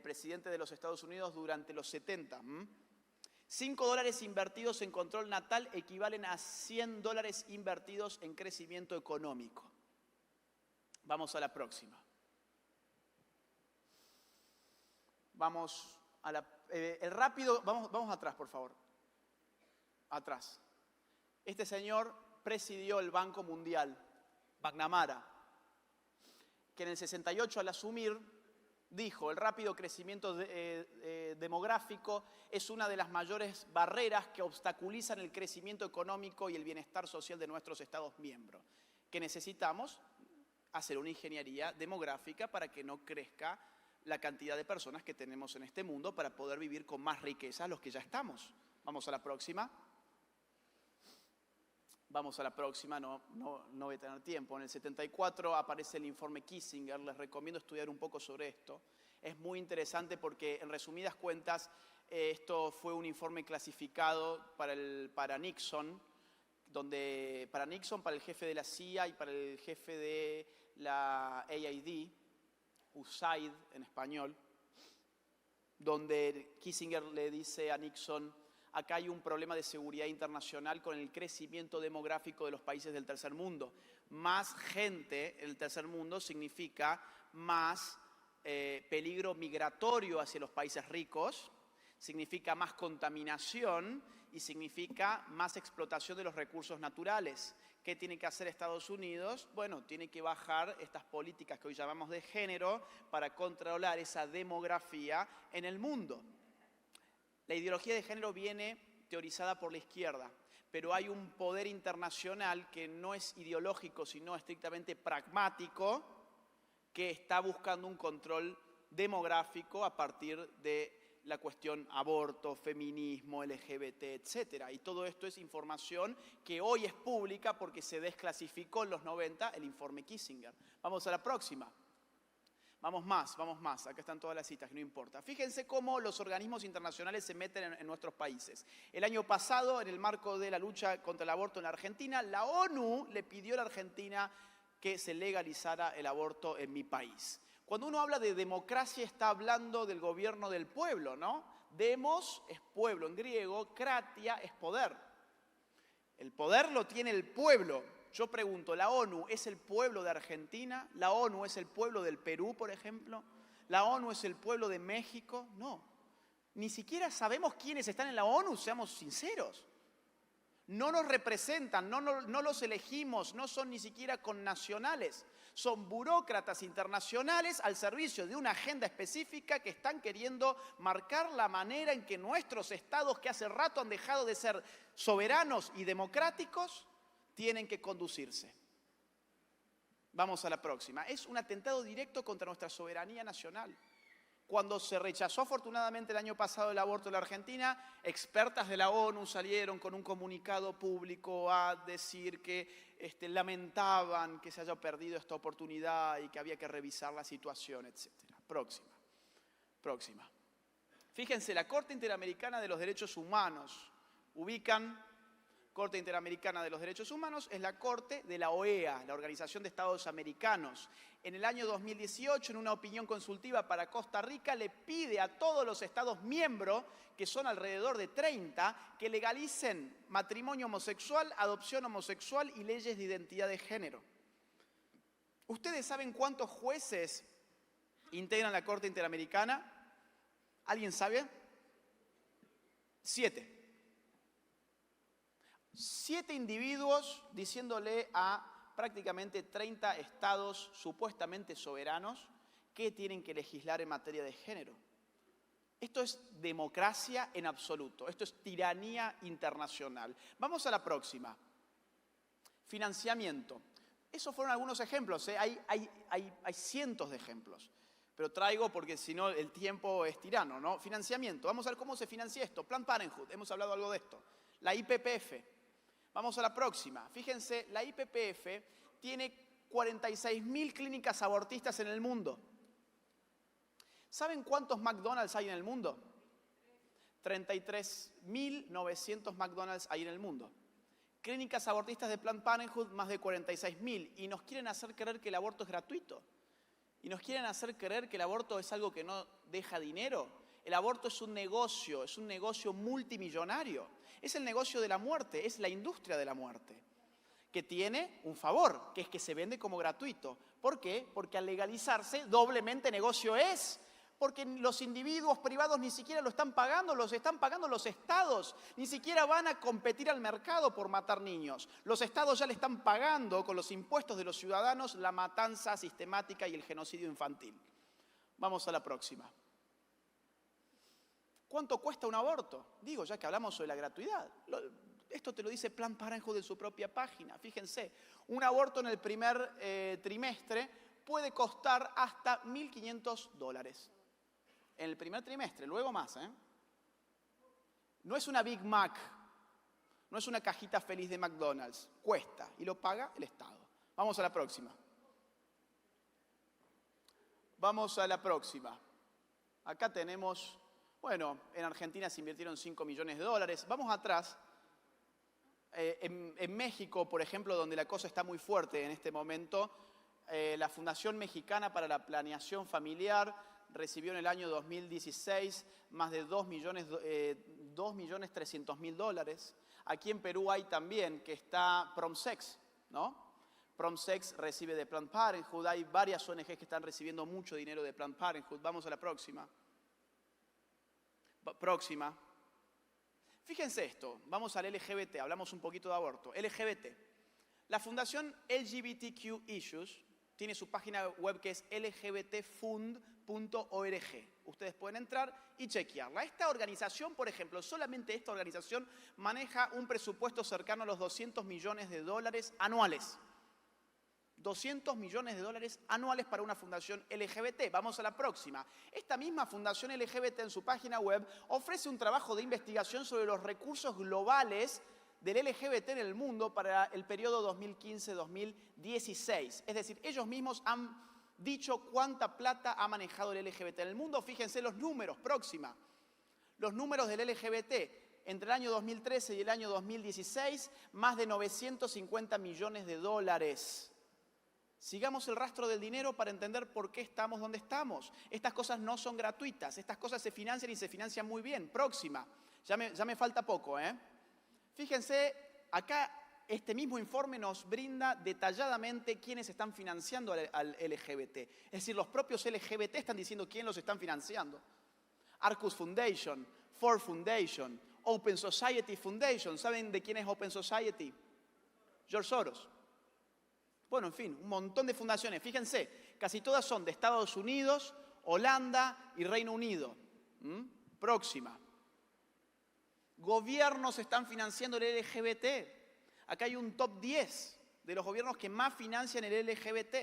presidentes de los Estados Unidos durante los 70. $5 invertidos en control natal equivalen a $100 invertidos en crecimiento económico. Vamos a la próxima. Vamos a la... el rápido, vamos atrás, por favor. Atrás. Este señor presidió el Banco Mundial, McNamara, que en el 68 al asumir dijo: el rápido crecimiento demográfico es una de las mayores barreras que obstaculizan el crecimiento económico y el bienestar social de nuestros Estados miembros, que necesitamos hacer una ingeniería demográfica para que no crezca la cantidad de personas que tenemos en este mundo, para poder vivir con más riqueza los que ya estamos. Vamos a la próxima. Vamos a la próxima, no voy a tener tiempo. En el 74 aparece el informe Kissinger, les recomiendo estudiar un poco sobre esto. Es muy interesante porque, en resumidas cuentas, esto fue un informe clasificado para Nixon, para el jefe de la CIA y para el jefe de la AID, USAID en español, donde Kissinger le dice a Nixon: acá hay un problema de seguridad internacional con el crecimiento demográfico de los países del tercer mundo. Más gente en el tercer mundo significa más peligro migratorio hacia los países ricos, significa más contaminación y significa más explotación de los recursos naturales. ¿Qué tiene que hacer Estados Unidos? Bueno, tiene que bajar estas políticas que hoy llamamos de género para controlar esa demografía en el mundo. La ideología de género viene teorizada por la izquierda, pero hay un poder internacional que no es ideológico, sino estrictamente pragmático, que está buscando un control demográfico a partir de la cuestión aborto, feminismo, LGBT, etc. Y todo esto es información que hoy es pública porque se desclasificó en los 90 el informe Kissinger. Vamos a la próxima. Vamos más. Acá están todas las citas, que no importa. Fíjense cómo los organismos internacionales se meten en nuestros países. El año pasado, en el marco de la lucha contra el aborto en la Argentina, la ONU le pidió a la Argentina que se legalizara el aborto en mi país. Cuando uno habla de democracia está hablando del gobierno del pueblo, ¿no? Demos es pueblo en griego, kratia es poder. El poder lo tiene el pueblo. Yo pregunto, ¿la ONU es el pueblo de Argentina? ¿La ONU es el pueblo del Perú, por ejemplo? ¿La ONU es el pueblo de México? No. Ni siquiera sabemos quiénes están en la ONU, seamos sinceros. No nos representan, no los elegimos, no son ni siquiera connacionales. Son burócratas internacionales al servicio de una agenda específica que están queriendo marcar la manera en que nuestros estados, que hace rato han dejado de ser soberanos y democráticos, tienen que conducirse. Vamos a la próxima. Es un atentado directo contra nuestra soberanía nacional. Cuando se rechazó afortunadamente el año pasado el aborto en la Argentina, expertas de la ONU salieron con un comunicado público a decir que lamentaban que se haya perdido esta oportunidad y que había que revisar la situación, etc. Próxima. Fíjense, la Corte Interamericana de los Derechos Humanos, ubican. Corte Interamericana de los Derechos Humanos es la Corte de la OEA, la Organización de Estados Americanos. En el año 2018, en una opinión consultiva para Costa Rica, le pide a todos los estados miembros, que son alrededor de 30, que legalicen matrimonio homosexual, adopción homosexual y leyes de identidad de género. ¿Ustedes saben cuántos jueces integran la Corte Interamericana? ¿Alguien sabe? 7. 7 individuos diciéndole a prácticamente 30 estados supuestamente soberanos que tienen que legislar en materia de género. Esto es democracia en absoluto, esto es tiranía internacional. Vamos a la próxima. Financiamiento. Esos fueron algunos ejemplos, ¿eh? Hay cientos de ejemplos, pero traigo porque si no el tiempo es tirano, ¿no? Financiamiento. Vamos a ver cómo se financia esto. Planned Parenthood, hemos hablado algo de esto. La IPPF. Vamos a la próxima. Fíjense, la IPPF tiene 46.000 clínicas abortistas en el mundo. ¿Saben cuántos McDonald's hay en el mundo? 33.900 McDonald's hay en el mundo. Clínicas abortistas de Planned Parenthood, más de 46.000. Y nos quieren hacer creer que el aborto es gratuito. Y nos quieren hacer creer que el aborto es algo que no deja dinero. El aborto es un negocio multimillonario. Es el negocio de la muerte, es la industria de la muerte, que tiene un favor, que es que se vende como gratuito. ¿Por qué? Porque al legalizarse, doblemente negocio es. Porque los individuos privados ni siquiera lo están pagando los estados. Ni siquiera van a competir al mercado por matar niños. Los estados ya le están pagando con los impuestos de los ciudadanos la matanza sistemática y el genocidio infantil. Vamos a la próxima. ¿Cuánto cuesta un aborto? Digo, ya que hablamos sobre la gratuidad. Esto te lo dice Planned Parenthood en su propia página. Fíjense, un aborto en el primer trimestre puede costar hasta $1.500. En el primer trimestre, luego más, ¿eh? No es una Big Mac, no es una cajita feliz de McDonald's. Cuesta y lo paga el Estado. Vamos a la próxima. Vamos a la próxima. Acá tenemos... Bueno, en Argentina se invirtieron $5 millones. Vamos atrás. En México, por ejemplo, donde la cosa está muy fuerte en este momento, la Fundación Mexicana para la Planeación Familiar recibió en el año 2016 más de $2.300.000. Aquí en Perú hay también, que está PromSex, ¿no? PromSex recibe de Planned Parenthood. Hay varias ONGs que están recibiendo mucho dinero de Planned Parenthood. Vamos a la próxima. Próxima. Fíjense esto, vamos al LGBT, hablamos un poquito de aborto. LGBT. La Fundación LGBTQ Issues tiene su página web que es lgbtfund.org. Ustedes pueden entrar y chequearla. Esta organización, por ejemplo, solamente esta organización maneja un presupuesto cercano a los $200 millones anuales. 200 millones de dólares anuales para una fundación LGBT. Vamos a la próxima. Esta misma fundación LGBT en su página web ofrece un trabajo de investigación sobre los recursos globales del LGBT en el mundo para el periodo 2015-2016. Es decir, ellos mismos han dicho cuánta plata ha manejado el LGBT en el mundo. Fíjense los números, próxima. Los números del LGBT entre el año 2013 y el año 2016, más de 950 millones de dólares. Sigamos el rastro del dinero para entender por qué estamos donde estamos. Estas cosas no son gratuitas, estas cosas se financian y se financian muy bien. Próxima. Ya me falta poco, ¿eh? Fíjense, acá este mismo informe nos brinda detalladamente quiénes están financiando al LGBT. Es decir, los propios LGBT están diciendo quién los están financiando. Arcus Foundation, Ford Foundation, Open Society Foundation. ¿Saben de quién es Open Society? George Soros. Bueno, en fin, un montón de fundaciones. Fíjense, casi todas son de Estados Unidos, Holanda y Reino Unido. Próxima. Gobiernos están financiando el LGBT. Acá hay un top 10 de los gobiernos que más financian el LGBT.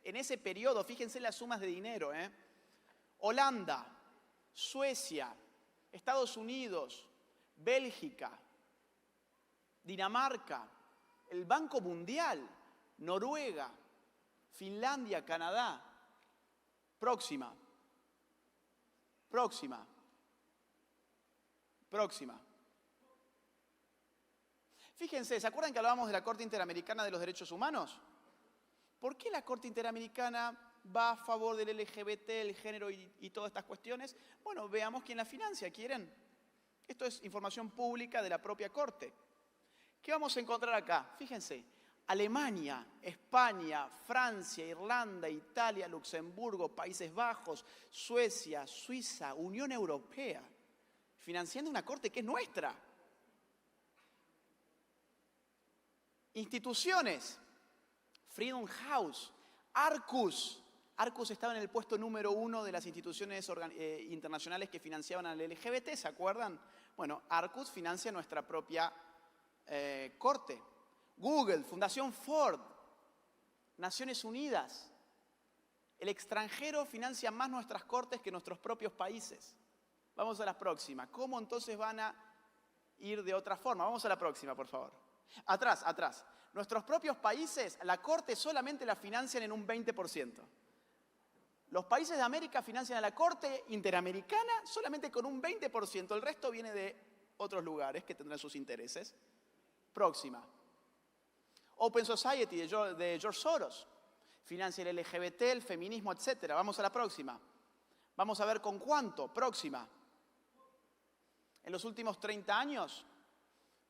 En ese periodo, fíjense las sumas de dinero. Holanda, Suecia, Estados Unidos, Bélgica, Dinamarca, el Banco Mundial, Noruega, Finlandia, Canadá. Próxima. Próxima. Próxima. Fíjense, ¿se acuerdan que hablábamos de la Corte Interamericana de los Derechos Humanos? ¿Por qué la Corte Interamericana va a favor del LGBT, el género y todas estas cuestiones? Bueno, veamos quién la financia, ¿quieren? Esto es información pública de la propia Corte. ¿Qué vamos a encontrar acá? Fíjense, Alemania, España, Francia, Irlanda, Italia, Luxemburgo, Países Bajos, Suecia, Suiza, Unión Europea, financiando una Corte que es nuestra. Instituciones, Freedom House, Arcus. Arcus estaba en el puesto número 1 de las instituciones internacionales que financiaban al LGBT, ¿se acuerdan? Bueno, Arcus financia nuestra propia corte. Google, Fundación Ford, Naciones Unidas. El extranjero financia más nuestras cortes que nuestros propios países. Vamos a la próxima. ¿Cómo entonces van a ir de otra forma? Vamos a la próxima, por favor. Atrás. Nuestros propios países, la Corte solamente la financian en un 20%. Los países de América financian a la Corte Interamericana solamente con un 20%. El resto viene de otros lugares que tendrán sus intereses. Próxima. Open Society de George Soros. Financia el LGBT, el feminismo, etc. Vamos a la próxima. Vamos a ver con cuánto. Próxima. En los últimos 30 años,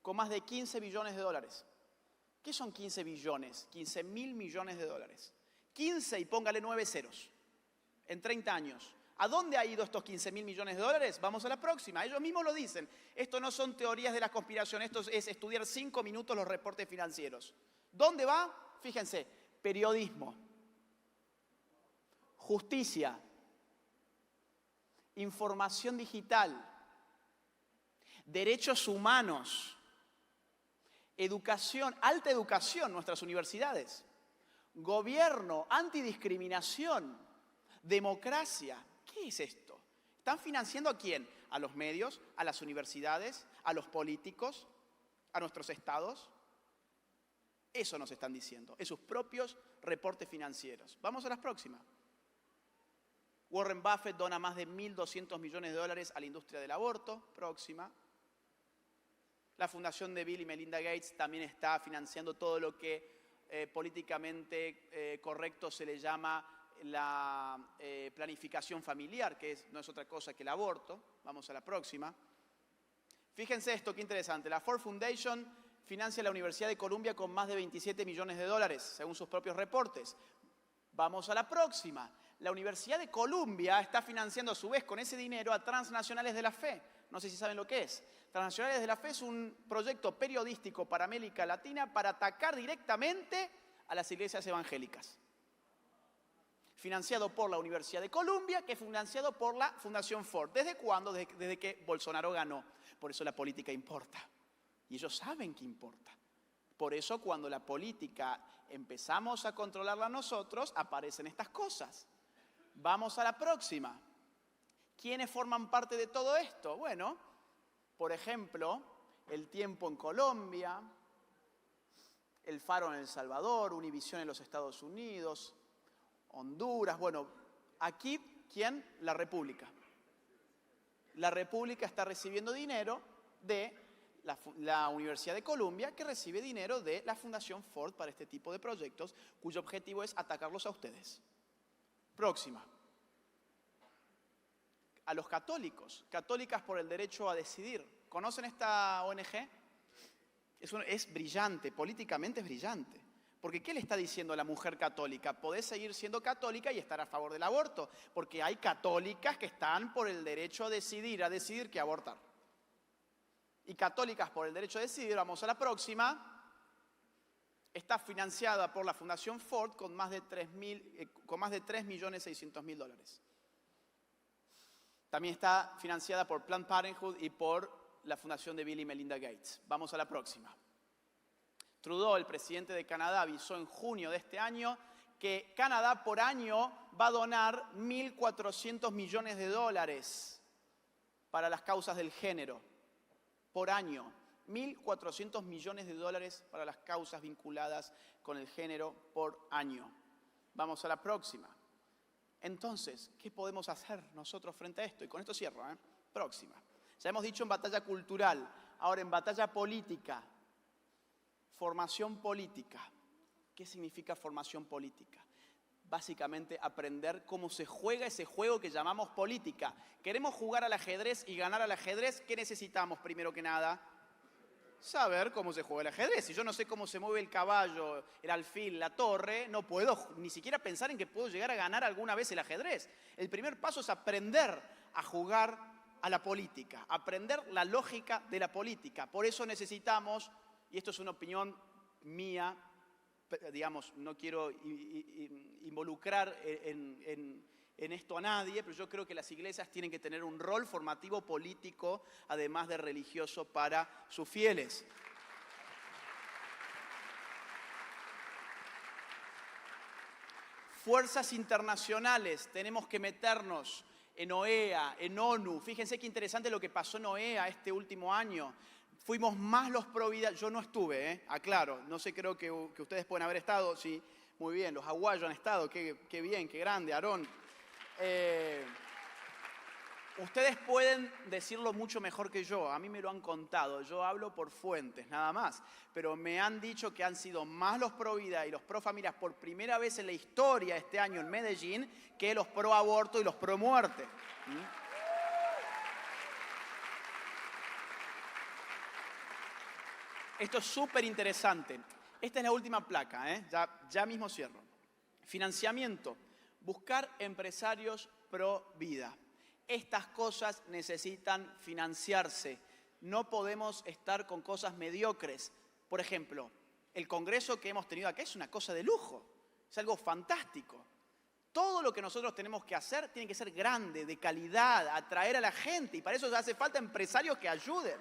con más de 15 billones de dólares. ¿Qué son 15 billones? 15 mil millones de dólares. 15 y póngale 9 ceros. En 30 años. ¿A dónde ha ido estos 15 mil millones de dólares? Vamos a la próxima. Ellos mismos lo dicen. Esto no son teorías de la conspiración. Esto es estudiar 5 minutos los reportes financieros. ¿Dónde va? Fíjense. Periodismo. Justicia. Información digital. Derechos humanos. Educación, alta educación, nuestras universidades. Gobierno, antidiscriminación, democracia. ¿Qué es esto? ¿Están financiando a quién? ¿A los medios? ¿A las universidades? ¿A los políticos? ¿A nuestros estados? Eso nos están diciendo, en sus propios reportes financieros. Vamos a las próximas. Warren Buffett dona más de 1.200 millones de dólares a la industria del aborto. Próxima. La fundación de Bill y Melinda Gates también está financiando todo lo que políticamente correcto se le llama la planificación familiar, que no es otra cosa que el aborto. Vamos a la próxima. Fíjense esto, qué interesante. La Ford Foundation financia la Universidad de Columbia con más de 27 millones de dólares, según sus propios reportes. Vamos a la próxima. La Universidad de Columbia está financiando a su vez con ese dinero a Transnacionales de la Fe. No sé si saben lo que es. Transnacionales de la Fe es un proyecto periodístico para América Latina para atacar directamente a las iglesias evangélicas. Financiado por la Universidad de Columbia, que es financiado por la Fundación Ford. ¿Desde cuándo? Desde que Bolsonaro ganó. Por eso la política importa. Y ellos saben que importa. Por eso cuando la política empezamos a controlarla nosotros, aparecen estas cosas. Vamos a la próxima. ¿Quiénes forman parte de todo esto? Bueno, por ejemplo, El Tiempo en Colombia, El Faro en El Salvador, Univisión en los Estados Unidos, Honduras. Bueno, aquí, ¿quién? La República. La República está recibiendo dinero de la Universidad de Columbia, que recibe dinero de la Fundación Ford para este tipo de proyectos, cuyo objetivo es atacarlos a ustedes. Próxima. A los católicos, Católicas por el Derecho a Decidir. ¿Conocen esta ONG? Es brillante, políticamente es brillante. Porque ¿qué le está diciendo a la mujer católica? Podés seguir siendo católica y estar a favor del aborto, porque hay católicas que están por el derecho a decidir qué abortar. Y Católicas por el Derecho a Decidir, vamos a la próxima, está financiada por la Fundación Ford con más de $3.600.000. También está financiada por Planned Parenthood y por la Fundación de Bill y Melinda Gates. Vamos a la próxima. Trudeau, el presidente de Canadá, avisó en junio de este año que Canadá por año va a donar $1.400 millones para las causas del género. Por año. $1.400 millones para las causas vinculadas con el género por año. Vamos a la próxima. Entonces, ¿qué podemos hacer nosotros frente a esto? Y con esto cierro, ¿eh? Próxima. Ya hemos dicho en batalla cultural, ahora en batalla política. Formación política. ¿Qué significa formación política? Básicamente aprender cómo se juega ese juego que llamamos política. ¿Queremos jugar al ajedrez y ganar al ajedrez? ¿Qué necesitamos primero que nada? Saber cómo se juega el ajedrez. Si yo no sé cómo se mueve el caballo, el alfil, la torre, no puedo ni siquiera pensar en que puedo llegar a ganar alguna vez el ajedrez. El primer paso es aprender a jugar a la política, aprender la lógica de la política. Por eso necesitamos, y esto es una opinión mía, digamos, no quiero involucrar en esto a nadie, pero yo creo que las iglesias tienen que tener un rol formativo político, además de religioso, para sus fieles. Fuerzas internacionales, tenemos que meternos en OEA, en ONU. Fíjense qué interesante lo que pasó en OEA este último año. Fuimos más los pro vida. Yo no estuve, aclaro. No sé, creo que ustedes pueden haber estado. Sí, muy bien. Los aguayos han estado. Qué bien, qué grande, Aarón. Ustedes pueden decirlo mucho mejor que yo. A mí me lo han contado. Yo hablo por fuentes, nada más. Pero me han dicho que han sido más los pro vida y los pro familias por primera vez en la historia este año en Medellín que los pro aborto y los pro muerte. Esto es súper interesante. Esta es la última placa, ya mismo cierro. Financiamiento. Buscar empresarios pro vida. Estas cosas necesitan financiarse. No podemos estar con cosas mediocres. Por ejemplo, el congreso que hemos tenido acá es una cosa de lujo. Es algo fantástico. Todo lo que nosotros tenemos que hacer tiene que ser grande, de calidad, atraer a la gente. Y para eso hace falta empresarios que ayuden.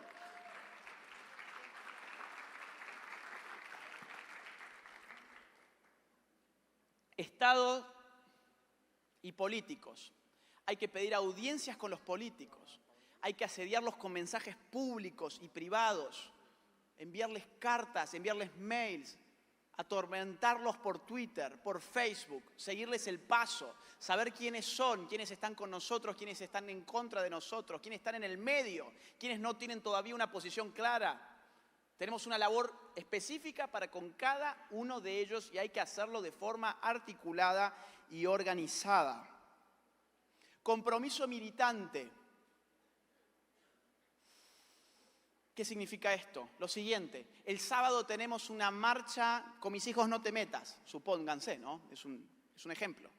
Estado y políticos. Hay que pedir audiencias con los políticos. Hay que asediarlos con mensajes públicos y privados. Enviarles cartas, enviarles mails. Atormentarlos por Twitter, por Facebook. Seguirles el paso. Saber quiénes son, quiénes están con nosotros, quiénes están en contra de nosotros, quiénes están en el medio, quiénes no tienen todavía una posición clara. Tenemos una labor específica para con cada uno de ellos y hay que hacerlo de forma articulada y organizada. Compromiso militante. ¿Qué significa esto? Lo siguiente, el sábado tenemos una marcha con mis hijos no te metas, supónganse, ¿no? Es un ejemplo.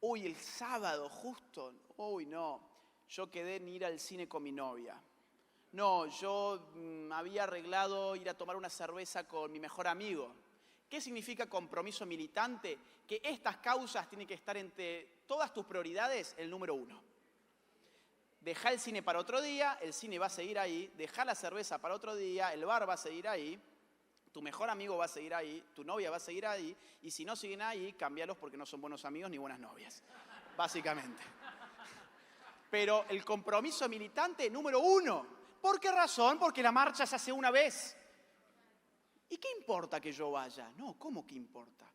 Uy, el sábado justo, uy no, yo quedé en ir al cine con mi novia. No, yo había arreglado ir a tomar una cerveza con mi mejor amigo. ¿Qué significa compromiso militante? Que estas causas tienen que estar entre todas tus prioridades el número 1. Dejá el cine para otro día, el cine va a seguir ahí. Dejá la cerveza para otro día, el bar va a seguir ahí. Tu mejor amigo va a seguir ahí, tu novia va a seguir ahí, y si no siguen ahí, cámbialos porque no son buenos amigos ni buenas novias, básicamente. Pero el compromiso militante número 1. ¿Por qué razón? Porque la marcha se hace una vez. ¿Y qué importa que yo vaya? No, ¿cómo que importa?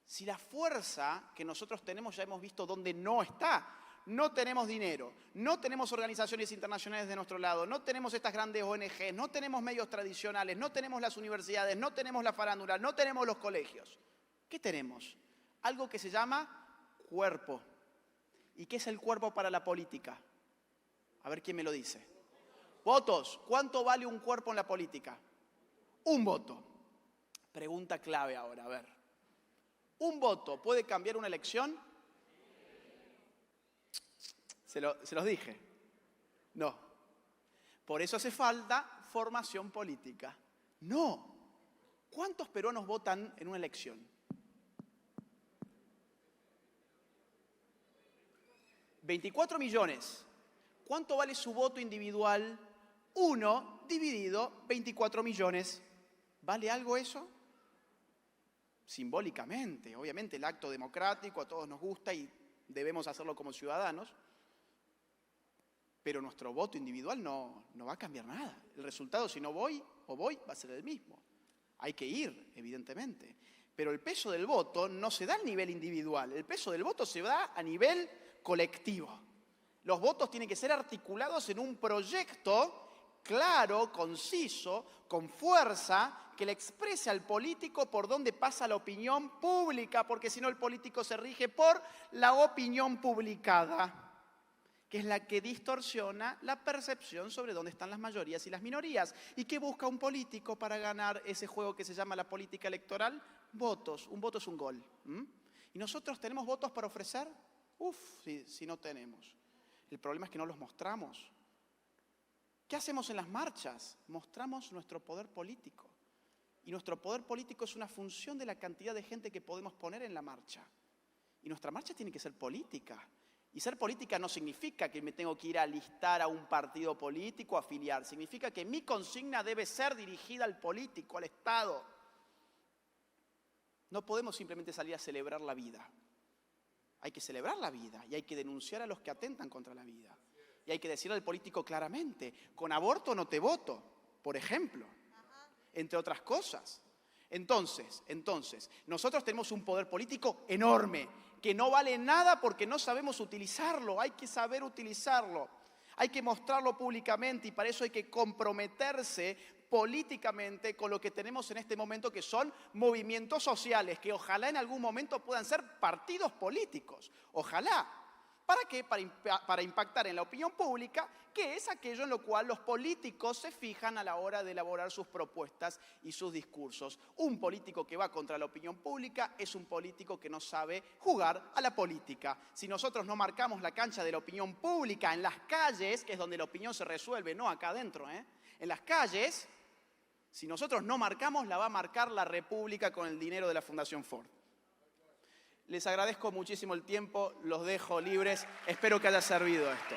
Si la fuerza que nosotros tenemos ya hemos visto dónde no está. No tenemos dinero, no tenemos organizaciones internacionales de nuestro lado, no tenemos estas grandes ONG, no tenemos medios tradicionales, no tenemos las universidades, no tenemos la farándula, no tenemos los colegios. ¿Qué tenemos? Algo que se llama cuerpo. ¿Y qué es el cuerpo para la política? A ver quién me lo dice. Votos. ¿Cuánto vale un cuerpo en la política? Un voto. Pregunta clave ahora, a ver. ¿Un voto puede cambiar una elección? Se los dije. No. Por eso hace falta formación política. No. ¿Cuántos peruanos votan en una elección? 24 millones. ¿Cuánto vale su voto individual? 1 dividido 24 millones. ¿Vale algo eso? Simbólicamente. Obviamente el acto democrático a todos nos gusta y debemos hacerlo como ciudadanos. Pero nuestro voto individual no va a cambiar nada. El resultado, si no voy va a ser el mismo. Hay que ir, evidentemente. Pero el peso del voto no se da a nivel individual. El peso del voto se da a nivel colectivo. Los votos tienen que ser articulados en un proyecto claro, conciso, con fuerza, que le exprese al político por dónde pasa la opinión pública, porque si no el político se rige por la opinión publicada, que es la que distorsiona la percepción sobre dónde están las mayorías y las minorías. ¿Y qué busca un político para ganar ese juego que se llama la política electoral? Votos. Un voto es un gol. ¿Y nosotros tenemos votos para ofrecer? Si no tenemos. El problema es que no los mostramos. ¿Qué hacemos en las marchas? Mostramos nuestro poder político. Y nuestro poder político es una función de la cantidad de gente que podemos poner en la marcha. Y nuestra marcha tiene que ser política. Y ser política no significa que me tengo que ir a alistar a un partido político, afiliar. Significa que mi consigna debe ser dirigida al político, al Estado. No podemos simplemente salir a celebrar la vida. Hay que celebrar la vida y hay que denunciar a los que atentan contra la vida. Y hay que decirle al político claramente, con aborto no te voto, por ejemplo, entre otras cosas. Entonces, nosotros tenemos un poder político enorme, que no vale nada porque no sabemos utilizarlo. Hay que saber utilizarlo, hay que mostrarlo públicamente y para eso hay que comprometerse políticamente con lo que tenemos en este momento, que son movimientos sociales, que ojalá en algún momento puedan ser partidos políticos. Ojalá. ¿Para qué? Para impactar en la opinión pública, que es aquello en lo cual los políticos se fijan a la hora de elaborar sus propuestas y sus discursos. Un político que va contra la opinión pública es un político que no sabe jugar a la política. Si nosotros no marcamos la cancha de la opinión pública en las calles, que es donde la opinión se resuelve, no acá adentro, en las calles, si nosotros no marcamos, la va a marcar la República con el dinero de la Fundación Ford. Les agradezco muchísimo el tiempo, los dejo libres, espero que haya servido esto.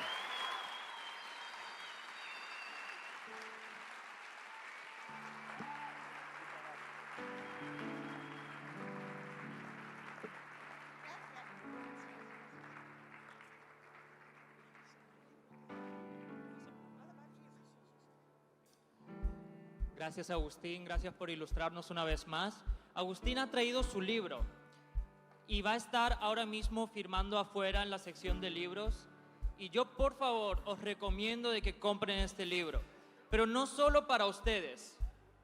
Gracias, Agustín, gracias por ilustrarnos una vez más. Agustín ha traído su libro y va a estar ahora mismo firmando afuera en la sección de libros. Y yo, por favor, os recomiendo de que compren este libro. Pero no solo para ustedes,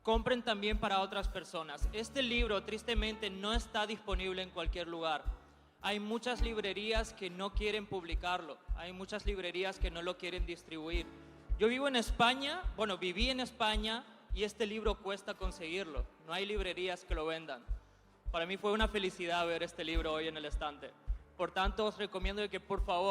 compren también para otras personas. Este libro, tristemente, no está disponible en cualquier lugar. Hay muchas librerías que no quieren publicarlo. Hay muchas librerías que no lo quieren distribuir. Yo vivo en España, viví en España y este libro cuesta conseguirlo. No hay librerías que lo vendan. Para mí fue una felicidad ver este libro hoy en el estante. Por tanto, os recomiendo que por favor